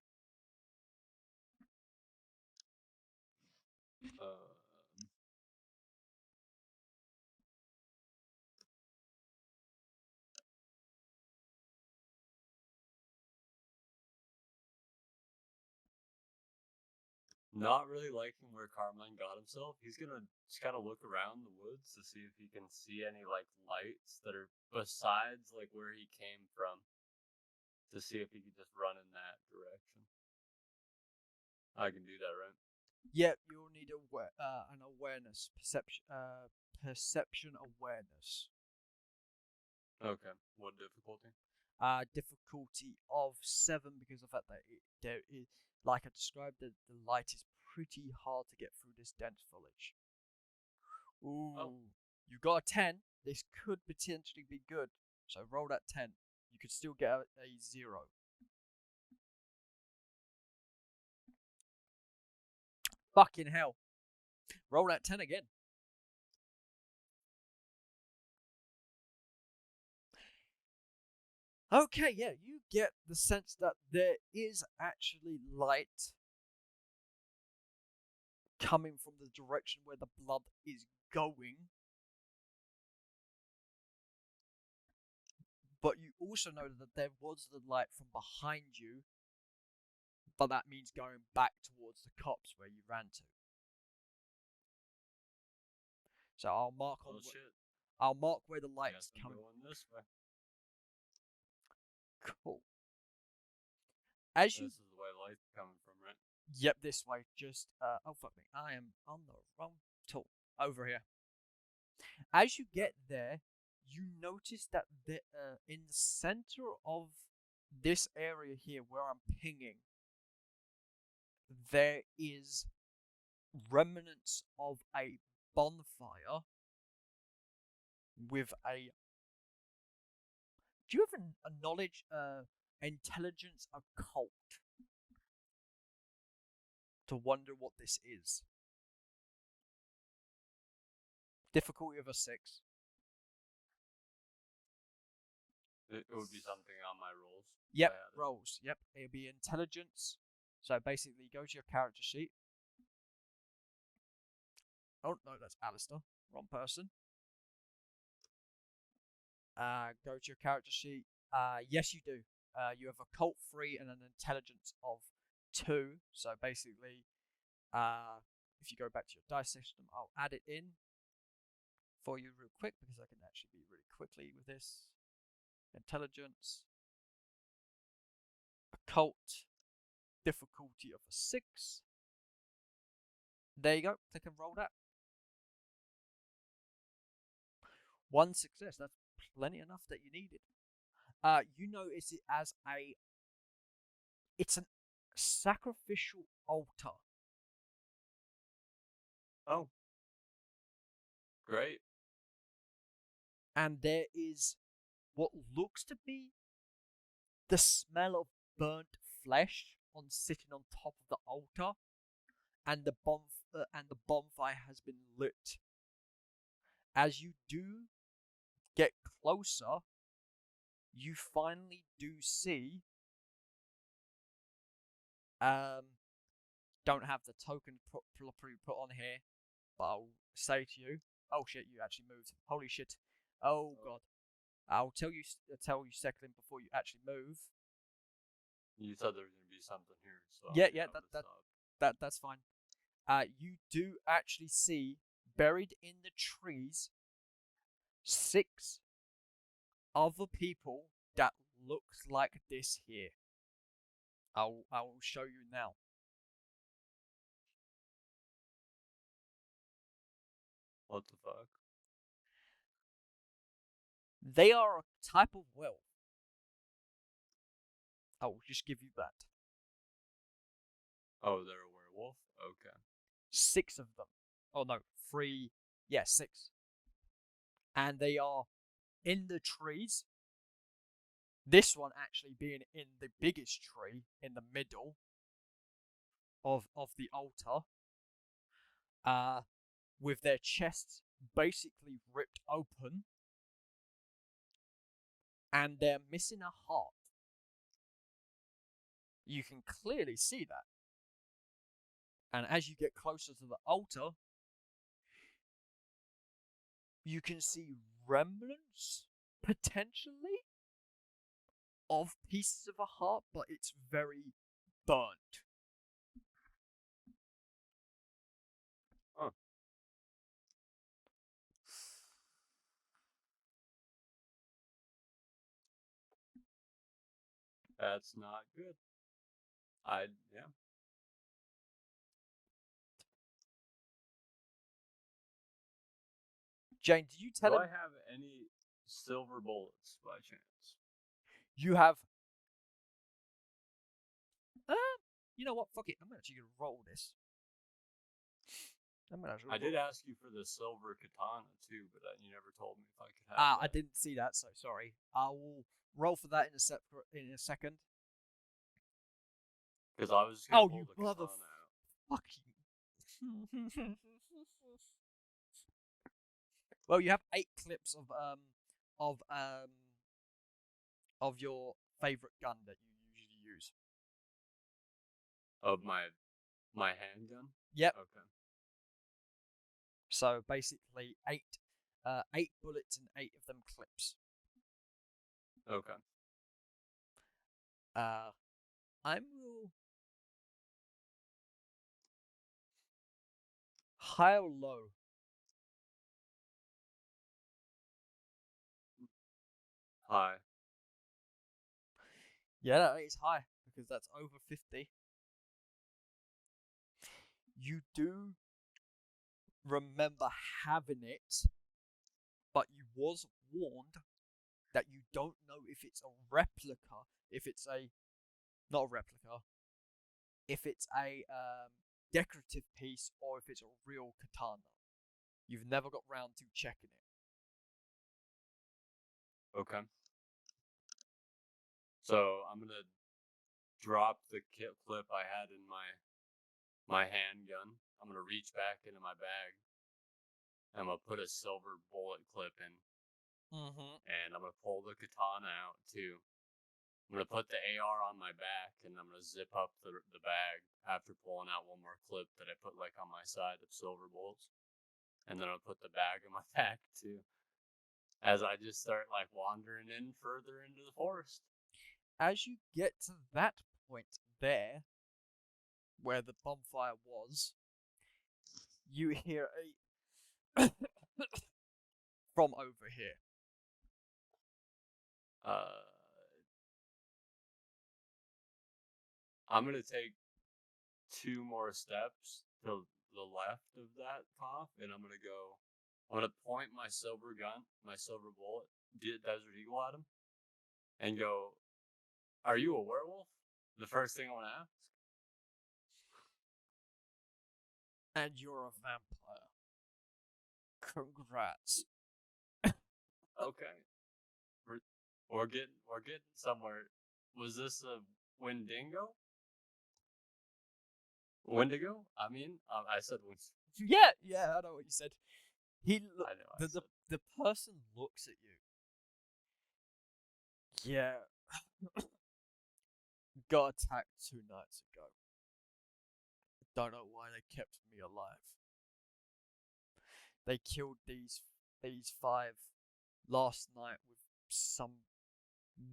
Not really liking where Carmine got himself. He's gonna just kind of look around the woods to see if he can see any like lights that are besides like where he came from, to see if he could just run in that direction. I can do that, right? Yep, you'll need an awareness perception awareness. Okay. What difficulty? Difficulty of 7 because of the fact that there is, like I described, the light is pretty hard to get through this dense foliage. Ooh, you got a 10. This could potentially be good. So roll that 10. You could still get a 0. Fucking hell. Roll that 10 again. Okay, yeah, you get the sense that there is actually light coming from the direction where the blood is going. But you also know that there was the light from behind you, but that means going back towards the cops where you ran to. So I'll mark on. Shit. I'll mark where the light is Guess I'm coming. going this way. Cool. This is the way light's coming from, right? Yep, this way. Just oh fuck me, I am on the wrong tool. Over here. As you get there, you notice that in the center of this area here, where I'm pinging, there is remnants of a bonfire with a. Do you have a knowledge, intelligence occult to wonder what this is? Difficulty of a 6. It would be something on my rolls. Yep, rolls. Yep, it'll be intelligence. So basically, go to your character sheet. Oh no, that's Alistair. Wrong person. Go to your character sheet. Yes, you do. you have occult 3 and an intelligence of 2. So basically, if you go back to your dice system, I'll add it in for you real quick because I can actually be really quickly with this. Intelligence, occult, difficulty of a 6. There you go. Click and roll that. 1 success. That's plenty enough that you needed. You notice it as it's a sacrificial altar. Oh. Great. And there is what looks to be the smell of burnt flesh sitting on top of the altar, and the bonfire has been lit. As you do get closer, you finally do see. Don't have the token put on here, but I'll say to you. Oh shit! You actually moved. Holy shit! Oh god! I'll tell you second before you actually move. You said there was gonna be something here, so Yeah, that's fine. You do actually see buried in the trees 6 other people that looks like this here. I will show you now. What the fuck? They are a type of werewolf. I will just give you that. Oh, they're a werewolf? Okay. 6 of them. Oh no, 3. Yeah, 6. And they are in the trees. This one actually being in the biggest tree in the middle of the altar. With their chests basically ripped open. And they're missing a heart. You can clearly see that. And as you get closer to the altar, you can see remnants, potentially, of pieces of a heart, but it's very burnt. Huh. That's not good. Yeah. Jane, did you tell Do him I have any silver bullets by chance? you have? You know what? Fuck it. I'm actually gonna roll this. I did ask you for the silver katana too, but you never told me if I could have. I didn't see that, so sorry. I will roll for that in a second. Because I was just gonna Oh, pull you the katana out. fucking. Well, you have 8 clips of your favorite gun that you usually use. Of my handgun? Yep. Okay. So basically 8 bullets and 8 of them clips. Okay. I will high or low. Hi. Yeah, that is high because that's over 50. You do remember having it, but you was warned that you don't know if it's a replica, if it's a not a replica, if it's a decorative piece or if it's a real katana. You've never got round to checking it. Okay. So I'm gonna drop the clip I had in my handgun. I'm gonna reach back into my bag. I'm gonna put a silver bullet clip in, and I'm gonna pull the katana out too. I'm gonna put the AR on my back, and I'm gonna zip up the bag after pulling out one more clip that I put like on my side of silver bullets, and then I'll put the bag in my back too. As I just start like wandering in further into the forest. As you get to that point there, where the bonfire was, you hear a from over here. I'm gonna take 2 more steps to the left of that cough, and I'm gonna point my silver gun, my silver bullet, Desert Eagle at him, and go, "Are you a werewolf?" The first thing I want to ask. And you're a vampire. Congrats. Okay, we're getting somewhere. Was this a Wendigo? Wendigo? I mean, I said Wendigo. Yeah, I know what you said. I know. The person looks at you. Yeah. Got attacked 2 nights ago. Don't know why they kept me alive. They killed these 5 last night with some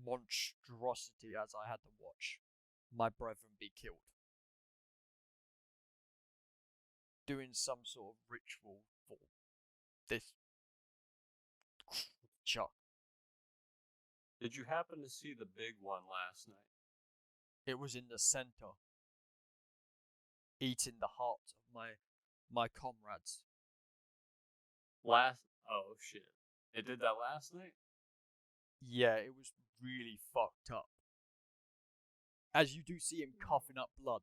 monstrosity as I had to watch my brethren be killed. Doing some sort of ritual for this creature. Did you happen to see the big one last night? It was in the center, eating the heart of my comrades. Oh shit! It did that last night. Yeah, it was really fucked up. As you do see him coughing up blood.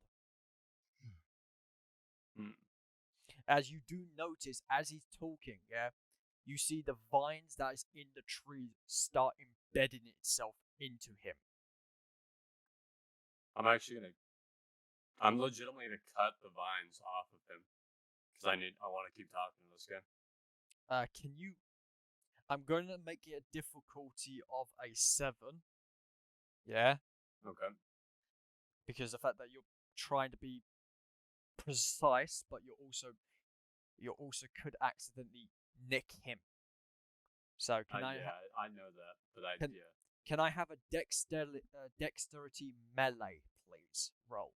As you do notice, as he's talking, yeah, you see the vines that is in the tree start embedding itself into him. I'm legitimately gonna cut the vines off of him because I want to keep talking to this guy. I'm going to make it a difficulty of a 7. Yeah. Okay. Because the fact that you're trying to be precise, but you also could accidentally nick him. So I know that, but Can I have a dexterity melee, please? Roll.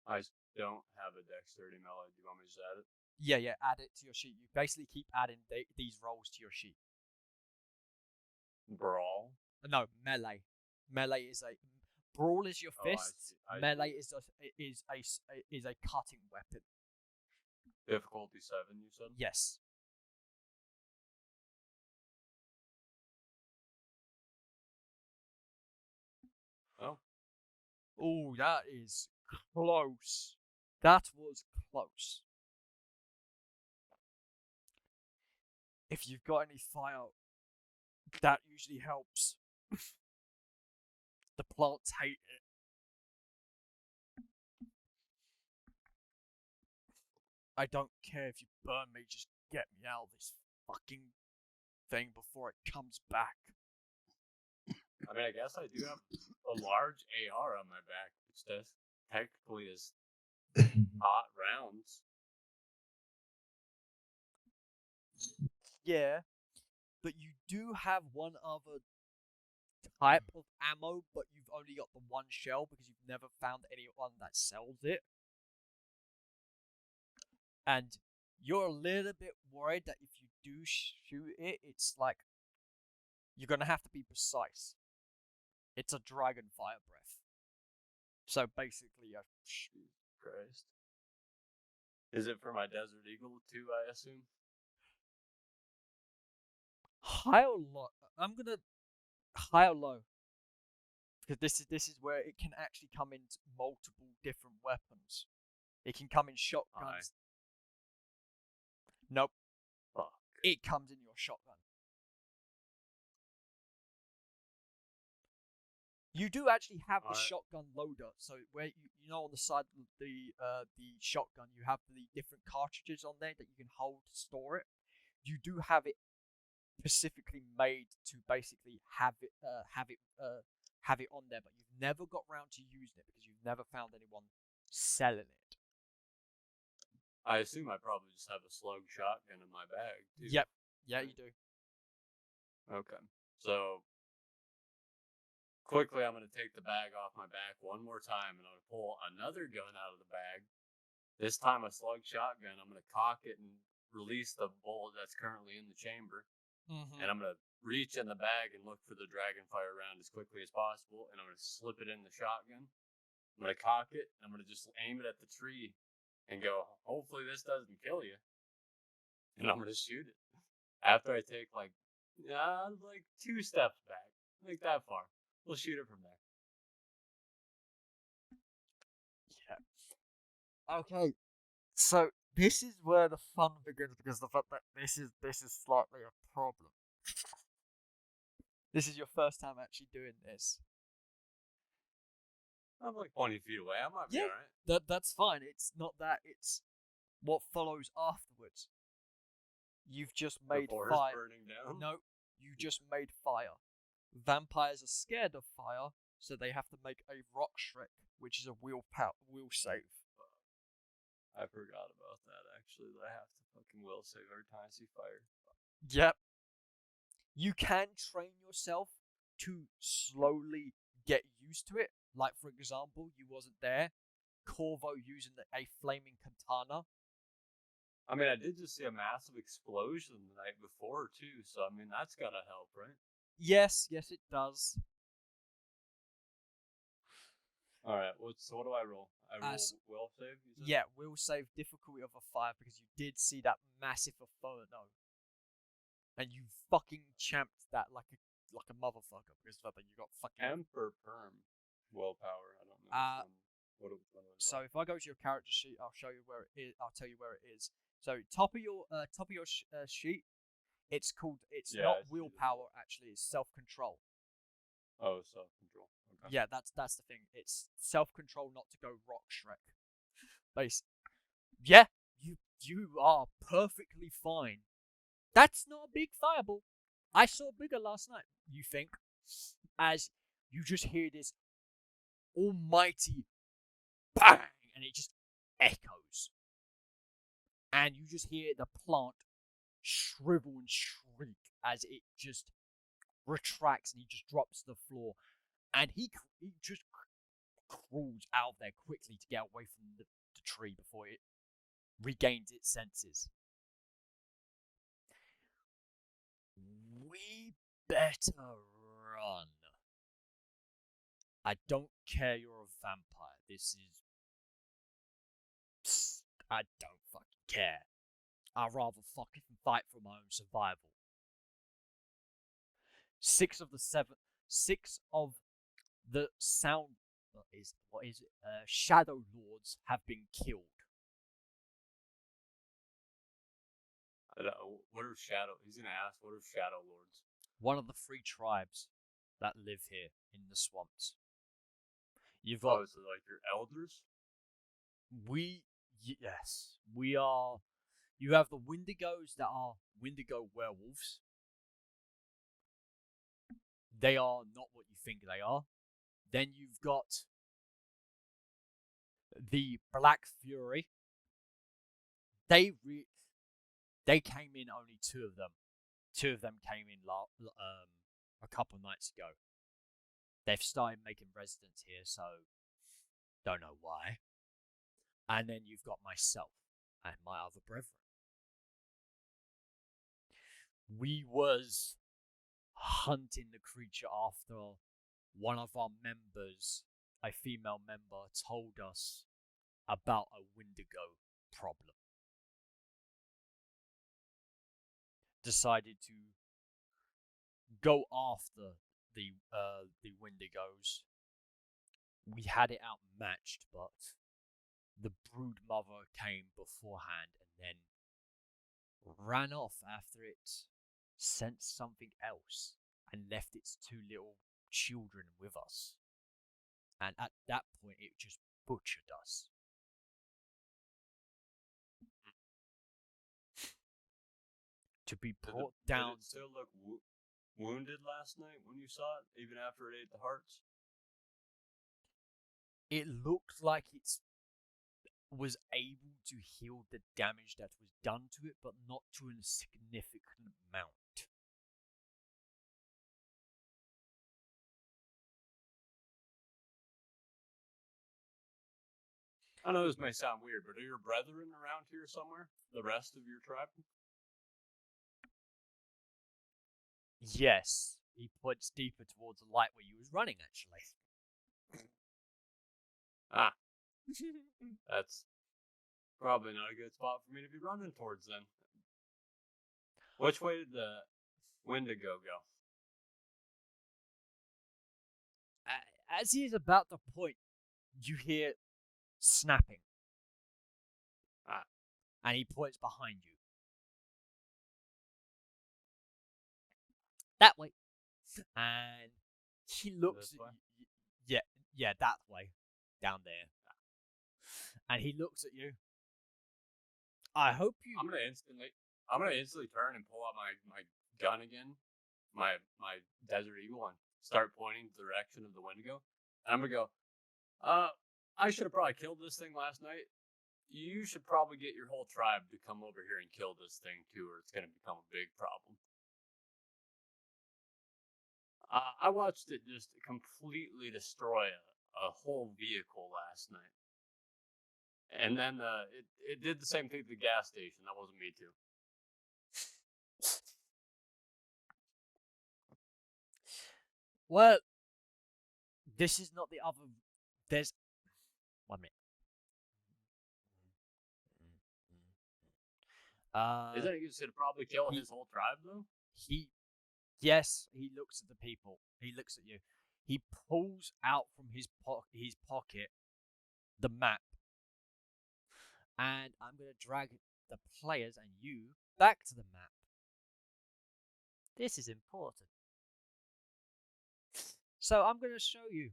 I don't have a dexterity melee. Do you want me to just add it? Yeah, add it to your sheet. You basically keep adding these rolls to your sheet. Brawl? No, melee. Melee is a brawl is your fists. Melee is a cutting weapon. Difficulty 7, you said? Yes. Oh. Oh, that is close. That was close. If you've got any fire, that usually helps. The plants hate it. I don't care if you burn me, just get me out of this fucking thing before it comes back. I mean, I guess I do have a large AR on my back, which technically is hot rounds. Yeah, but you do have one other type of ammo, but you've only got the 1 shell because you've never found anyone that sells it. And you're a little bit worried that if you do shoot it, it's like you're gonna have to be precise. It's a dragon fire breath. So basically, Jesus Christ. Is it for my Desert Eagle too, I assume? High or low? I'm gonna high or low. Because this is where it can actually come in multiple different weapons. It can come in shotguns. Nope. Fuck. It comes in your shotgun. You do actually have the shotgun loader, so where you know on the side of the shotgun you have the different cartridges on there that you can hold to store it. You do have it specifically made to basically have it on there, but you've never got round to using it because you've never found anyone selling it. I assume I probably just have a slug shotgun in my bag too. Yep. Yeah, you do. Okay. So quickly, I'm gonna take the bag off my back one more time, and I'm gonna pull another gun out of the bag. This time, a slug shotgun. I'm gonna cock it and release the bullet that's currently in the chamber, and I'm gonna reach in the bag and look for the dragonfire round as quickly as possible, and I'm gonna slip it in the shotgun. I'm gonna cock it, and I'm gonna just aim it at the tree, and go. Hopefully, this doesn't kill you. And I'm gonna shoot it after I take like 2 steps back, like that far. We'll shoot it from there. Yeah. Okay. So this is where the fun begins because the fact that this is slightly a problem. This is your first time actually doing this. I'm like 20 feet away. I might be Yeah. alright. That's fine. It's not that. It's what follows afterwards. You've just The made forest fire. burning down. No, you just made fire. Vampires are scared of fire, so they have to make a rock shrek, which is a will save. I forgot about that actually. That I have to fucking will save every time I see fire. Yep. You can train yourself to slowly get used to it. Like, for example, you wasn't there. Corvo using a flaming katana. I mean, I did just see a massive explosion the night before too, so I mean that's gotta help, right? Yes, it does. All right. So what do I roll? I roll will save. You said? Yeah, will save difficulty of a 5 because you did see that massive inferno, and you fucking champed that like a motherfucker because of that you got fucking. Temper perm willpower. I don't know. Which one So if I go to your character sheet, I'll show you where it is. I'll tell you where it is. So top of your sheet, it's called. It's not willpower actually. It's self-control. Oh, self-control. Okay. Yeah, that's the thing. It's self-control not to go rock Shrek. Yeah, you are perfectly fine. That's not a big fireball. I saw bigger last night. You think, as you just hear this almighty bang, and it just echoes, and you just hear the plant shrivel and shriek as it just retracts, and he just drops to the floor, and he just crawls out there quickly to get away from the tree before it regains its senses. We better run. I don't care you're a vampire. I don't fucking care. I'd rather fucking fight for my own survival. 6 of the sound Shadow Lords have been killed. What are Shadow? He's gonna ask, what are Shadow Lords? One of the 3 tribes that live here in the swamps. You've got. Oh, so like your elders? Yes, we are. You have the Wendigos that are Wendigo werewolves. They are not what you think they are. Then you've got the Black Fury. They came in, only 2 of them. 2 of them came in a couple nights ago. They've started making residence here, so don't know why. And then you've got myself and my other brethren. We was hunting the creature after one of our members, a female member, told us about a Wendigo problem. Decided to go after the Wendigos. We had it outmatched, but the brood mother came beforehand and then ran off after it sensed something else and left its 2 little children with us. And at that point, it just butchered us. To be brought down. Did it still look wounded last night when you saw it, even after it ate the hearts? It looked like it was able to heal the damage that was done to it, but not to a significant amount. I know this may sound weird, but are your brethren around here somewhere? The rest of your tribe? Yes. He points deeper towards the light where you was running, actually. Ah, that's probably not a good spot for me to be running towards then. Which way did the Wendigo go? As he is about to point, you hear snapping. Ah. And he points behind you. That way. And he looks This at way? you. Yeah, that way. Down there. And he looks at you. I hope you. I'm gonna instantly turn and pull out my gun again, my Desert Eagle, and start pointing the direction of the Wendigo. And I'm gonna go. I should have probably killed this thing last night. You should probably get your whole tribe to come over here and kill this thing too, or it's gonna become a big problem. I watched it just completely destroy a whole vehicle last night. And then it did the same thing at the gas station. That wasn't me too. Well, this is not the other. There's 1 minute. Isn't it you should probably kill his whole tribe though? Yes, he looks at the people. He looks at you. He pulls out from his pocket the map, and I'm going to drag the players and you back to the map. This is important. So I'm going to show you.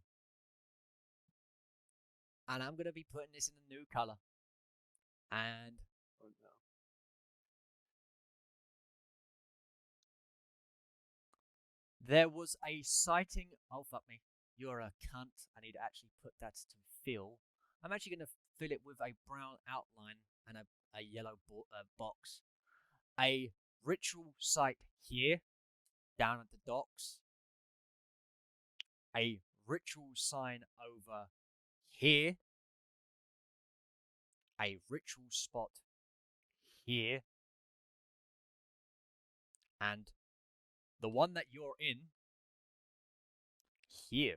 And I'm going to be putting this in a new color. And Oh, no. there was a sighting. Oh, fuck me. You're a cunt. I need to actually put that to fill. I'm actually going to fill it with a brown outline and a yellow box. A ritual site here, down at the docks. A ritual sign over here. A ritual spot here. And the one that you're in here.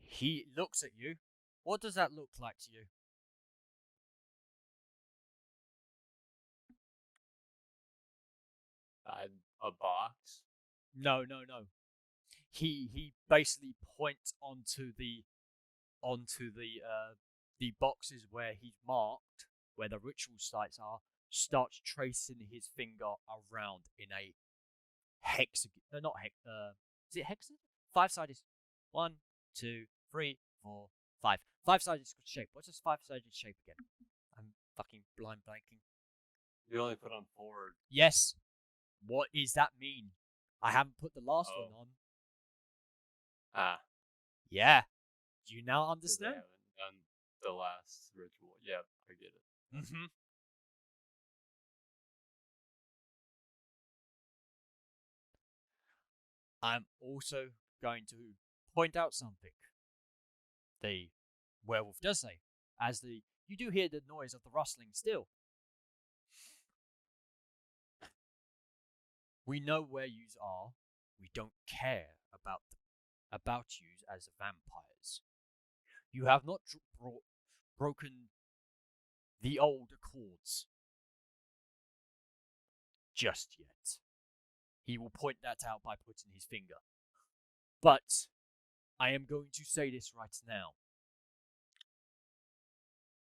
He looks at you. What does that look like to you? A box? No. He basically points onto the boxes where he's marked, where the ritual sites are, starts tracing his finger around in a hexagon. Not hex. Is it hexagon? 5-sided. 1, 2, 3, 4, 5. 5-sided shape. What's this 5-sided shape again? I'm fucking blind blanking. You only put on forward. Yes. What does that mean? I haven't put the last one on. Ah. Yeah. Do you now 'Cause understand? They haven't done the last ritual. Yep, I get it. Mm-hmm. I'm also going to point out something. The werewolf does say, you do hear the noise of the rustling still. We know where yous are. We don't care about yous as vampires. You have not broken the old accords just yet. He will point that out by putting his finger. But I am going to say this right now.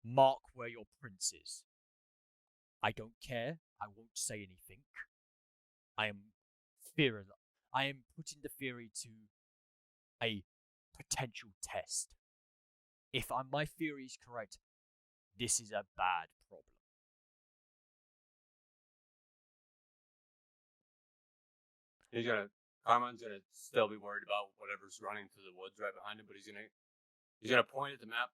Mark where your prince is. I don't care. I won't say anything. I am putting the theory to a potential test. If my theory is correct, this is a bad problem. Carmine's gonna still be worried about whatever's running through the woods right behind him, but he's gonna point at the map.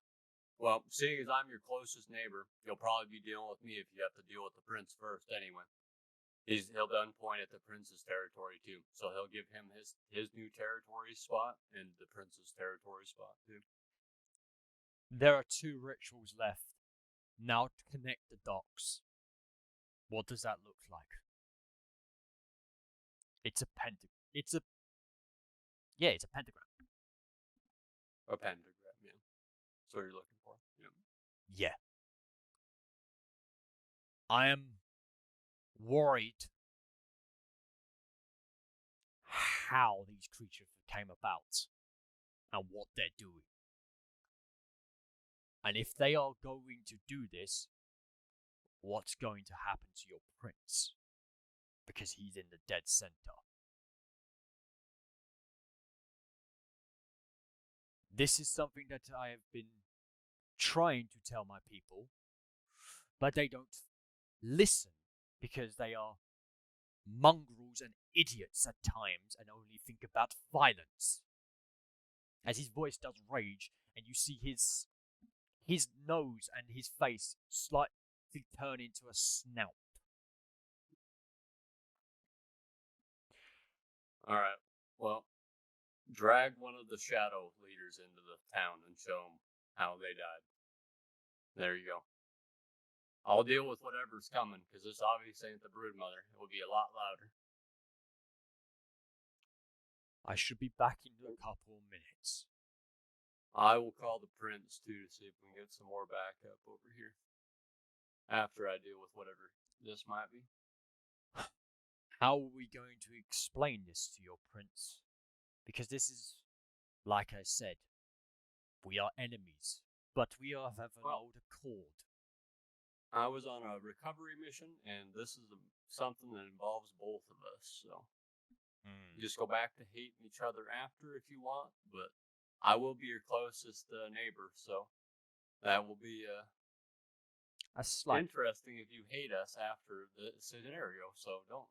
Well, seeing as I'm your closest neighbor, you'll probably be dealing with me if you have to deal with the prince first anyway. He'll then point at the prince's territory too. So he'll give him his new territory spot and the prince's territory spot too. There are 2 rituals left. Now to connect the dots. What does that look like? It's a pentagram. It's a pentagram. A pentagram, yeah. That's what you're looking for. Yeah. Yeah. I am worried how these creatures came about and what they're doing. And if they are going to do this, what's going to happen to your prince? Because he's in the dead center. This is something that I have been trying to tell my people, but they don't listen because they are mongrels and idiots at times and only think about violence. As his voice does rage, and you see his nose and his face slightly turn into a snout. Alright, well, drag one of the shadow leaders into the town and show them how they died. There you go. I'll deal with whatever's coming, because this obviously ain't the broodmother. It will be a lot louder. I should be back in a couple of minutes. I will call the prince, too, to see if we can get some more backup over here. After I deal with whatever this might be. How are we going to explain this to your prince? Because this is, like I said, we are enemies, but we have an old accord. I was on a recovery mission, and this is something that involves both of us, so just go back to hating each other after if you want, but I will be your closest neighbor, so that will be A slight. interesting if you hate us after the scenario. So don't.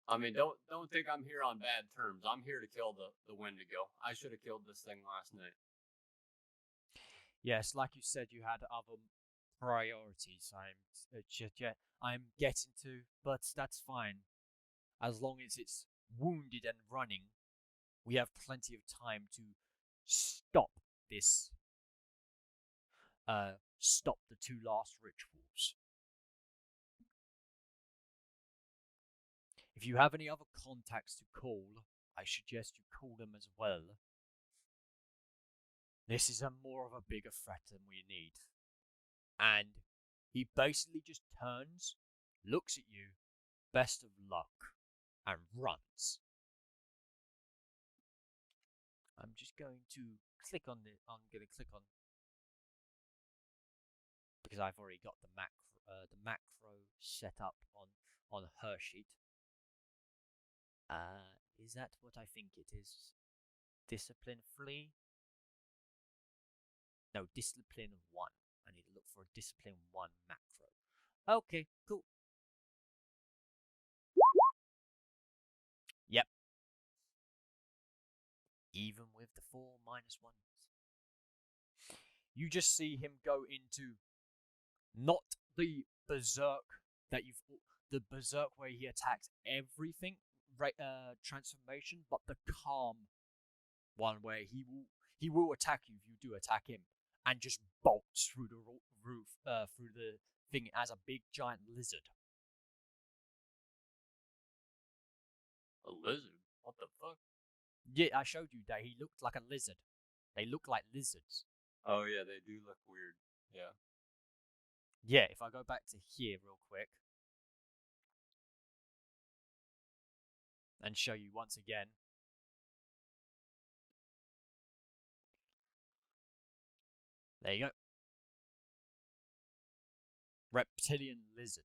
I mean, don't think I'm here on bad terms. I'm here to kill the Wendigo. I should have killed this thing last night. Yes, like you said, you had other priorities. I'm getting to, but that's fine. As long as it's wounded and running, we have plenty of time to stop this. Stop the 2 last rituals. If you have any other contacts to call, I suggest you call them as well. This is more of a bigger threat than we need. And he basically just turns, looks at you, best of luck, and runs. I'm just going to click on because I've already got the macro set up on her sheet. Is that what I think it is? Discipline flee? No, discipline 1. I need to look for a discipline 1 macro. Okay, cool. Yep. Even with the 4 minus 1s. You just see him go into not the berserk the berserk where he attacks everything transformation, but the calm one where he will attack you if you do attack him, and just bolts through the roof through the thing as a big giant lizard. A lizard? What the fuck? Yeah, I showed you that he looked like a lizard. They look like lizards. Oh yeah, they do look weird. Yeah. Yeah, if I go back to here real quick and show you once again. There you go. Reptilian lizard.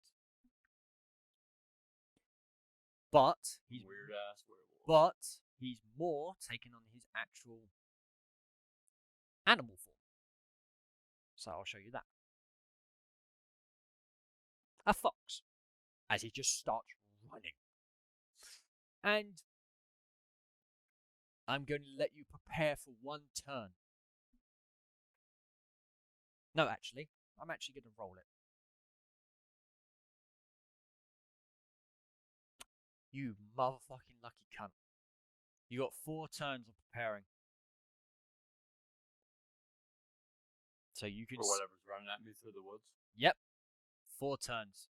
But he's weird ass werewolf. But he's more taken on his actual animal form. So I'll show you that. A fox. As he just starts running. And I'm going to let you prepare for 1 turn. No, actually, I'm actually going to roll it. You motherfucking lucky cunt. You got 4 turns of preparing. So you can. Or whatever's running at me through the woods. Yep. 4 turns.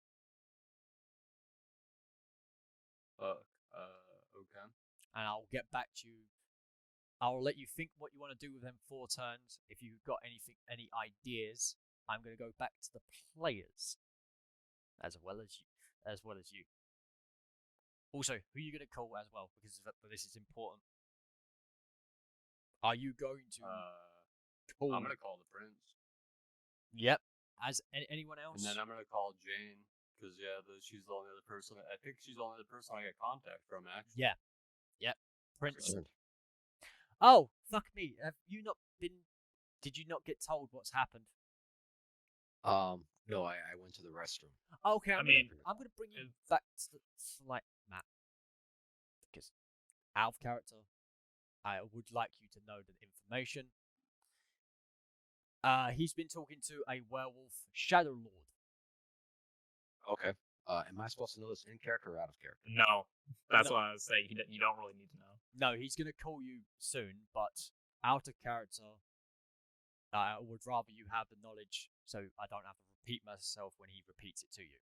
Okay. And I'll get back to you. I'll let you think what you want to do with them 4 turns. If you've got any ideas, I'm going to go back to the players, as well as you. Also, who are you going to call as well? Because this is important. Are you going to call? I'm gonna call the prince. Yep. As anyone else? And then I'm gonna call Jane because she's the only other person. I think she's the only other person I get contact from. Actually. Yeah. Yep. Prince. Concerned. Oh, fuck me. Have you not been? Did you not get told what's happened? No, I went to the restroom. Okay, I'm gonna bring you back to the slight map because out of character, I would like you to know the information. He's been talking to a werewolf shadow lord. Okay. Am I supposed to know this in character or out of character? No, that's what I was saying. You don't really need to know. No, he's gonna call you soon, but out of character, I would rather you have the knowledge so I don't have to repeat myself when he repeats it to you.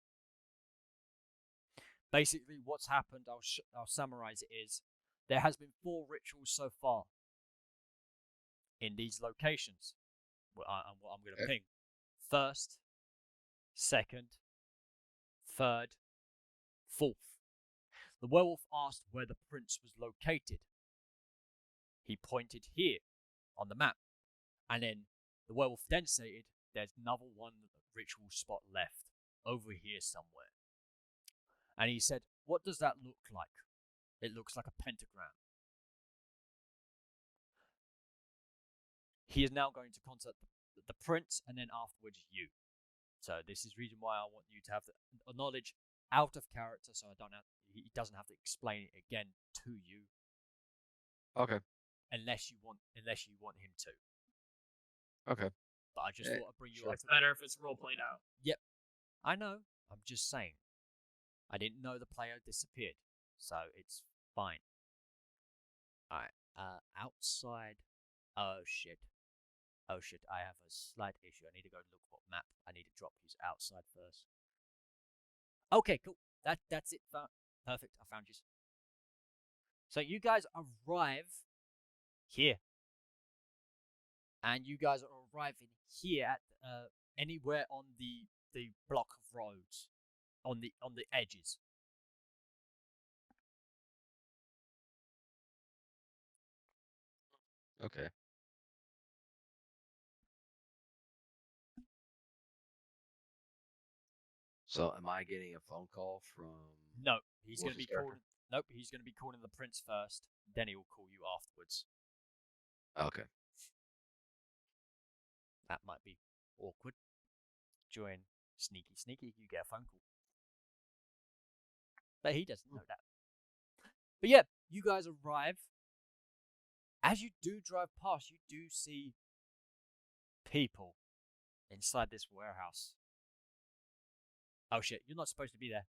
Basically, what's happened, I'll summarize it, is there has been 4 rituals so far in these locations. What I'm going to ping. First, second, third, fourth. The werewolf asked where the prince was located. He pointed here on the map. And then the werewolf then stated there's another one ritual spot left over here somewhere. And he said, what does that look like? It looks like a pentagram. He is now going to contact the prince and then afterwards you. So this is the reason why I want you to have the knowledge out of character, so he doesn't have to explain it again to you. Okay. Unless you want him to. Okay. But I just thought I'd bring you up. It's better if it's role played out. Yep. I know. I'm just saying. I didn't know the player disappeared, so it's fine. Alright. Outside. Oh shit. I have a slight issue. I need to go look what map. I need to drop you outside first. Okay, cool. That's it. Perfect. I found you. So you guys arrive here. And you guys are arriving here at anywhere on the block of roads. On the edges. Okay. So, am I getting a phone call from? No, he's going to be Wolf's character? calling. Nope, he's going to be calling the prince first. Then he will call you afterwards. Okay. That might be awkward. Join sneaky. You get a phone call, but he doesn't know that. But yeah, you guys arrive. As you do drive past, you do see people inside this warehouse. Oh shit, you're not supposed to be there,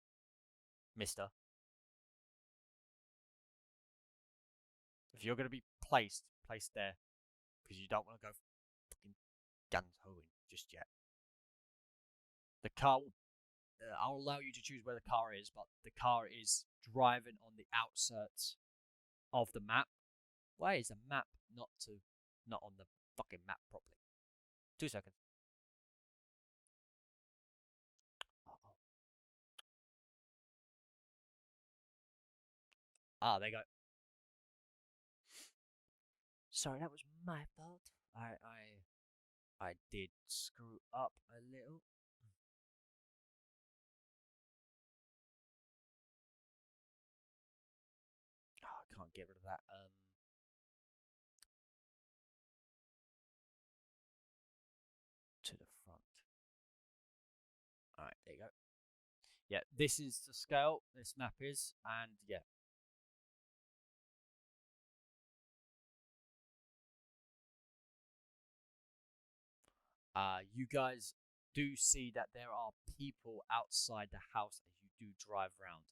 mister. If you're going to be placed there. Because you don't want to go fucking guns-hoing just yet. The car, I'll allow you to choose where the car is, but the car is driving on the outskirts of the map. Why is the map not on the fucking map properly? 2 seconds. Ah, there you go. Sorry, that was my fault. I did screw up a little. Oh, I can't get rid of that. To the front. Alright, there you go. Yeah, this is the scale, this map is, and yeah. You guys do see that there are people outside the house as you do drive around.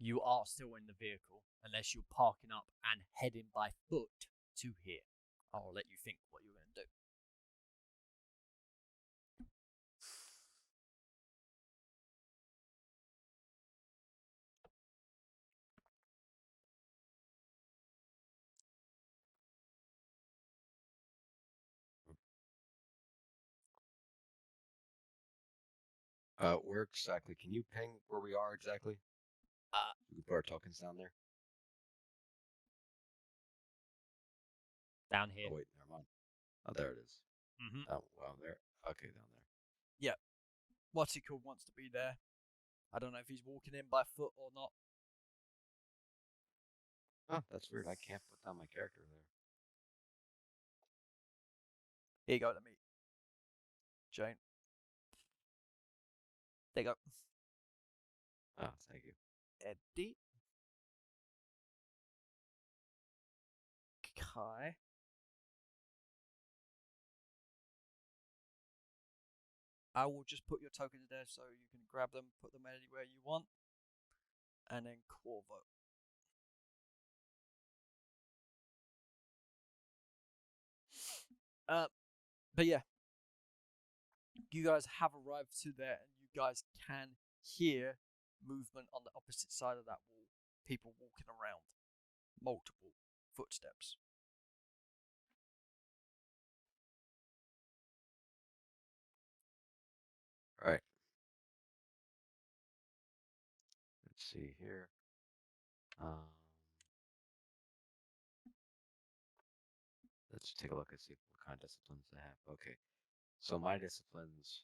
You are still in the vehicle, unless you're parking up and heading by foot to here. I'll let you think what you're going to do. Where exactly? Can you ping where we are exactly? We can put our tokens down there. Down here. Oh wait, never mind. Oh, there it is. Mm-hmm. Oh, well, there. Okay, down there. Yeah. What's he called wants to be there. I don't know if he's walking in by foot or not. Oh, that's weird. I can't put down my character there. Here you go, let me. Jane. There you go. Oh, thank you. Eddie. Kai. I will just put your tokens there so you can grab them, put them anywhere you want. And then Corvo. But yeah, you guys have arrived to there, and you guys can hear movement on the opposite side of that wall. People walking around, multiple footsteps. All right. Let's see here. Let's take a look and see what kind of disciplines I have. Okay, so my disciplines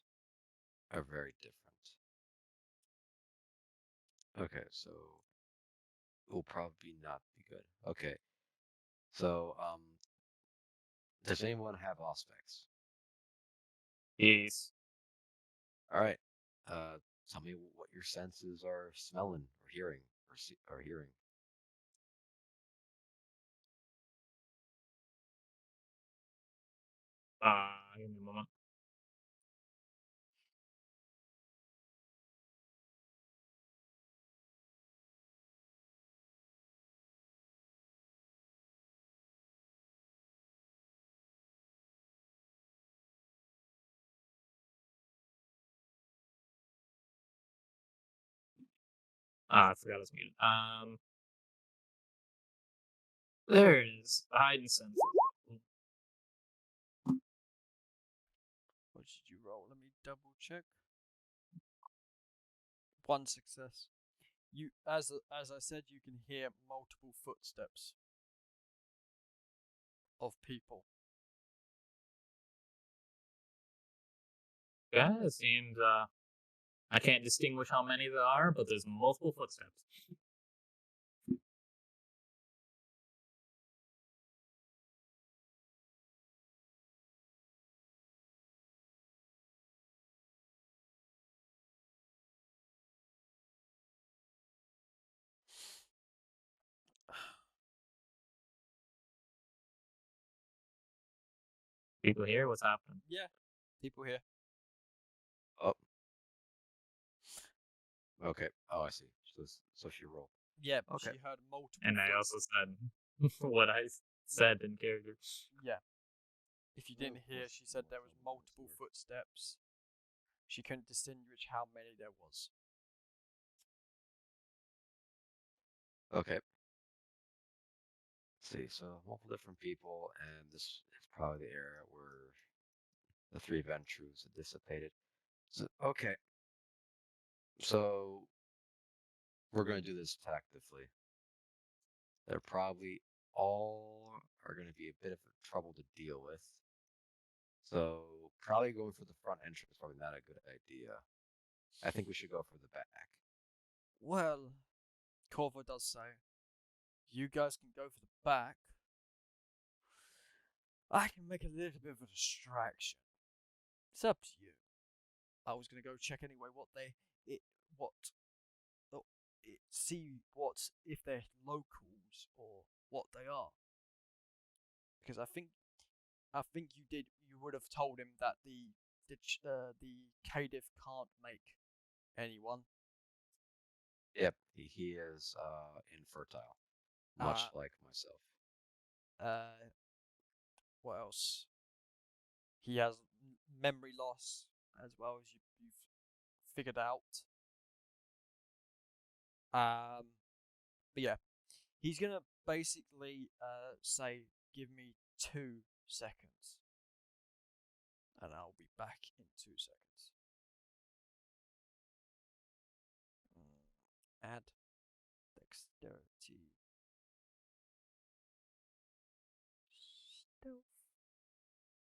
are very different. Okay, so it will probably not be good. Okay, so does anyone have aspects? Yes. All right. Tell me what your senses are smelling or hearing or hearing. Give me a moment. I forgot it's muted. There it is. Hidden senses. What did you roll? Let me double check. 1 success. You, as I said, you can hear multiple footsteps of people. Yeah, it seems I can't distinguish how many there are, but there's multiple footsteps. People here, what's happening? Yeah, people here. Oh. Okay. Oh, I see. So she rolled. Yeah, Okay. she heard multiple. And I also said what I said in character. Yeah. If you didn't hear, she said there was multiple footsteps. She couldn't distinguish how many there was. Okay. Let's see, so multiple different people, and this is probably the era where the three Ventures had dissipated. So, okay. So we're going to do this tactically. They're probably all are going to be a bit of a trouble to deal with. So probably going for the front entrance is probably not a good idea. I think we should go for the back. Well, Corvo does say, you guys can go for the back. I can make a little bit of a distraction. It's up to you. I was gonna go check anyway see what if they're locals or what they are. Because I think you would have told him that the Cadiff can't make anyone. Yep, he is infertile, much like myself. Uh, what else? He has memory loss as well as you've figured out. But yeah, he's gonna basically say, "Give me 2 seconds, and I'll be back in 2 seconds." Add dexterity, stealth,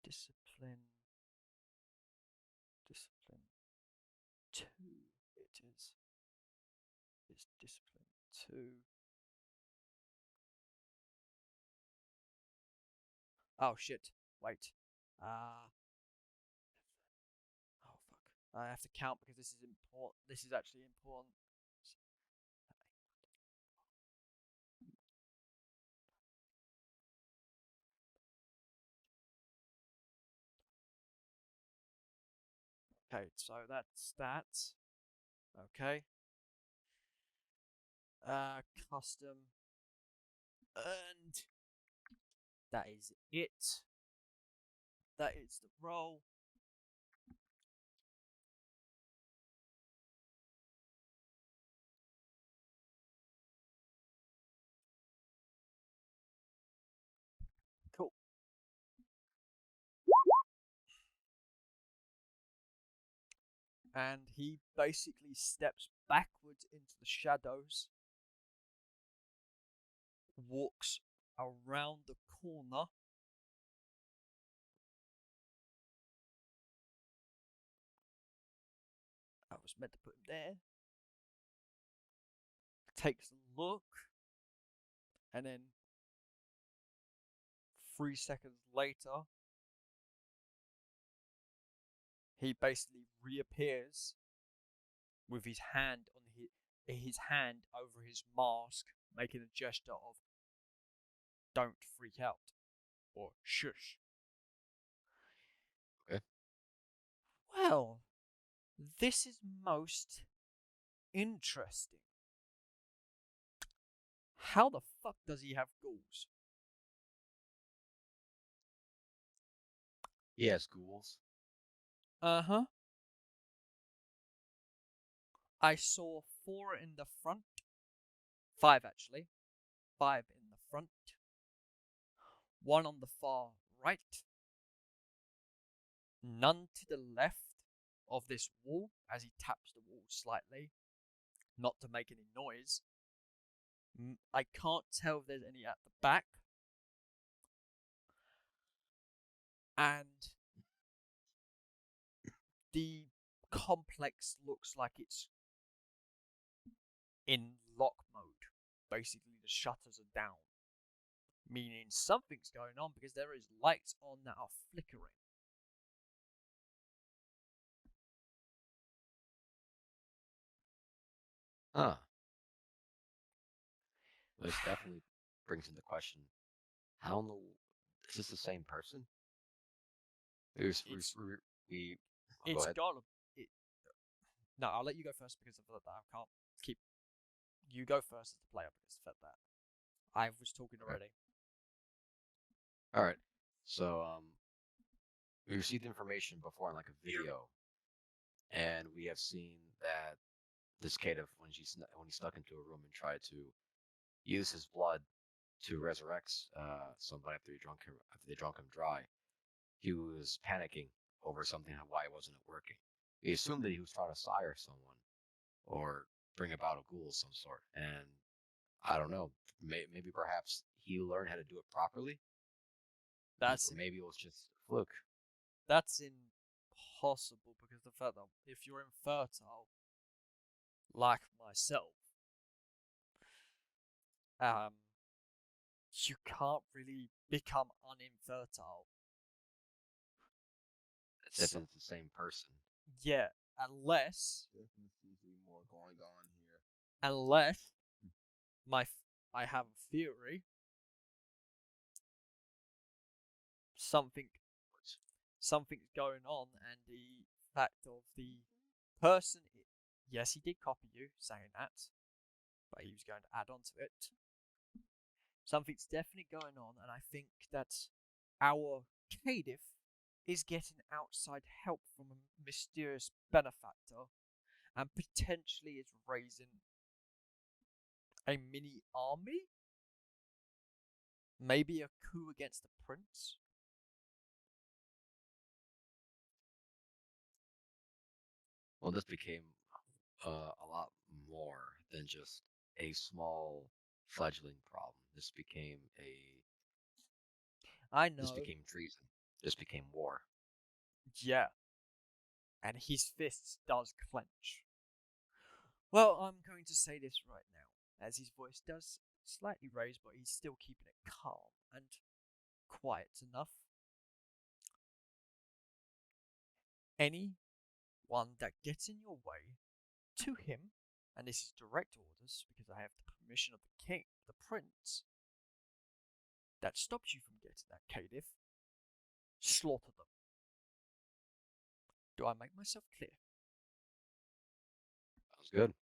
discipline, discipline 2. It is. It's discipline 2. Oh shit! Wait. Oh fuck! I have to count because this is important. This is actually important. Okay, so that's that. Okay. Custom earned. That is it. That is the roll. Cool. And he basically steps backwards into the shadows, walks around the corner, I was meant to put him there, takes a look, and then 3 seconds later, he basically reappears with his hand on his hand over his mask, making a gesture of "Don't freak out" or "Shush." Okay. Well, this is most interesting. How the fuck does he have ghouls? He has ghouls. Uh huh. I saw 4 in the front. 5 actually. 5 in the front. 1 on the far right. None to the left of this wall as he taps the wall slightly, not to make any noise. I can't tell if there's any at the back. And the complex looks like it's in lock mode. Basically, the shutters are down, meaning something's going on because there is lights on that are flickering. Huh. This definitely brings into question, how in the is this the same person? We, was- we, It's was- we go it's ahead. gotta. It, no, I'll let you go first because of that. I can't keep. You go first as the player because of that. I was talking Okay. already. All right. So we received information before on like a video, and we have seen that this caitiff, when he stuck into a room and tried to use his blood to resurrect somebody after they drunk him dry, he was panicking over something and why it wasn't working. We assumed that he was trying to sire someone or bring about a ghoul of some sort, and I don't know. Maybe perhaps he learned how to do it properly. That's Or maybe it was just a fluke. that's impossible because the fact that if you're infertile, like myself, um, you can't really become uninfertile. As if it's the same person. Yeah, unless Definitely seems to be more going on here. unless I have a theory. Something something's going on, and the fact of the person. Yes, he did copy you saying that, but he was going to add on to it. Something's definitely going on, and I think that our Cadif is getting outside help from a mysterious benefactor and potentially is raising a mini army? Maybe a coup against the prince? Well, this became a lot more than just a small fledgling problem. This became I know. This became treason. This became war. Yeah. And his fists does clench. Well, I'm going to say this right now, as his voice does slightly raise, but he's still keeping it calm and quiet enough. Anyone that gets in your way to him, and this is direct orders because I have the permission of the king, the prince, that stops you from getting that Cadif, slaughter them. Do I make myself clear? That was good.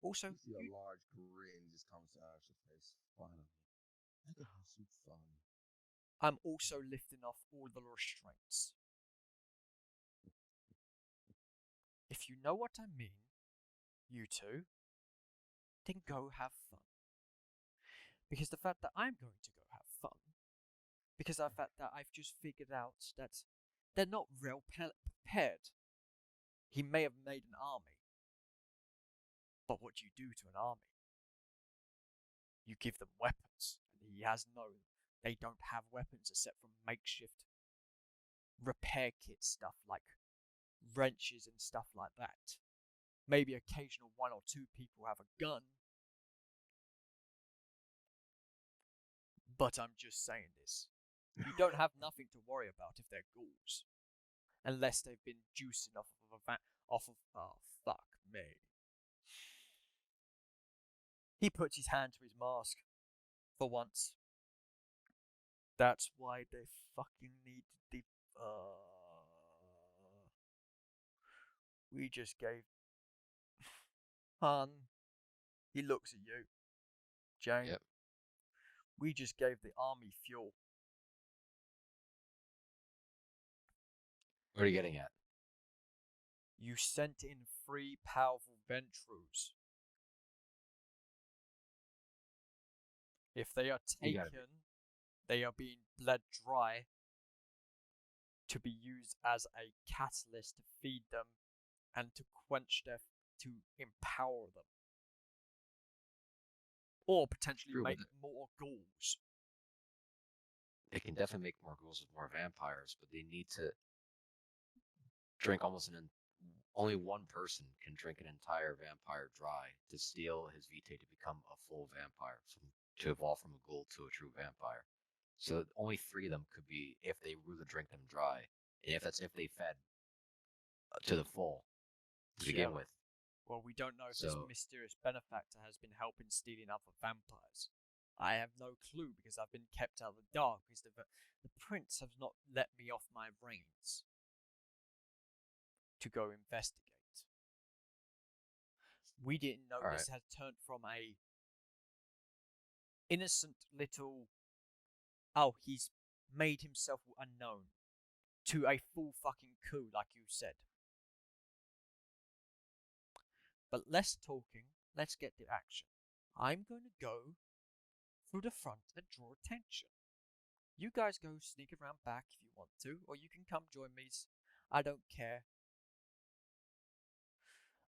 Also, You see a large grin just comes out your face. Finally, I can have some fun. I'm also lifting off all the restraints. If you know what I mean, you two, then go have fun. Because the fact that I'm going to go have fun, because of the fact that I've just figured out that they're not well prepared. He may have made an army, but what do you do to an army? You give them weapons, and he has no. They don't have weapons except for makeshift repair kit stuff like wrenches and stuff like that. Maybe occasional one or two people have a gun. But I'm just saying this. You don't have nothing to worry about if they're ghouls. Unless they've been juicing off of oh fuck me. He puts his hand to his mask. For once. That's why they fucking needed the we just gave Han. He looks at you. Jane. Yep. We just gave the army fuel. What are you getting at? You sent in 3 powerful Ventrus. If they are taken, they are being bled dry to be used as a catalyst to feed them and to quench their, to empower them. Or potentially True, make more ghouls. They can definitely make more ghouls with more vampires, but they need to drink only one person can drink an entire vampire dry to steal his vitae to become a full vampire, to evolve from a ghoul to a true vampire. So only 3 of them could be if they were to drink them dry, and if they fed to the full to begin with. Well, we don't know if this mysterious benefactor has been helping stealing other vampires. I have no clue because I've been kept out of the dark because the prince has not let me off my reins to go investigate. We didn't know this had turned from a innocent little, oh, he's made himself unknown, to a full fucking coup, like you said. But less talking, let's get to action. I'm going to go through the front and draw attention. You guys go sneak around back if you want to, or you can come join me. I don't care.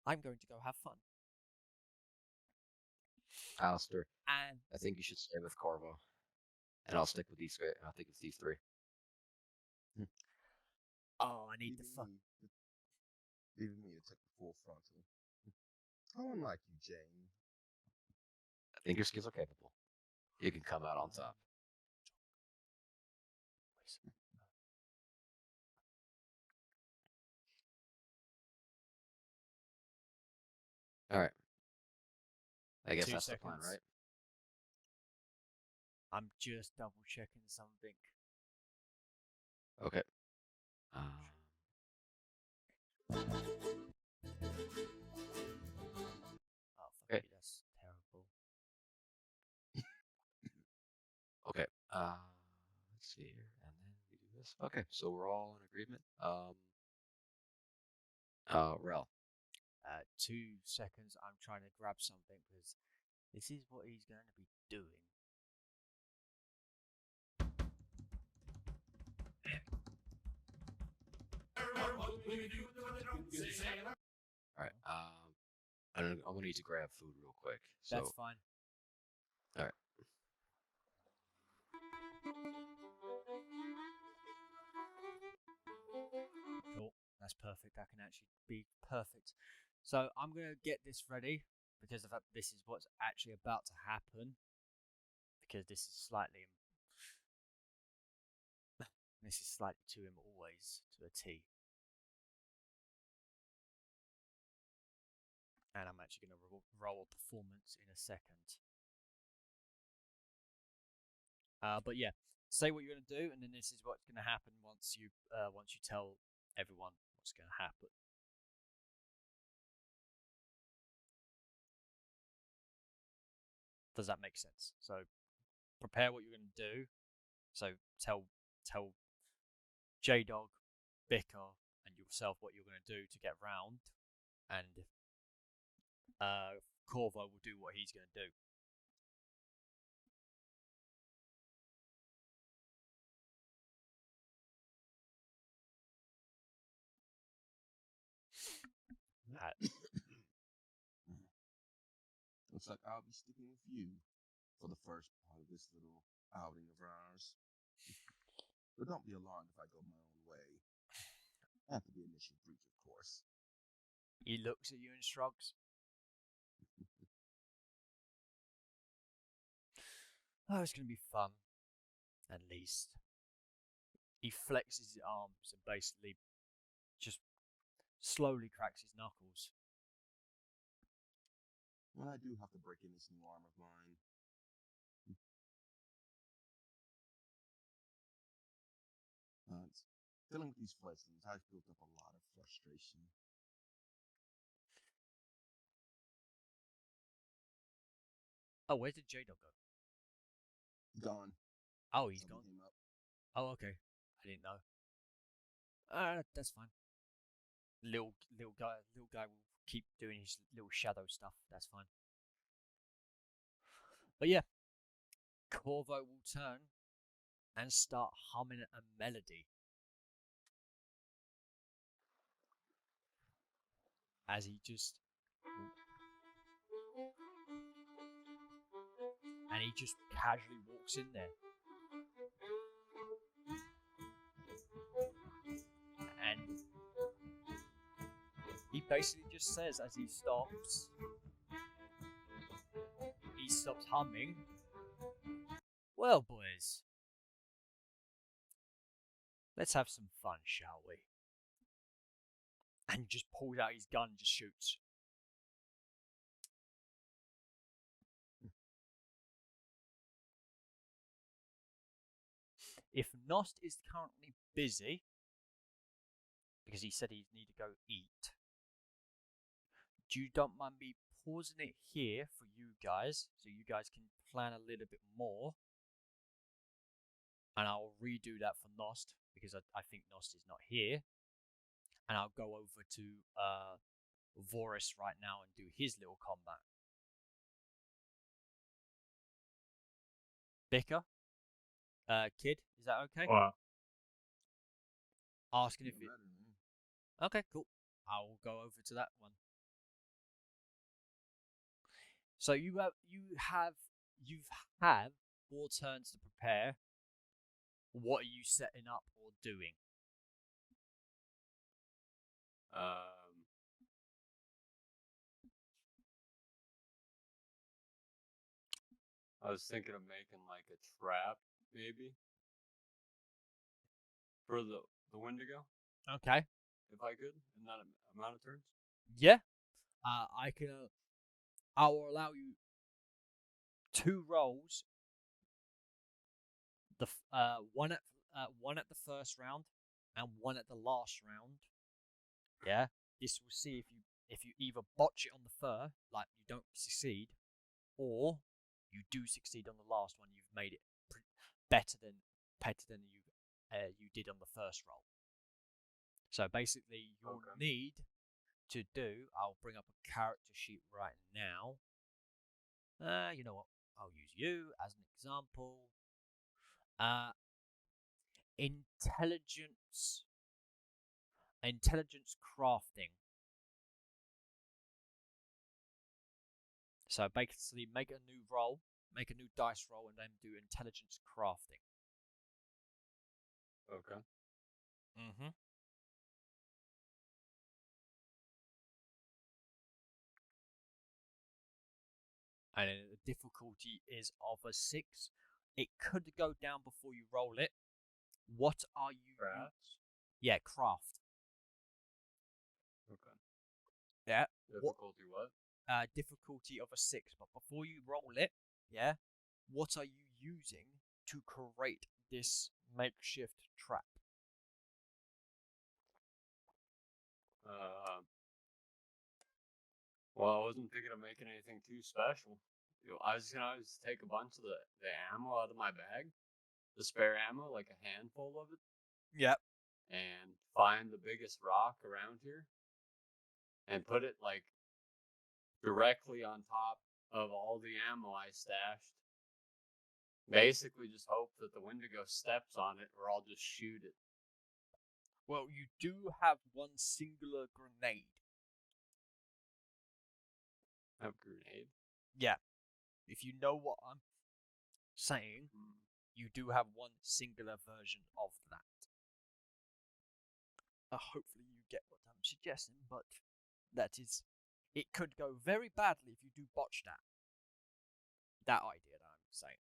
I'm going to go have fun. Alistair, And I think you should stay with Corvo, and I'll stick with these. I'll think it's these 3. Oh, I need the fun. Leaving me to take the full frontal. I don't like you, Jane. I think your skills are capable. You can come out on top. All right. I guess 2 that's seconds. the plan, right? I'm just double checking something. Okay. Oh, fuck me, that's terrible. Yes. Okay, so we're all in agreement. Rel. 2 seconds. I'm trying to grab something because this is what he's going to be doing. All right. I'm gonna need to grab food real quick. So That's fine. all right. Cool. That's perfect. That can actually be perfect. So I'm gonna get this ready because of that. This is what's actually about to happen. Because this is slightly to him always to a T. And I'm actually going to roll a performance in a second. But yeah, say what you're going to do, and then this is what's going to happen once you tell everyone what's going to happen. Does that make sense? So prepare what you're going to do. So tell J-Dog, Bicker, and yourself what you're going to do to get round, and Corvo will do what he's going to do. Looks like I'll be sticking with you for the first part of this little outing of ours. But don't be alarmed if I go my own way. After the initial breach, of course. He looks at you and shrugs. Oh, it's going to be fun. At least. He flexes his arms and basically just slowly cracks his knuckles. Well, I do have to break in this new arm of mine. Dealing with these fledglings, I've built up a lot of frustration. Oh, where did J-Dog go? Gone. Oh, he's Something gone. came up. Oh, okay. I didn't know. That's fine. Little guy will keep doing his little shadow stuff. That's fine. But yeah, Corvo will turn and start humming a melody as he just casually walks in there. And he basically just says as he stops humming, "Well, boys, let's have some fun, shall we?" And just pulls out his gun and just shoots. If Nost is currently busy, because he said he need to go eat, you don't mind me pausing it here for you guys, so you guys can plan a little bit more. And I'll redo that for Nost, because I think Nost is not here. And I'll go over to Voris right now and do his little combat. Bicker? Kid, is that okay? Wow. Asking if Doesn't it... matter, man. Okay, cool. I will go over to that one. So you've had 4 turns to prepare. What are you setting up or doing? I was thinking of making like a trap, maybe, for the Wendigo, Okay. if I could, in that amount of turns. Yeah. I can. I will allow you 2 rolls. The one at the first round and one at the last round. Yeah. This will see if you either botch it on the first, like you don't succeed, or you do succeed on the last one. You've made it better than you you did on the first roll. So basically, you'll need to do. I'll bring up a character sheet right now. You know what? I'll use you as an example. Intelligence crafting. So basically, make a new dice roll, and then do intelligence crafting. Okay. Mm-hmm. And the difficulty is of a 6. It could go down before you roll it. What are you? Craft? Yeah, craft. Okay. Yeah. Difficulty what? Difficulty of a 6. But before you roll it, yeah, what are you using to create this makeshift trap? Well, I wasn't thinking of making anything too special. I was gonna take a bunch of the ammo out of my bag, the spare ammo, like a handful of it. Yep. And find the biggest rock around here, and put it like directly on top of all the ammo I stashed. Basically, just hope that the Wendigo steps on it, or I'll just shoot it. Well, you do have one singular grenade. I have a grenade. Yeah. If you know what I'm saying, you do have one singular version of that. Hopefully you get what I'm suggesting, but it could go very badly if you do botch that. That idea that I'm saying.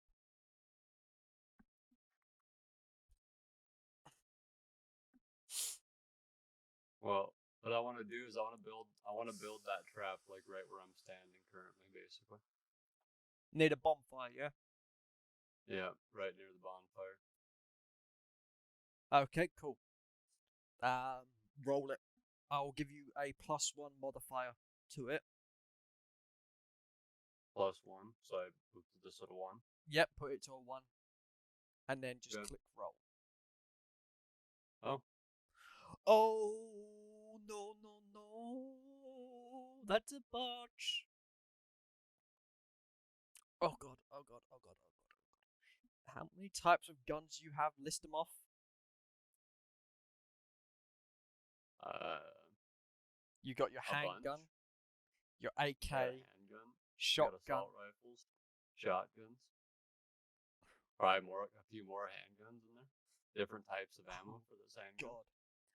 Well, what I want to do is I want to build that trap like right where I'm standing currently, basically. Near the bonfire, yeah? Yeah, right near the bonfire. Okay, cool. Roll it. I'll give you a +1 modifier to it. +1, so I put this at a 1. Yep, put it to a 1. And then just click roll. Oh. Oh, no. That's a botch. Oh god. How many types of guns do you have? List them off. You got your handgun, your AK, handgun, shotgun, assault rifles, shotguns. Probably a few more handguns in there. Different types of ammo for the same gun.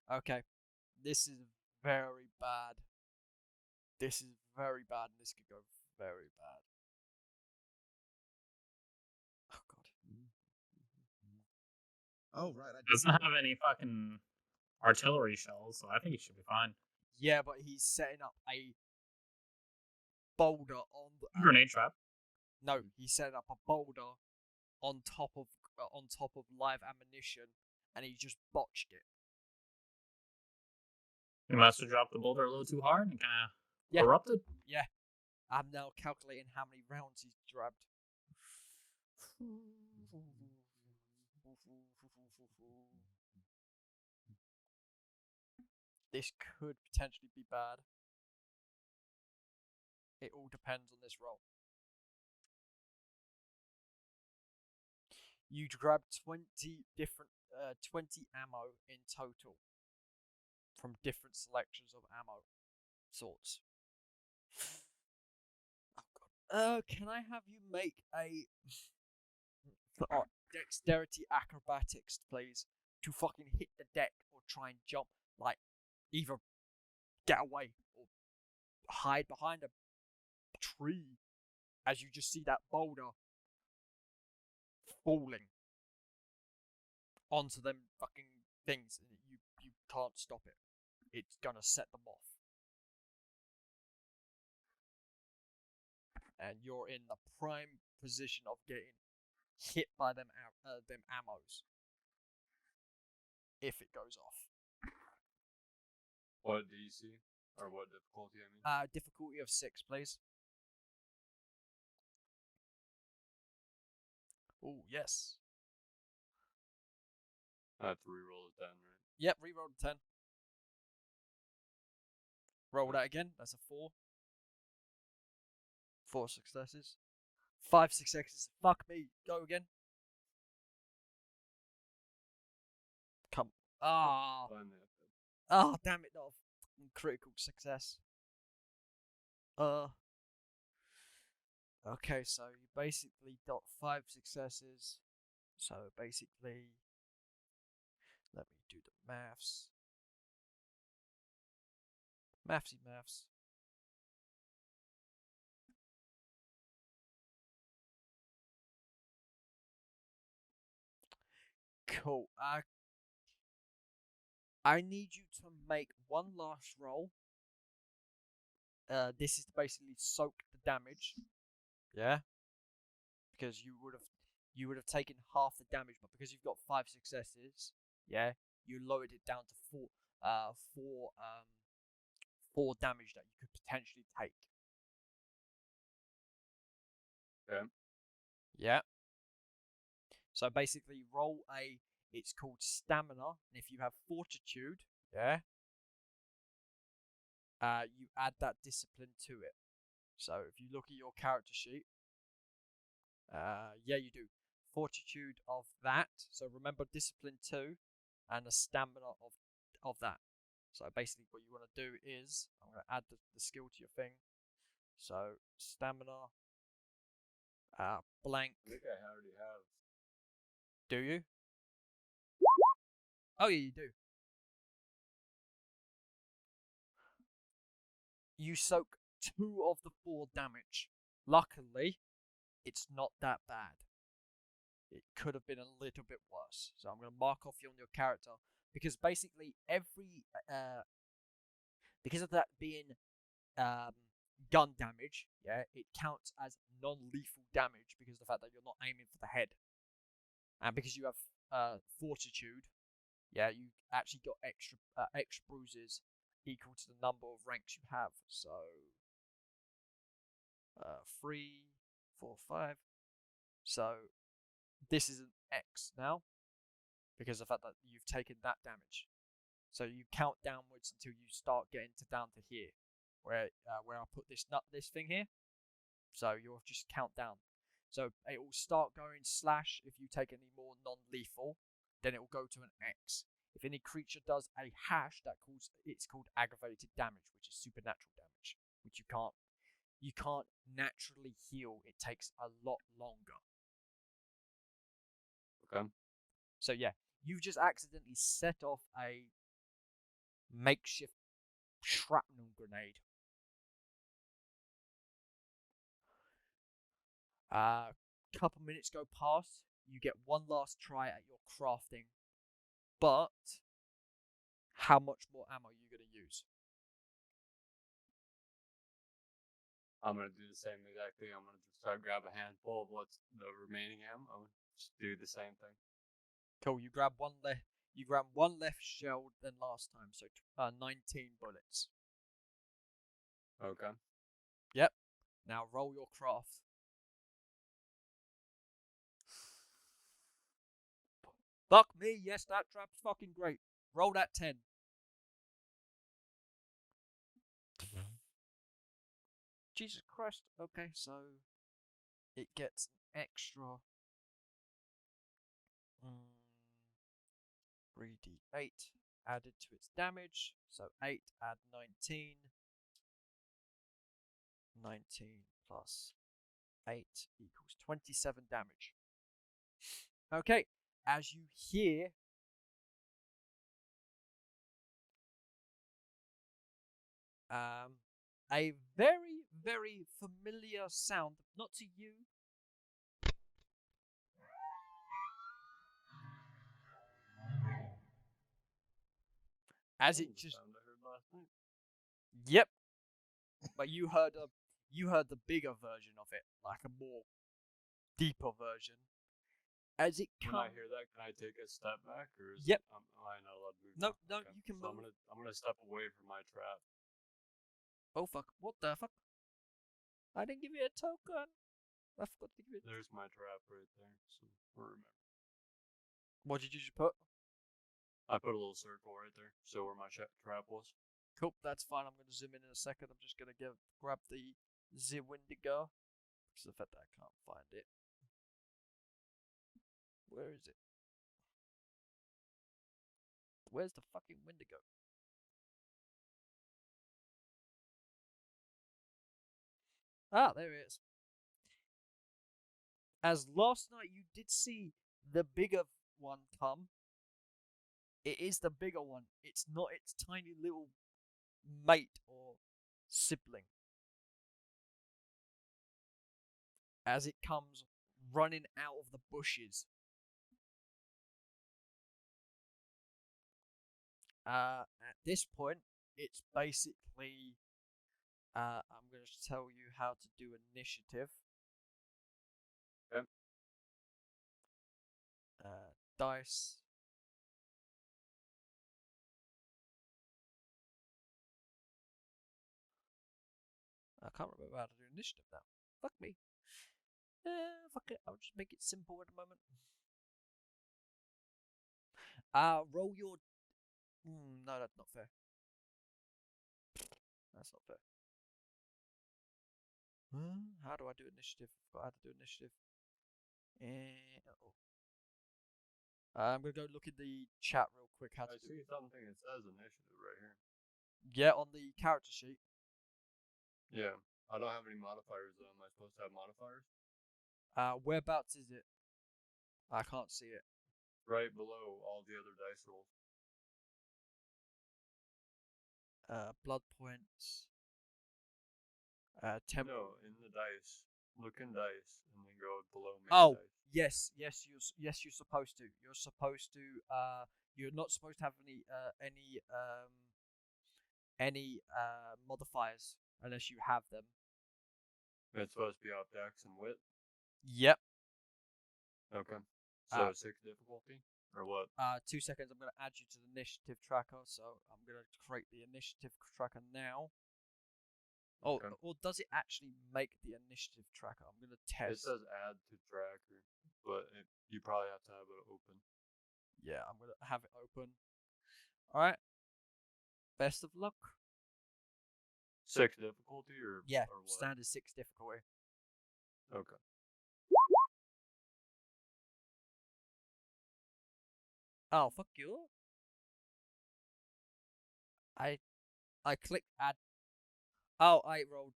God. Okay. This is very bad. And this could go very bad. Oh god. Oh right, It doesn't have any fucking artillery shells, so I think it should be fine. Yeah, but he's setting up a boulder on the grenade trap. No, he's setting up a boulder on top of live ammunition, and he just botched it. You must have dropped the boulder a little too hard and kind of erupted. Yeah. I'm now calculating how many rounds he's grabbed. This could potentially be bad. It all depends on this roll. You grabbed 20 ammo in total from different selections of ammo sorts. Oh god. Can I have you make a dexterity acrobatics, please, to fucking hit the deck or try and jump, like either get away or hide behind a tree as you just see that boulder falling onto them fucking things, and you can't stop it. It's gonna set them off. And you're in the prime position of getting hit by them ammos if it goes off. What DC? Or what difficulty, I mean? Difficulty of 6, please. Oh, yes. I have to reroll a 10, right? Yep, reroll a 10. Roll that again. That's a 4. 4 successes. 5 successes. Fuck me. Go again. Come. Ah. Finally, I failed. Ah, damn it, not a critical success. Okay, so you basically got 5 successes. So basically, let me do the maths. Mathsy maths. Cool. I need you to make one last roll. This is to basically soak the damage. Yeah. Because you would have taken half the damage, but because you've got 5 successes, yeah, you lowered it down to 4 damage that you could potentially take. Okay. Yeah. So basically, roll a. It's called stamina, and if you have fortitude, yeah, you add that discipline to it. So if you look at your character sheet, yeah, you do fortitude of that. So remember discipline 2, and a stamina of that. So basically, what you want to do is I'm going to add the skill to your thing. So stamina, blank. I think I already have. Do you? Oh yeah, you do. You soak 2 of the 4 damage. Luckily, it's not that bad. It could have been a little bit worse. So I'm going to mark off you on your character because basically because of that being gun damage, yeah, it counts as non-lethal damage because of the fact that you're not aiming for the head, and because you have fortitude, yeah, you actually got extra bruises equal to the number of ranks you have. So 3, 4, 5. So this is an X now because of the fact that you've taken that damage. So you count downwards until you start getting down to here, where I put this thing here. So you'll just count down. So it will start going slash if you take any more non-lethal, then it will go to an X. If any creature does a hash, it's called aggravated damage, which is supernatural damage, which you can't naturally heal. It takes a lot longer. Okay. So yeah, you've just accidentally set off a makeshift shrapnel grenade. Couple minutes go past. You get one last try at your crafting, but how much more ammo are you going to use? I'm gonna do the same exact thing. I'm gonna just try to grab a handful of what's the remaining ammo and just do the same thing. Cool. You grab one left. You grab one left shell than last time, so 19 bullets. Okay. Yep. Now roll your craft. Fuck me, yes, that trap's fucking great. Roll that 10. Jesus Christ. Okay, so it gets an extra 3d8 added to its damage. So 8 add 19. 19 plus 8 equals 27 damage. Okay, as you hear a very, very familiar sound, not to you. As it just sound I heard last night. Yep. But you heard the bigger version of it, like a more deeper version. As it comes, When I hear that, can I take a step back, or is Yep. am I not allowed to move? No, now? no, Okay. you can So move. I'm gonna step away from my trap. Oh fuck! What the fuck? I didn't give you a token. I forgot to give you. There's my trap right there. So remember. What did you just put? I put a little circle right there, so where my trap was. Cool, that's fine. I'm going to zoom in a second. I'm just going to grab the Wendigo. Because of the fact that I can't find it. Where is it? Where's the fucking Wendigo? Ah, there it is. As last night you did see the bigger one come. It is the bigger one. It's not its tiny little mate or sibling. As it comes running out of the bushes. At this point, it's basically. I'm going to tell you how to do initiative. Okay. Dice. I can't remember how to do initiative now. Fuck me. Fuck it. I'll just make it simple at the moment. Roll your. No, that's not fair. That's not fair. How do I do initiative? I forgot how to do initiative. I'm gonna go look in the chat real quick. How to I see something that says initiative right here. Yeah, on the character sheet. Yeah, I don't have any modifiers though. Am I supposed to have modifiers? Whereabouts is it? I can't see it. Right below all the other dice rolls. Blood points. Temp. No, in the dice. Look in dice and then go below main Oh, dice. yes, you're supposed to. You're supposed to. You're not supposed to have any modifiers unless you have them. It's supposed to be off dex and wit. Yep. Okay. So 6 difficulty or what? 2 seconds. I'm gonna add you to the initiative tracker. So I'm gonna create the initiative tracker now. Oh, Okay. or does it actually make the initiative tracker? I'm gonna test. It says add to tracker, but you probably have to have it open. Yeah, I'm gonna have it open. All right. Best of luck. 6 difficulty or Yeah, or what? standard 6 difficulty. Okay. Oh, fuck you. I clicked add. Oh, I rolled.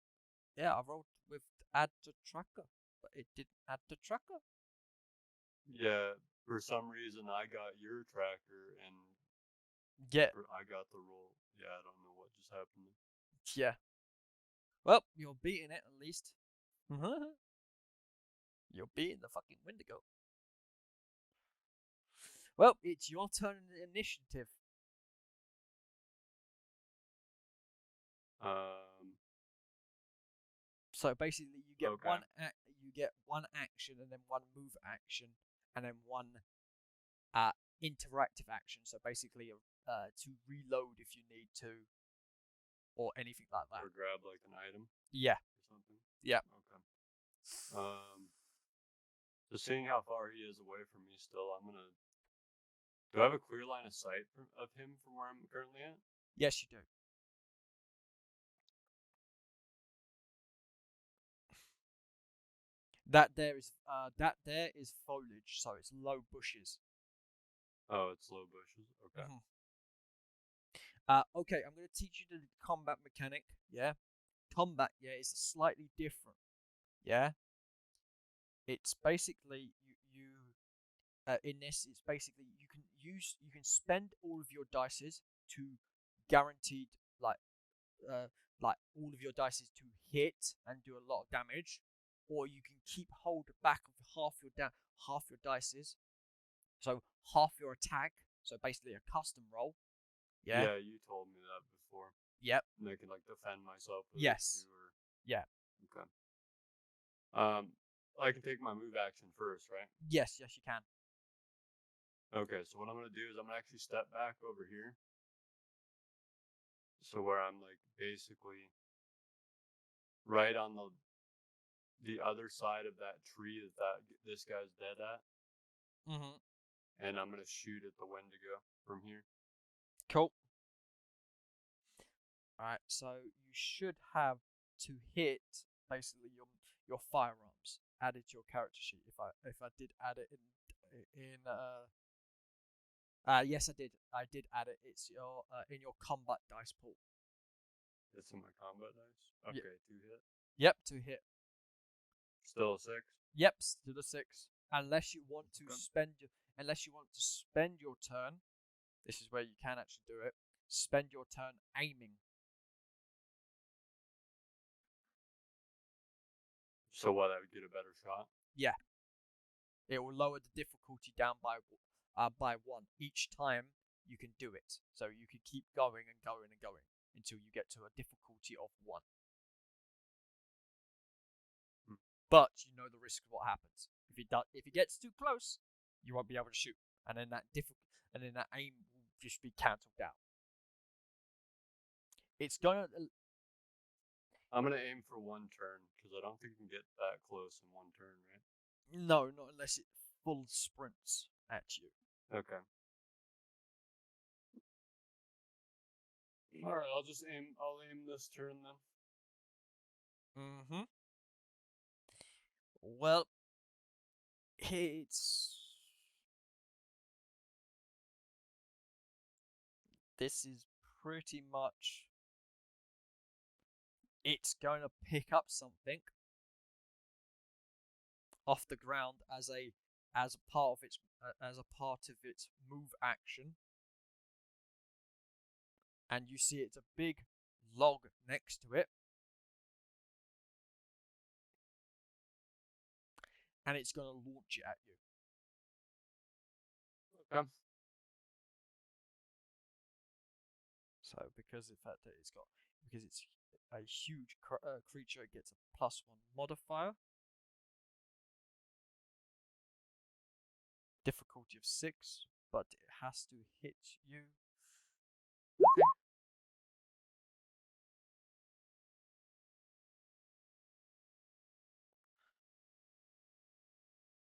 Yeah, I rolled with add to tracker, but it didn't add to tracker. Yeah, for some reason I got your tracker and Yeah, I got the roll. Yeah, I don't know what just happened. yeah. Well, you're beating it at least. You're beating the fucking Wendigo. Well, it's your turn in the initiative. So basically, you get Okay. one action, and then one move action, and then one interactive action. So basically, to reload if you need to, or anything like that. Or grab like an item. Yeah. Or something. Yeah. Okay. So seeing how far he is away from me still, I'm gonna. Do I have a clear line of sight of him from where I'm currently at? Yes, you do. That there is foliage, so it's low bushes. Oh, it's low bushes. Okay. Okay, I'm going to teach you the combat mechanic. Yeah, combat. Yeah, is slightly different. Yeah, it's basically in this. It's basically you can spend all of your dices to guaranteed like all of your dices to hit and do a lot of damage, or you can keep hold back of half your dices. So half your attack. So basically a custom roll. Yeah. Yeah, you told me that before. Yep. And I can like defend myself. With Yes. it too, or... Yeah. Okay. I can take my move action first, right? Yes, you can. Okay, so what I'm gonna do is I'm gonna actually step back over here. So where I'm like basically right on the other side of that tree that this guy's dead at. Mm-hmm. And I'm gonna shoot at the Wendigo from here. Cool. Alright, so you should have to hit basically your firearms added to your character sheet. If I did add it in yes I did. I did add it. It's your in your combat dice pool. It's in my combat dice. Okay, 2 hit. Yep, to hit. Still a 6. Yep, to the 6. Unless you want to Okay. spend your turn, this is where you can actually do it. Spend your turn aiming. So what? I would get a better shot. It will lower the difficulty down by 1 each time you can do it. So you can keep going and going and going until you get to a difficulty of 1. But you know the risk of what happens. If it gets too close, you won't be able to shoot, and then that aim will just be cancelled out. It's gonna. I'm gonna aim for 1 turn because I don't think you can get that close in 1 turn, right? No, not unless it full sprints at you. Okay. All right, I'll just aim. I'll aim this turn then. Mm-hmm. Well, this is pretty much. It's going to pick up something off the ground as a part of its move action, and you see it's a big log next to it, and it's going to launch it at you. Okay. So because it's a huge creature, it gets a +1 modifier. Difficulty of 6, but it has to hit you. Okay.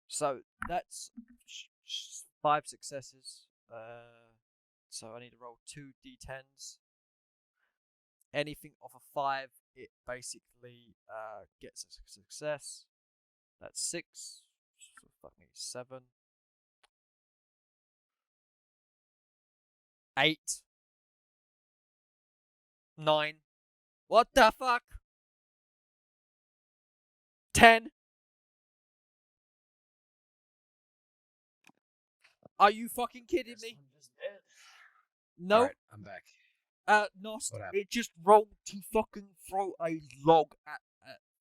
So that's 5 successes. So I need to roll 2 d10s. Anything off a 5, it basically gets a success. That's 6. So fuck me, 7. 8. 9. What the fuck? 10. Are you fucking kidding me? I'm just dead. No. All right, I'm back. Nost, What happened? it just rolled to fucking throw a log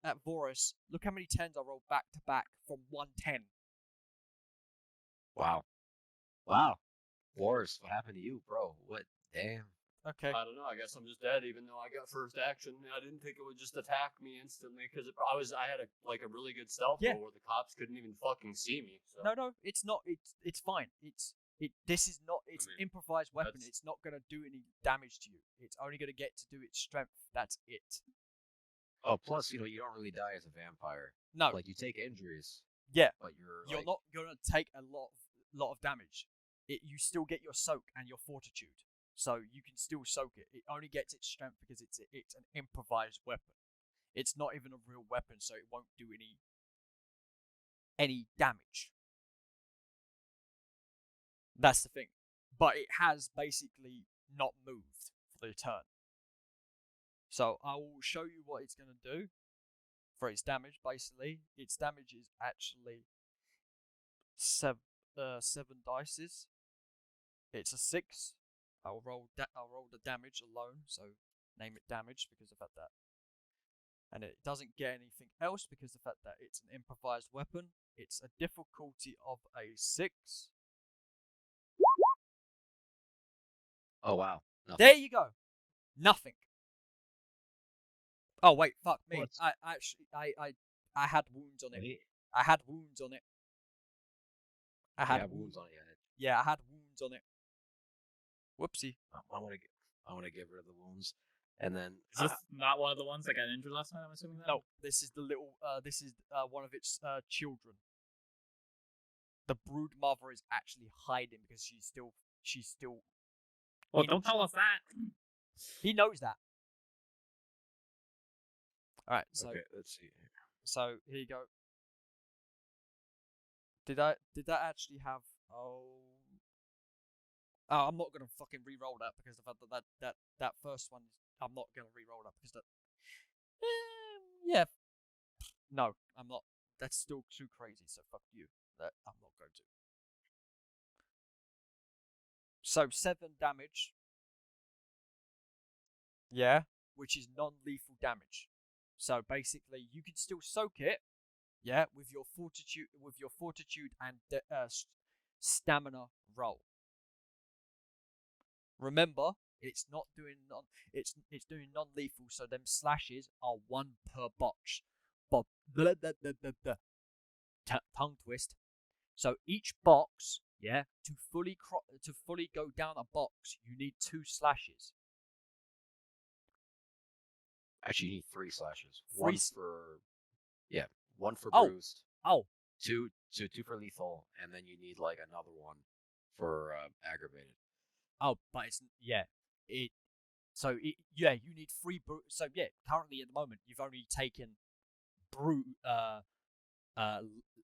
at Vorus. Look how many 10s I rolled back to back from 110. Wow. Wow. Wars, what happened to you, bro? What? Damn. Okay. I don't know. I guess I'm just dead, even though I got first action. I didn't think it would just attack me instantly because I had a really good stealth Yeah. roll where the cops couldn't even fucking see me. So. No, it's not. It's fine. This is not. It's an improvised weapon. that's- It's not gonna do any damage to you. It's only gonna get to do its strength. That's it. Oh, plus, you don't really die as a vampire. No. Like, you take injuries. Yeah. But you're You're like, not gonna take a lot of damage. You still get your soak and your fortitude, so you can still soak it. It only gets its strength because it's an improvised weapon. It's not even a real weapon, so it won't do any damage. That's the thing. But it has basically not moved for the turn. So I will show you what it's going to do for its damage. Basically, its damage is actually 7 dices. It's a 6. I'll roll the damage alone, so name it damage because of that. And it doesn't get anything else because of the fact that it's an improvised weapon. It's a difficulty of a 6. oh, wow. Nothing. There you go. Nothing. Oh wait, fuck me. What? I had wounds on it. Wait, I had wounds on it. I you had have wounds on your head. Yeah, I had wounds on it. Whoopsie. I want to get rid of the wounds. And then Is this not one of the ones that got injured last night? I'm assuming that. No, this is the little. This is one of its children. The brood mother is actually hiding because she's still she's still. Well, don't tell us that. He knows that. All right, so Okay, let's see. so here you go. Did that actually have? Oh, I'm not gonna fucking re-roll that because the fact that first one, I'm not gonna re-roll that because that. Yeah, no, I'm not. That's still too crazy. So fuck you. That I'm not going to. So 7 damage. Yeah, which is non-lethal damage. So basically, you can still soak it. Yeah, with your fortitude and stamina roll. Remember, it's not doing it's doing non-lethal, so them slashes are 1 per box. But tongue twist. So each box, yeah, to fully go down a box, you need 2 slashes. Actually, you need 3 slashes. Three One for Oh. bruised, Oh, two for lethal, and then you need like another one for aggravated. oh, but it's it. So you need 3. So yeah, currently at the moment you've only taken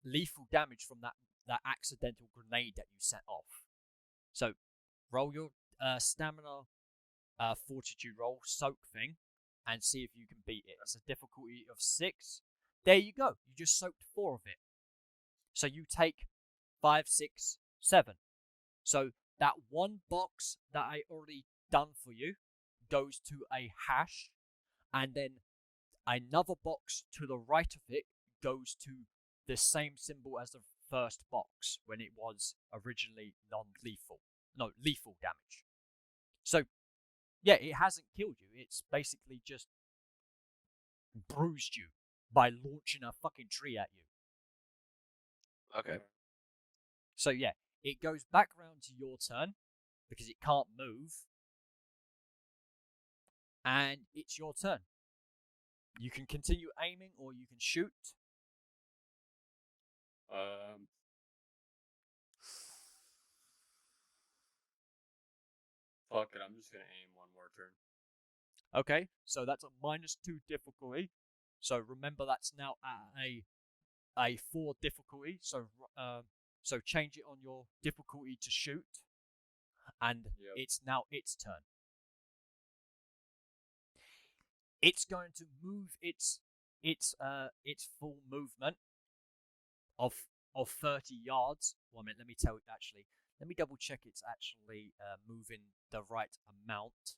lethal damage from that accidental grenade that you set off. So roll your stamina fortitude roll soak thing and see if you can beat it. It's a difficulty of 6. There you go. You just soaked 4 of it. So you take 5, 6, 7. So that 1 box that I already done for you goes to a hash, and then another box to the right of it goes to the same symbol as the first box when it was originally non-lethal. No, lethal damage. So, yeah, it hasn't killed you. It's basically just bruised you by launching a fucking tree at you. Okay. So, yeah, it goes back around to your turn because it can't move. And it's your turn. You can continue aiming or you can shoot. Fuck it, I'm just gonna aim one more turn. Okay, so that's a -2 difficulty. So remember that's now at a 4 difficulty. So so change it on your difficulty to shoot, and it's now its turn. It's going to move its full movement of 30 yards. 1 minute, let me tell you actually. Let me double check it's actually moving the right amount.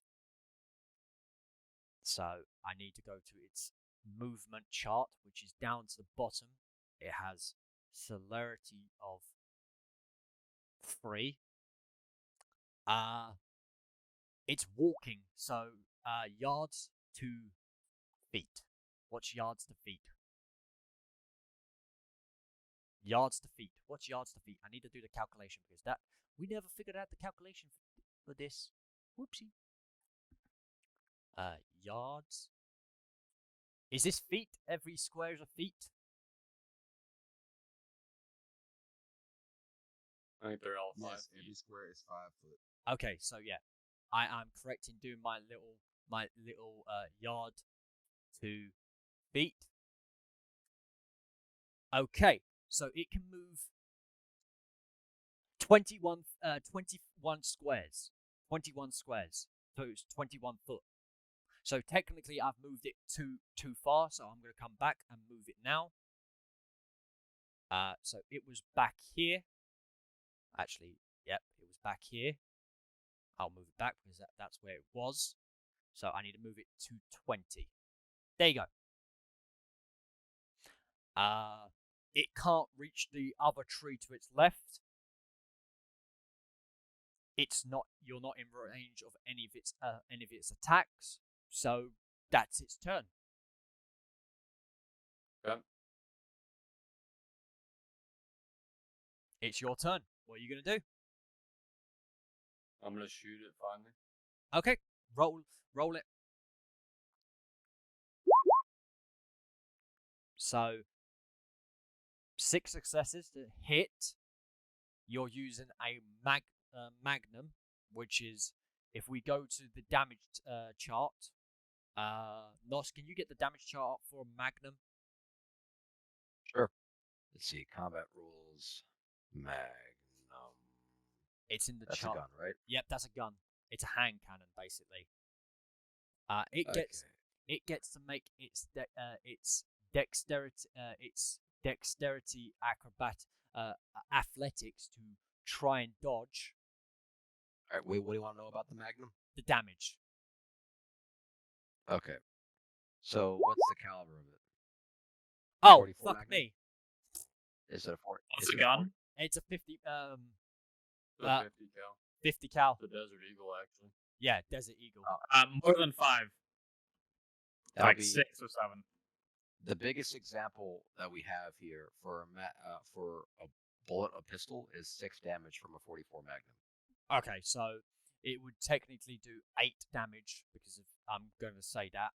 So I need to go to its movement chart, which is down to the bottom. It has celerity of 3. It's walking, so yards to feet. What's yards to feet? Yards to feet. What's yards to feet? I need to do the calculation because that we never figured out the calculation for this. Whoopsie. Yards. Is this feet? Every square is a feet? I think they're all 5 Yes, feet. every square is 5 foot. Okay, so yeah, I'm correct in doing my little yard to feet. Okay, so it can move 21 squares. 21 squares. So it's 21 foot. So technically I've moved it too far, so I'm going to come back and move it now. So it was back here. Actually, yep, it was back here. I'll move it back because that's where it was. So I need to move it to 20. There you go. It can't reach the other tree to its left. You're not in range of any of its attacks. So that's its turn. Okay. It's your turn. What are you gonna do? I'm gonna shoot it finally. Okay, roll it. So 6 successes to hit. You're using a Magnum, which is if we go to the damage chart. Nos, can you get the damage chart up for Magnum? Sure. Let's see. Combat rules. Magnum. It's in the That's chart. a gun, right? Yep, that's a gun. It's a hand cannon, basically. It gets to make its dexterity athletics to try and dodge All right. Wait, what do you want to know about the Magnum? the damage. Okay. So what's the caliber of it? Oh, 44 fuck Magnum? me! Is it a 40? What's the gun? It's a 50 The Uh, 50 cal. 50 cal. The Desert Eagle, actually. Yeah, Desert Eagle. More than 5. That'll Like be 6 or 7. the biggest example that we have here for a bullet, a pistol, is 6 damage from a 44 Magnum. Okay, so it would technically do 8 damage because I'm going to say that,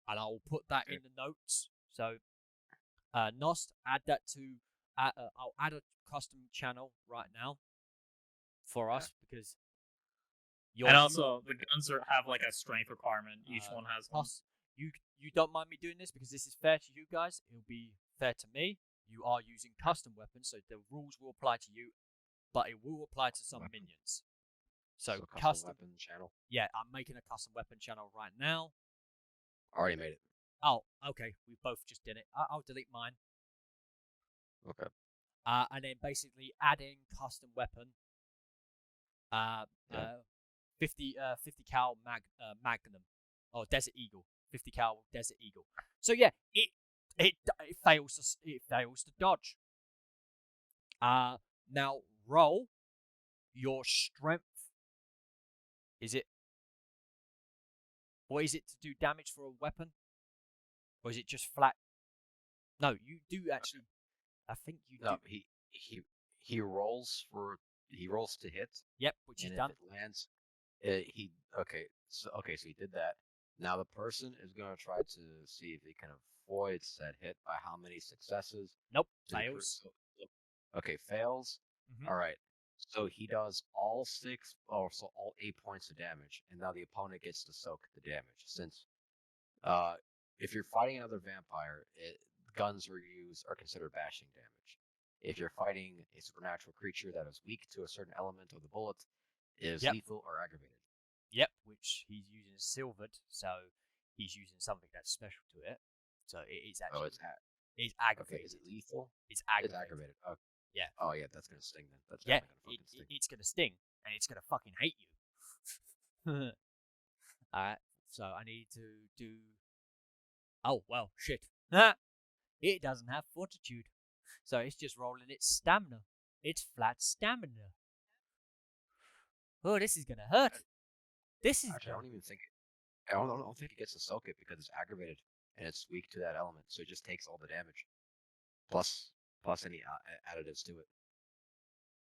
and I'll put that in the notes. So, Nost, add that to. I'll add a custom channel right now for us because. And also, the guns have like a strength requirement. Each one has one. Plus, you don't mind me doing this because this is fair to you guys. It'll be fair to me. You are using custom weapons, so the rules will apply to you, but it will apply to some minions. So custom weapon channel. Yeah, I'm making a custom weapon channel right now. Already made it. Oh, okay. We both just did it. I'll delete mine. Okay. And then basically adding custom weapon. 50 cal Magnum or Desert Eagle. 50 cal Desert Eagle. So yeah, it fails to dodge. Now roll your strength. Is it? Or is it to do damage for a weapon? Or is it just flat? No, you do actually. I think you do. He rolls to hit. Yep, which and he's done. If it lands, so he did that. Now the person is going to try to see if he can avoid said hit by how many successes. Nope, fails. Okay, fails. Mhm. All right. So he does all 8 points of damage, and now the opponent gets to soak the damage. Since, if you're fighting another vampire, guns are considered bashing damage. If you're fighting a supernatural creature that is weak to a certain element of the bullet, it is lethal or aggravated. Yep, which he's using silvered, so he's using something that's special to it. So it is actually. It's aggravated. Okay, is it lethal? It's aggravated. It's aggravated. Okay. Yeah. Oh yeah, that's gonna sting then. That's yeah, definitely gonna fucking sting. It's gonna sting, and it's gonna fucking hate you. Alright, so I need to do. Oh well, shit. It doesn't have fortitude, so it's just rolling its stamina. It's flat stamina. Oh, this is gonna hurt. This is. Actually, I don't think it gets to soak it because it's aggravated and it's weak to that element, so it just takes all the damage, plus any additives to it.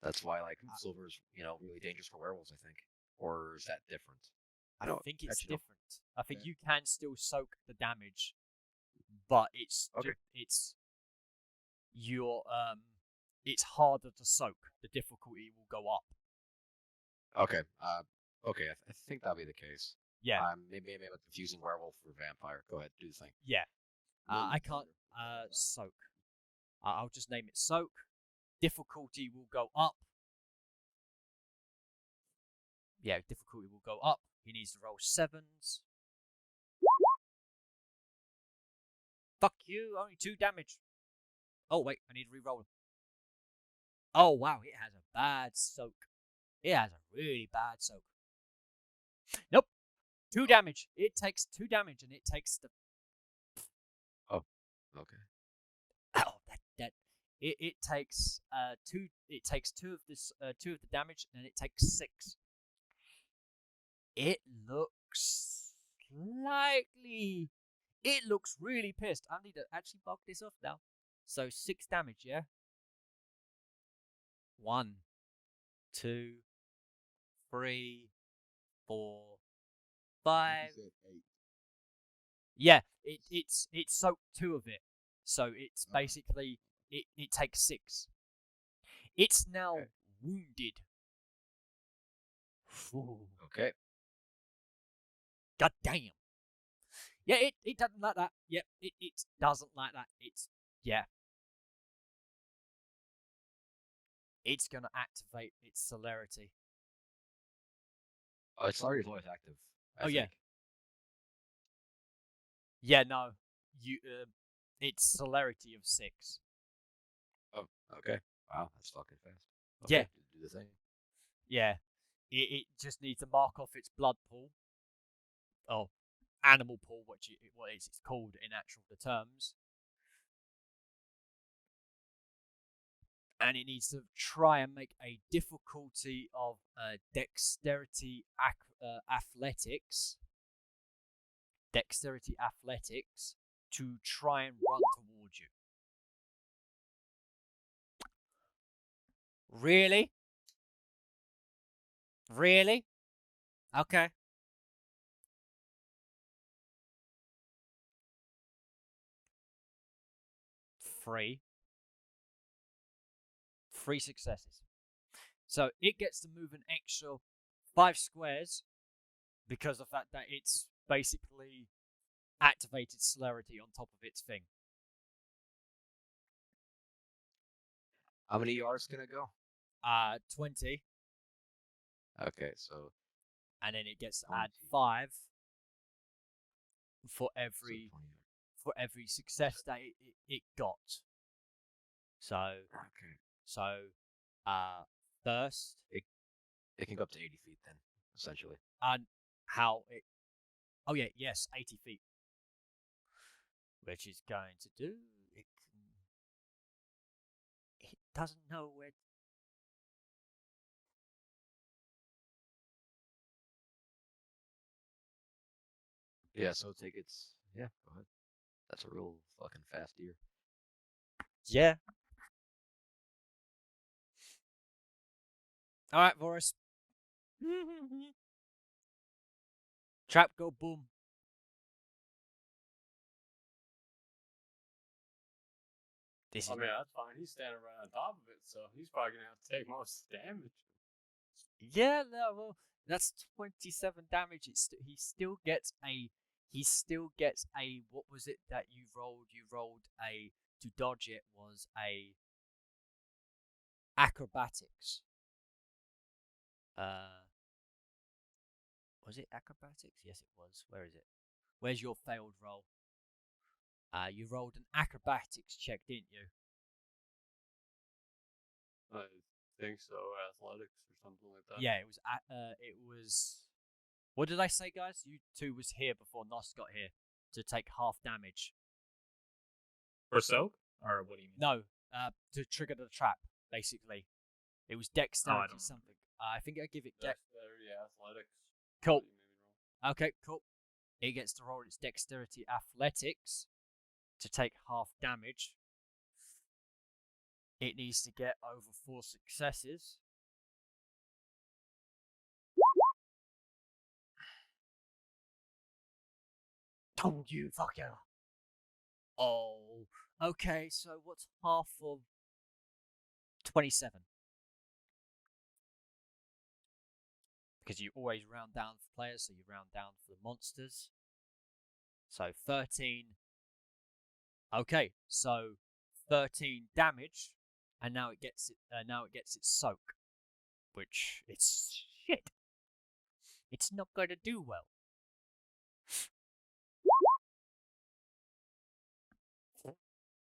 That's why silver is really dangerous for werewolves, I think. Or is that different? I think it's different. I think you can still soak the damage, but it's it's harder to soak. The difficulty will go up. Okay. Okay. I think that'll be the case. Yeah. Maybe I'm confusing werewolf for vampire. Go ahead, do the thing. Yeah. I can't soak. I'll just name it soak. Difficulty will go up. Yeah, difficulty will go up. He needs to roll 7s. Fuck you, only 2 damage. Oh, wait, I need to re-roll him. Oh, wow, it has a bad soak. It has a really bad soak. Nope. 2 damage. It takes 2 damage, and it takes the... Oh, okay. Oh, it takes 2. It takes 2 of this 2 of the damage, and it takes 6. It looks slightly. It looks really pissed. I need to actually bug this off now. So 6 damage, yeah. 1, 2, 3, 4, 5. Yeah, it's soaked 2 of it. So it's basically it takes 6. It's now wounded. Ooh, Okay. God damn. Yeah, it doesn't like that. Yep, it doesn't like that. Yeah. It's gonna activate its celerity. Oh, its celerity is always active. I yeah. think. Yeah, no. It's celerity of 6. Oh, okay. Wow, that's fucking fast. Yeah. Okay, do the thing. Yeah. It just needs to mark off its blood pool. Oh, animal pool, what it's called in actual terms. And it needs to try and make a difficulty of dexterity athletics to try and run towards you. Really? Really? Okay. Three successes. So it gets to move an extra 5 squares because of the fact that it's basically activated celerity on top of its thing. How many yards can it go? 20. Okay, so. And then it gets to 20. add 5 for So every 20 yards. for every success that it got. So Okay. so first It can go up to 80 feet then, essentially. and how it 80 feet. Which is going to do it doesn't know where. Yeah, so take its. Yeah, go ahead. That's a real fucking fast deer. Yeah. Alright, Voris. Trap go boom. This I is mean, that's fine. He's standing right on top of it, so he's probably gonna have to take most of the damage. yeah, no, well, that's 27 damage. He still gets a what was it that you rolled? You rolled a to dodge it was a acrobatics. Was it acrobatics? Yes, it was. Where is it? Where's your failed roll? You rolled an acrobatics check, didn't you? I think so. Athletics or something like that. Yeah, it was. It was. What did I say, guys? You two was here before Nos got here to take half damage. For soak? Or what do you mean? No, to trigger the trap. Basically, it was dexterity something. I think I give it Dexterity, athletics. Cool. Okay, cool. It gets to roll its dexterity athletics to take half damage. It needs to get over 4 successes. Told you, fucker. Oh, okay. So what's half of 27? Because you always round down for players, so you round down for the monsters. So 13. Okay, so 13 damage, and now it gets it. Now it gets its soak, which it's shit. It's not going to do well.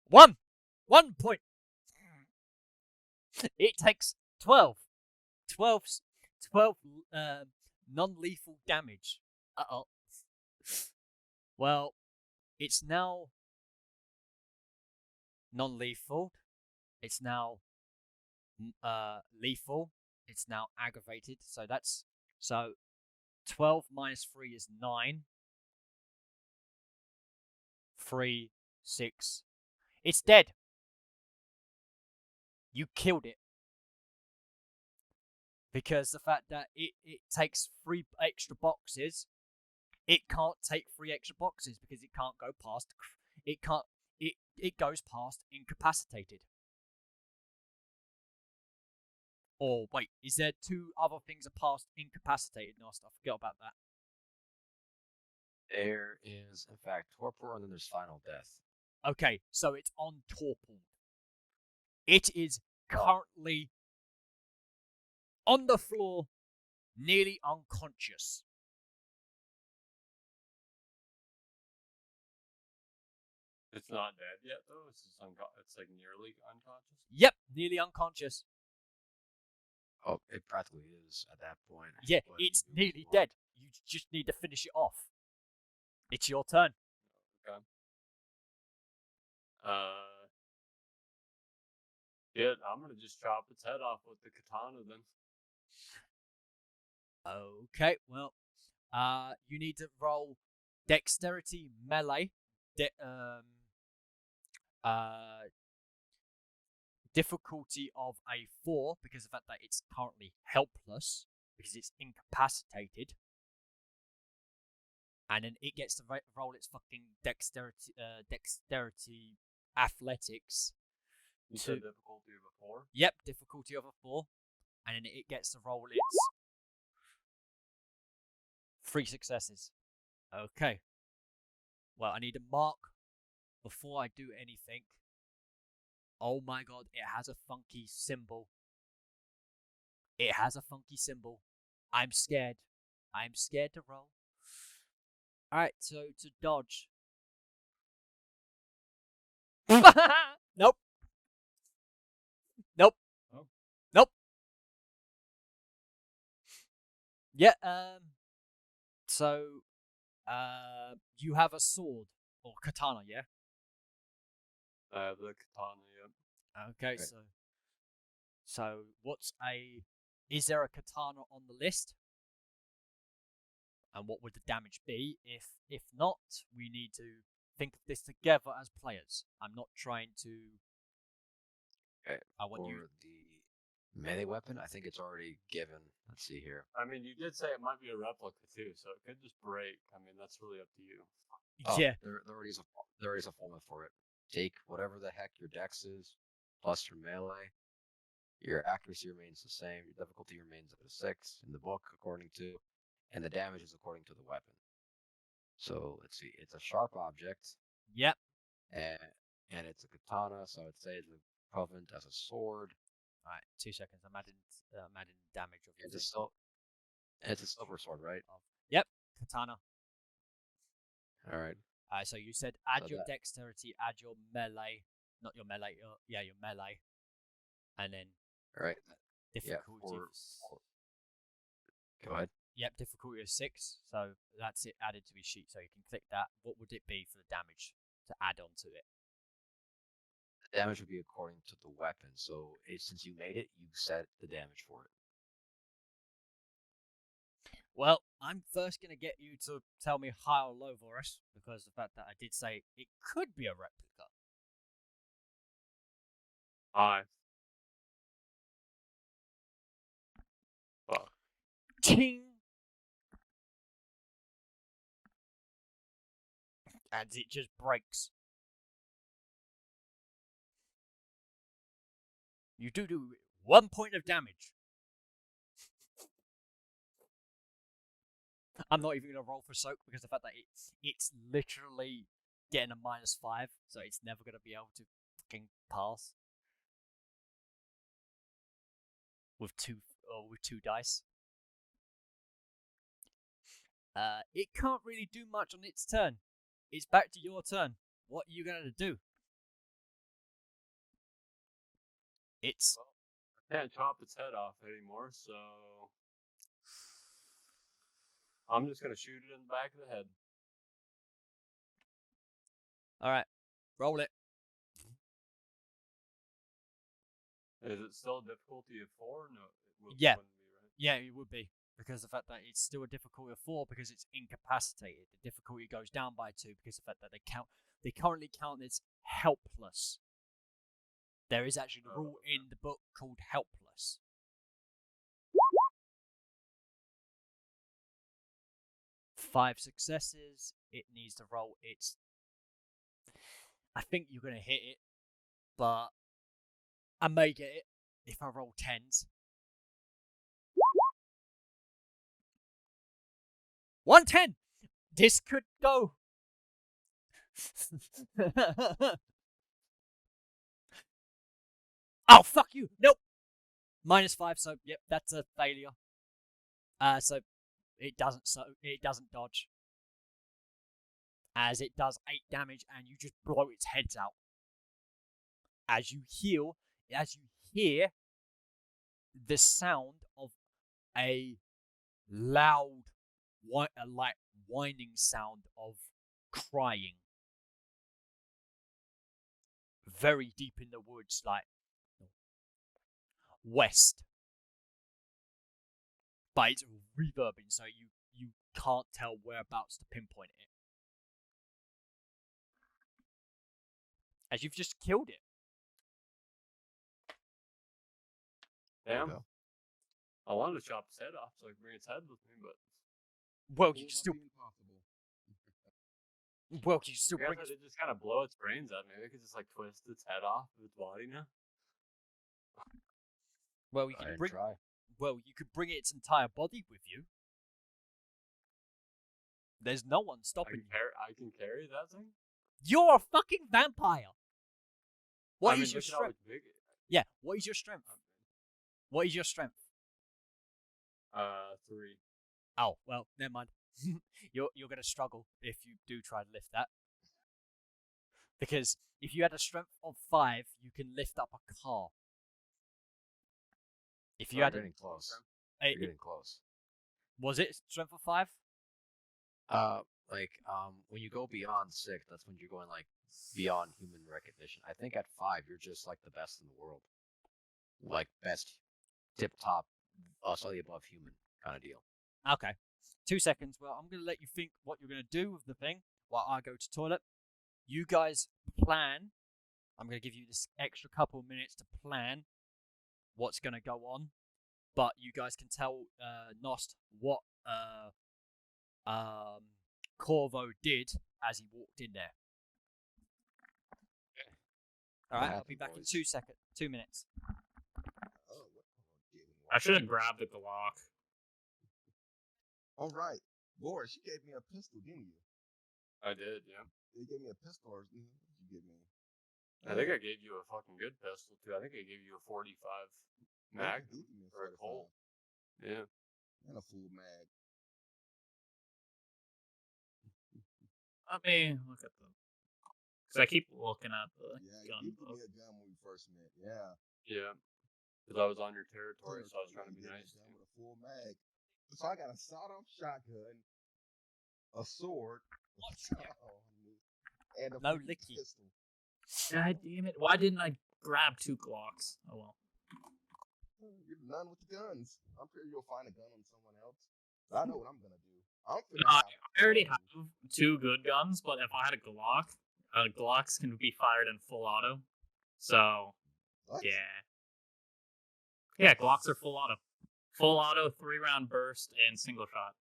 One point. It takes 12 non-lethal damage. Uh-oh. Well, it's now non-lethal. It's now lethal. It's now aggravated. So 12 minus 3 is 9. 3, 6. It's dead. You killed it. Because the fact that it takes 3 extra boxes, it can't take 3 extra boxes because it can't go past. It goes past incapacitated. Or wait, is there two other things past incapacitated? No, I forgot about that. There is, in fact, torpor, and then there's final death. Okay, so it's on torpor. It is currently on the floor, nearly unconscious. It's not dead yet, though. It's just it's like nearly unconscious. Yep, nearly unconscious. Oh, it practically is at that point. Yeah, but you it's do what you nearly want. dead. You just need to finish it off. It's your turn. Okay. Yeah, I'm gonna just chop its head off with the katana then. Okay, well, you need to roll dexterity melee. Difficulty of a 4 because of the fact that it's currently helpless because it's incapacitated, and then it gets to roll its fucking dexterity athletics. You said difficulty of a 4? Yep, difficulty of a 4, and then it gets to roll its 3 successes. Okay. Well, I need a mark before I do anything. Oh my god, it has a funky symbol. It has a funky symbol. I'm scared. I'm scared to roll. Alright, so to dodge. Nope. Nope. Oh. Nope. Yeah, so, you have a sword, or katana, yeah? I have the katana, yep. Okay, Right. so is there a katana on the list? And what would the damage be? If not, we need to think of this together as players. I'm not trying to. Okay. I want For you. the melee weapon, I think it's already given. Let's see here. I mean, you did say it might be a replica too, so it could just break. I mean, that's really up to you. Oh, Yeah. there already is a formula for it. Take whatever the heck your dex is, plus your melee. Your accuracy remains the same. Your difficulty remains at a 6 in the book, according to, and the damage is according to the weapon. So let's see. It's a sharp object, Yep. and it's a katana. So I'd say the equivalent as a sword. All right. 2 seconds. I'm adding damage of It's the a it's a silver sword, right? Yep. Katana. All right. So you said add So your that- dexterity, add your melee, not your melee. Your melee, and then All right. difficulty. Go ahead. Yep, difficulty of 6. So that's it added to his sheet. So you can click that. What would it be for the damage to add on to it? The damage would be according to the weapon. So since you made it, you set the damage for it. Well, I'm first going to get you to tell me high or low, Voris, because the fact that I did say it could be a replica. Hi. Fuck. Ting! And it just breaks. You do 1 point of damage. I'm not even going to roll for soak because of the fact that it's literally getting a -5, so it's never going to be able to fucking pass. With two dice. It can't really do much on its turn. It's back to your turn. What are you going to do? It's... I can't chop its head off anymore, so I'm just gonna shoot it in the back of the head. Alright. Roll it. Is it still a difficulty of 4? No, Yeah. wouldn't be, right? Yeah, it would be. Because of the fact that it's still a difficulty of 4 because it's incapacitated. The difficulty goes down by 2 because of the fact that they currently count as helpless. There is actually a rule in the book called helpless. Five successes. It needs to roll its... I think you're going to hit it, but I may get it if I roll 10s. 110. This could go. Oh, fuck you. Nope. -5, so yep, that's a failure. So it doesn't dodge. As it does 8 damage and you just blow its heads out. As you hear the sound of a loud, like whining sound of crying. Very deep in the woods, like west. But it's reverbing, so you can't tell whereabouts to pinpoint it. As you've just killed it. Damn. go. I wanted to chop its head off so I could bring its head with me, but Well, Will you not still be impossible. I bring guess I did just kind of blow its brains out. Maybe I could just like twist its head off of its body now. well, you I could didn't bring try. well, you could bring its entire body with you. There's no one stopping you. I can carry that thing. You're a fucking vampire. What is your look at how strength? big. Yeah, what is your strength? What is your strength? 3. Oh, well, never mind. You're gonna struggle if you do try to lift that. Because if you had a strength of 5, you can lift up a car. If you You're had getting close. a, You're getting close. was it strength of 5? When you go beyond 6, that's when you're going like beyond human recognition. I think at 5, you're just like the best in the world, like best, tip top, slightly above human kind of deal. Okay. 2 seconds. Well, I'm gonna let you think what you're gonna do with the thing while I go to toilet. You guys plan. I'm gonna give you this extra couple of minutes to plan what's gonna go on, but you guys can tell Nost what Corvo did as he walked in there. All right, I'll be back in 2 seconds. 2 minutes. Oh, what did I should have grabbed the Glock. All right, Boris, you gave me a pistol, didn't you? I did, yeah. You gave me a pistol, or what did you give me? I think I gave you a fucking good pistol too. I think I gave you a 45 mag You gave me a or a 45. Colt. Yeah. And a full mag. Let me look at them. Because I keep looking at the Yeah, gun. you gave me a gun when we first met. Yeah. Yeah. Because I was on your territory, so I was trying to be You gave me nice. a gun with a full mag. So I got a sawed-off shotgun, a sword, and a No freaking licky. pistol. God damn it. Why didn't I grab 2 Glocks? Oh well. You're none with the guns. I'm sure you'll find a gun on someone else. But I know what I'm gonna do. I'm finna I have already fun. have 2 good guns, but if I had a Glock, Glocks can be fired in full auto. So, What? yeah. Yeah, Glocks are full auto. Full auto, 3-round burst, and single shot.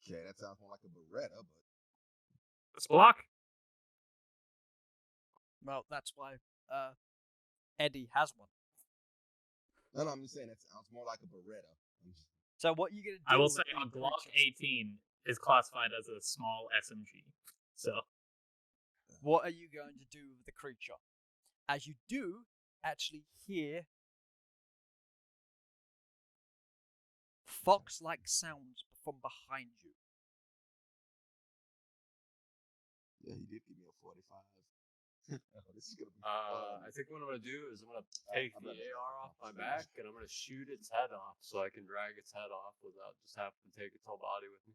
Okay, that sounds more like a Beretta, but It's Glock. Well, that's why Eddie has one. no, I'm just saying that sounds more like a Beretta. So what are you gonna do? I will with say the a Glock creatures? 18 is classified as a small SMG. So, What are you going to do with the creature? As you do actually hear fox-like sounds from behind you. Yeah, he did give me a 45. This is gonna be fun. I think what I'm gonna do is I'm gonna take the AR off my back and I'm gonna shoot its head off so I can drag its head off without just having to take its whole body with me.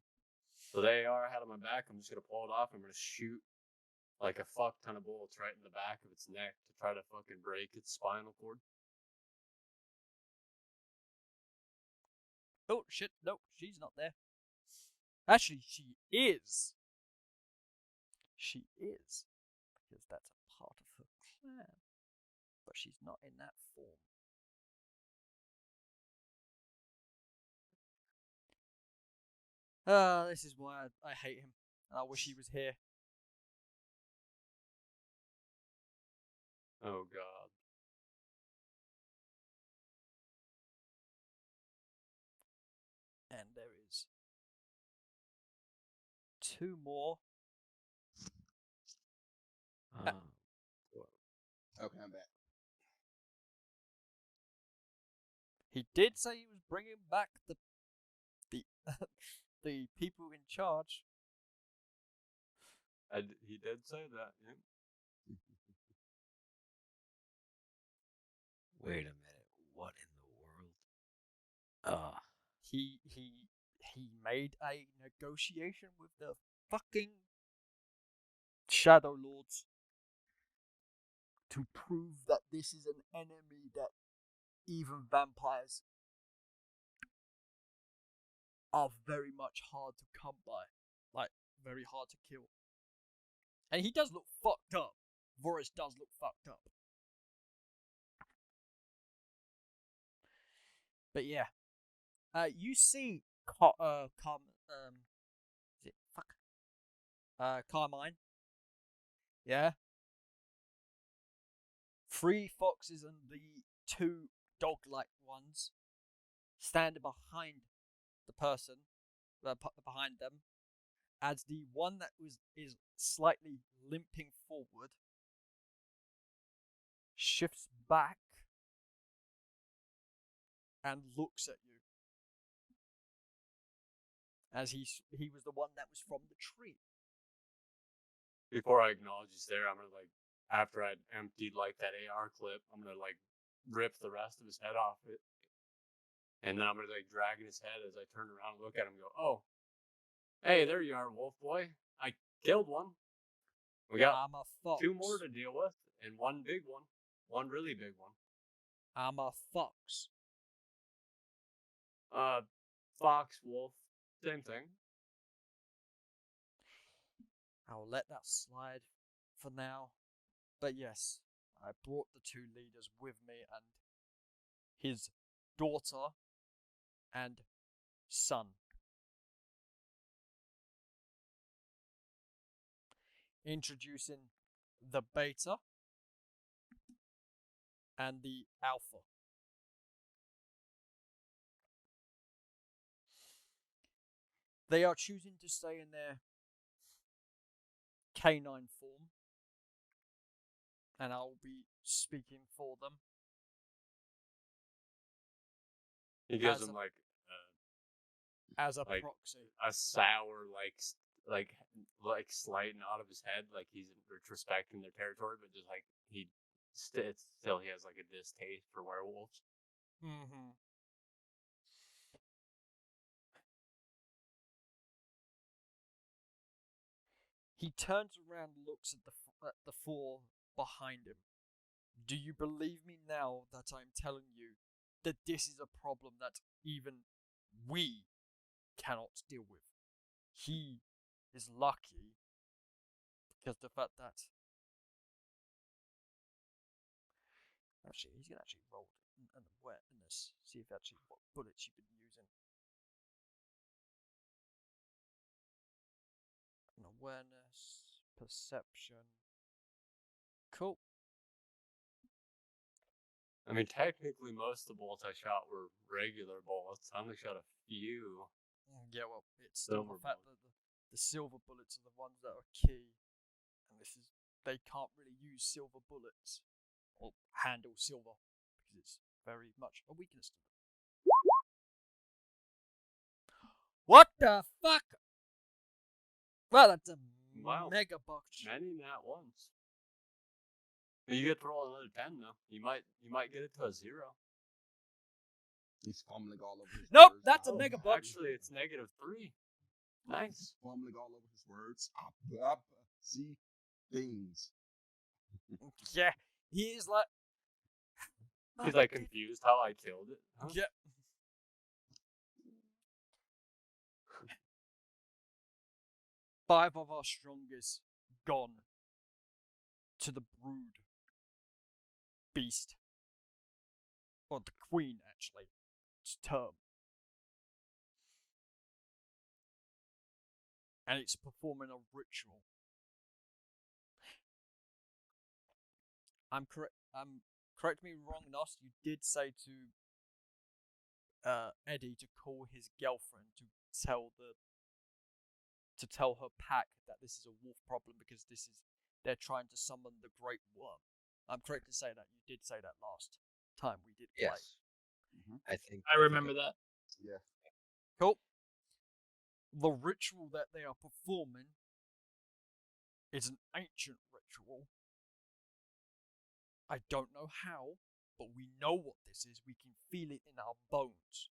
So the AR I had on my back, I'm just gonna pull it off. I'm gonna shoot like a fuck ton of bullets right in the back of its neck to try to fucking break its spinal cord. Oh shit! No, she's not there. Actually, she is. She is, because that's a part of her plan. But she's not in that form. This is why I hate him, and I wish he was here. Oh god. And there is 2 more. Okay, I'm back. He did say he was bringing back the the people in charge. He did say that. Yeah. Wait a minute. What in the world? He made a negotiation with the fucking Shadow Lords to prove that this is an enemy that even vampires are very much hard to come by. Like, very hard to kill. And he does look fucked up. Voris does look fucked up. But yeah. You see is it Carmine? Yeah. 3 foxes and the 2 dog-like ones standing behind the person, behind them, as the one that is slightly limping forward shifts back and looks at you. As he was the one that was from the tree. Before I acknowledge he's there, I'm gonna after I'd emptied that AR clip, I'm gonna rip the rest of his head off it, and then I'm gonna drag his head as I turn around and look at him and go, "Oh, hey, there you are, Wolf Boy. I killed one. We got I'm a fox. 2 more to deal with, and 1 big one really big one. I'm a fox. Fox, wolf, same thing." I'll let that slide for now. But yes, I brought the 2 leaders with me and his daughter and son. Introducing the beta and the alpha. They are choosing to stay in their canine form, and I'll be speaking for them. He gives As him as a like, proxy. a sour slight nod of his head, like he's respecting their territory, but just he still he has a distaste for werewolves. Mm-hmm. He turns around and looks at the 4 behind him. Do you believe me now that I'm telling you that this is a problem that even we cannot deal with? He is lucky because the fact that actually he's gonna roll an awareness, see if actually what bullets you've been using. An awareness, perception. Cool. I mean, technically, most of the bullets I shot were regular bullets. I only shot a few. Yeah, well, it's still the Silver fact that the silver bullets are the ones that are key, and they can't really use silver bullets or handle silver because it's very much a weakness to them. What the fuck? Well, that's a Wow. mega botch. Many nat ones. You get to roll another 10 though. You might get it to a 0. He's fumbling all over his Nope, words. that's a mega botch. Actually, it's -3. Nice. He's fumbling all over his words. Up, see things. Yeah, he is like. He's confused how I killed it. Huh? Yeah. 5 of our strongest gone to the brood beast. Or the queen, actually. It's term. And it's performing a ritual. Correct me wrong, Nos, you did say to Eddie to call his girlfriend to tell to tell her pack that this is a wolf problem because they're trying to summon the Great Worm. I'm correct to say that you did say that last time we did play. Yes. Mhm. I think I remember that. Yeah. Cool. The ritual that they are performing is an ancient ritual. I don't know how, but we know what this is. We can feel it in our bones.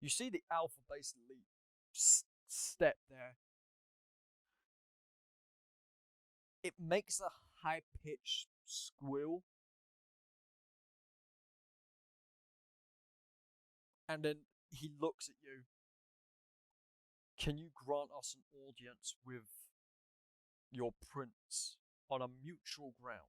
You see the alpha basically step there. It makes a high-pitched squeal. And then he looks at you. Can you grant us an audience with your prince on a mutual ground?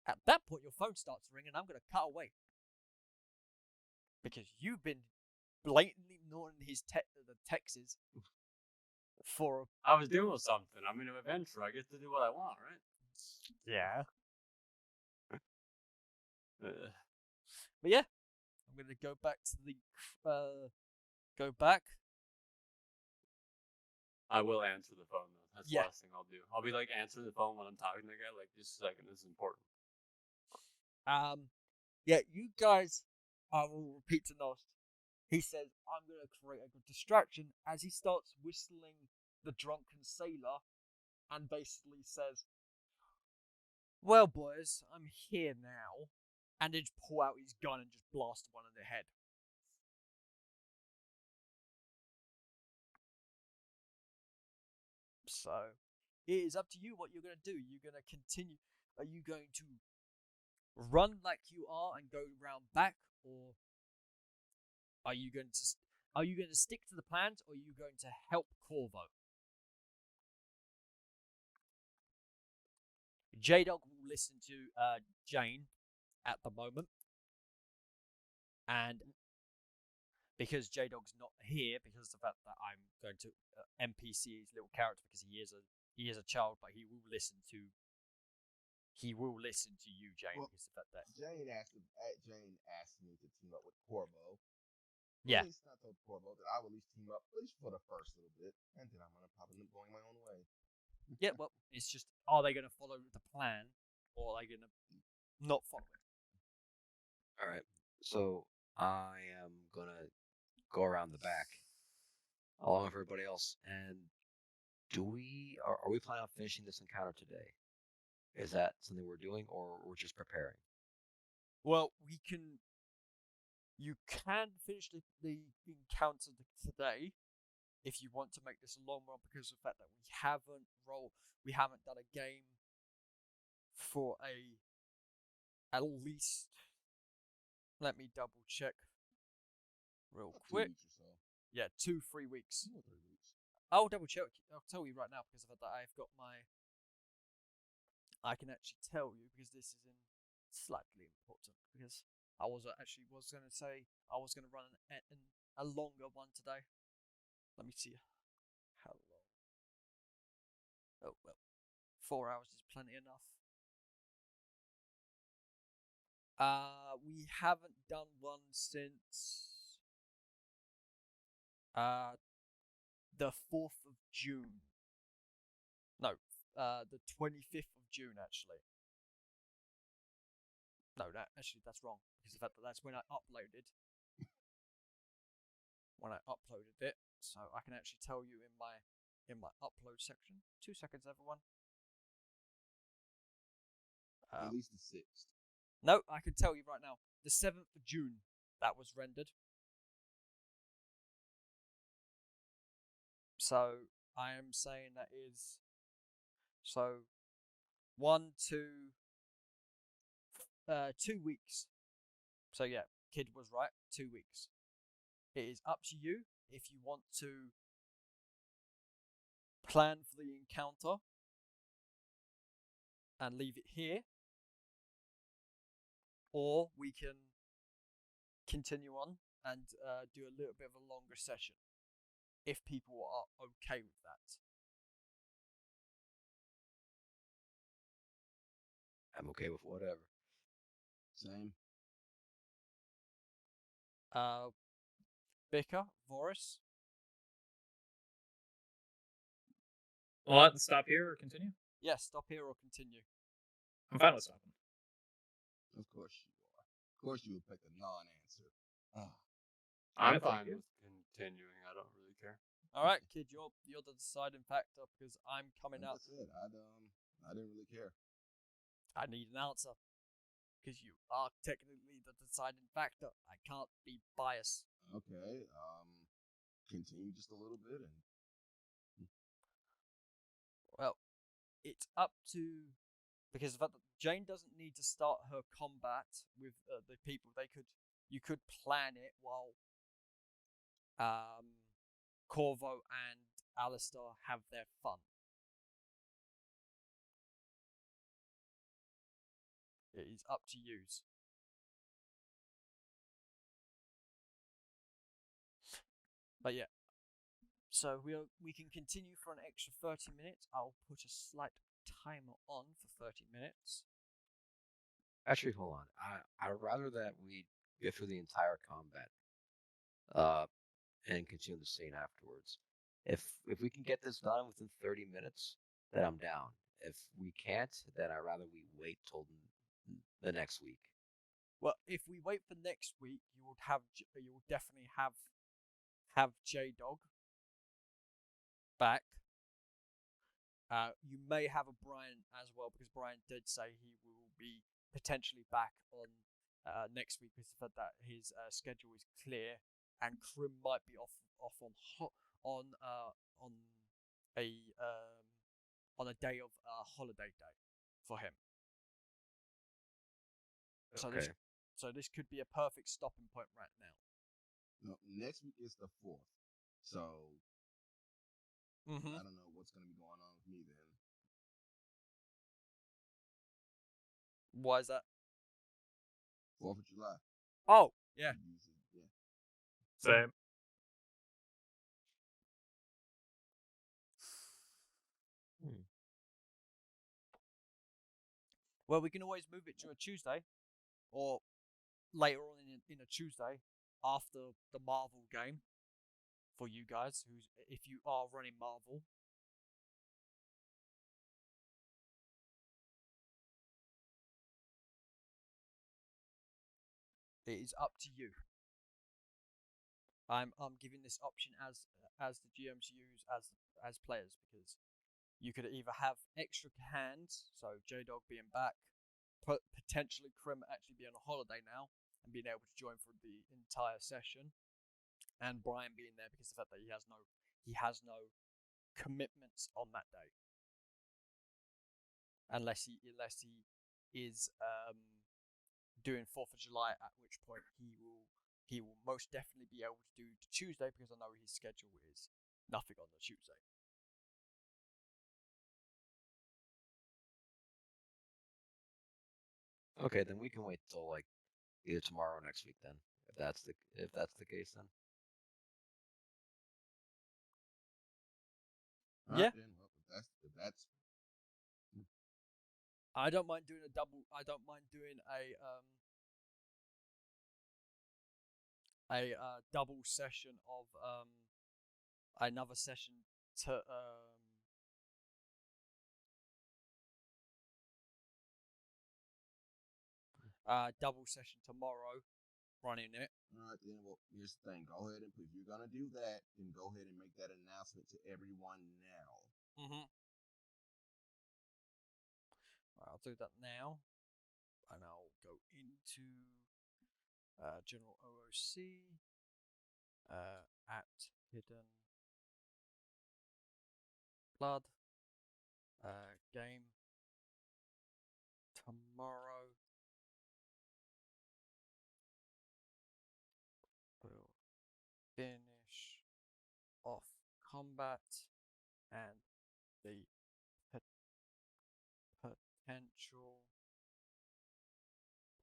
At that point, your phone starts ringing. I'm going to cut away. Because you've been blatantly ignoring the texts for... I was doing something. I'm in an adventure. I get to do what I want, right? Yeah. Uh, But yeah, I'm going to go back to the... go back. I will answer the phone, though. That's Yeah. the last thing I'll do. I'll be like, answering the phone when I'm talking to the guy. Like, just a second. This is important. Yeah, you guys... I will repeat to Nost. He says, I'm going to create a good distraction as he starts whistling the drunken sailor and basically says, well, boys, I'm here now. And then just pull out his gun and just blast one in the head. So, it is up to you what you're going to do. You're going to continue. Are you going to run like you are and go round back? Or are you going to stick to the plans, or are you going to help Corvo? J-Dog will listen to Jane at the moment. And because J-Dog's not here, because of the fact that I'm going to NPC his little character because he is a child, but he will listen to you, Jane, Well, because of the fact that Jane asked me to team up with Corvo. Yeah. At least I told Corvo that I will at least team up, at least for the first little bit, and then I'm gonna probably going my own way. Yeah, well, it's just, are they going to follow the plan, or are they going to not follow it? All right. So I am gonna go around the back, along with everybody else. And are we planning on finishing this encounter today? Is that something we're doing, or we're just preparing? Well, you can finish the encounter today if you want to make this a long one, because of the fact that we haven't done a game for at least, let me double check real About 2 quick. weeks or so. Yeah, 2-3 weeks. 2 or 3 weeks. I'll double check. I'll tell you right now because of the fact that I've got I can actually tell you because this is slightly important, because I was going to say I was going to run a longer one today. Let me see how long. Oh well, 4 hours is plenty enough. We haven't done one since the 4th of June. No, the 25th of June actually. No, that's wrong, because of the fact that that's when I uploaded. It, so I can actually tell you in my upload section. 2 seconds, everyone. At least the 6th. No, I can tell you right now. The 7th of June that was rendered. So I am saying that is 2 weeks. So yeah, Kid was right. 2 weeks. It is up to you if you want to plan for the encounter and leave it here, or we can continue on and do a little bit of a longer session if people are okay with that. I'm okay with whatever. Same. Bicker, Voris. What? Stop here or continue? Yes, stop here or continue. I'm fine with stopping. Of course you are. Of course you would pick a non-answer. Ah, I'm fine fine. with continuing. I don't really care. All right, kid, you're the deciding factor because I'm coming like I out. said, I didn't really care. I need an answer because you are technically the deciding factor. I can't be biased. Okay. Continue just a little bit and Well, it's up to because the fact that Jane doesn't need to start her combat with the people. You could plan it while Corvo and Alistair have their fun. It is up to yous. But yeah, so we can continue for an extra 30 minutes. I'll put a slight timer on for 30 minutes. Actually, hold on. I'd rather that we get through the entire combat, and continue the scene afterwards. If we can get this done within 30 minutes, then I'm down. If we can't, then I'd rather we wait till the next week. Well, if we wait for next week, you will definitely have J Dog back. You may have a Brian as well because Brian did say he will be potentially back on next week because of that his schedule is clear and Krim might be off on on a day of holiday day for him. Okay. So this could be a perfect stopping point right now. no, next week is the 4th. So I don't know what's gonna be going on with me then. Why is that? 4th of July. Oh, yeah. Yeah. Same. Well, we can always move it to a Tuesday, or later on in a Tuesday after the Marvel game for you guys, if you are running Marvel. It is up to you. I'm giving this option as the GM to use as players because you could either have extra hands, so J Dog being back, potentially Krim actually being on holiday now and being able to join for the entire session, and Brian being there because of the fact that he has no commitments on that day, unless he is doing 4th of July, at which point he will most definitely be able to do the Tuesday because I know his schedule is nothing on the Tuesday. Okay, then we can wait till like either tomorrow or next week then. If that's the case then. All Yeah. right, then. Well, if that's I don't mind doing a double. I don't mind doing a double session of another session to double session tomorrow, running it. all right, then. Well, here's the thing. Go ahead and if you're gonna do that, then go ahead and make that announcement to everyone now. I'll do that now, and I'll go into General OOC at Hidden Blood game tomorrow. We'll finish off combat and the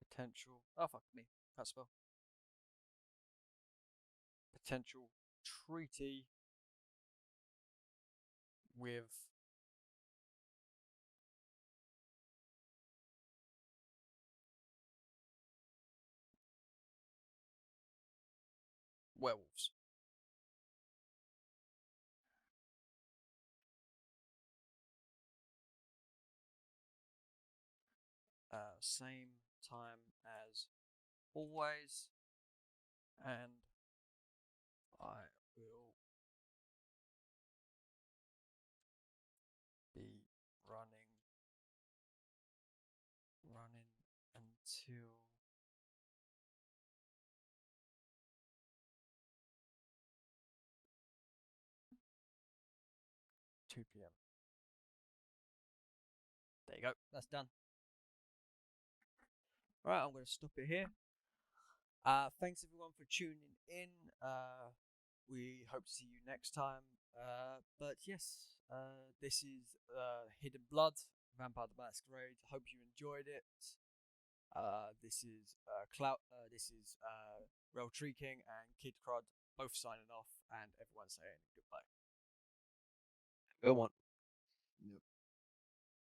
potential. Oh fuck me, can't spell. Potential treaty with werewolves. Same time as always, and I will be running until 2 p.m. There you go. That's done. Right, I'm going to stop it here. Thanks everyone for tuning in. We hope to see you next time. But yes, this is Hidden Blood, Vampire the Masquerade. Hope you enjoyed it. This is This is Rel Tree King and Kid Crud both signing off, and everyone saying goodbye. Good one. Yep.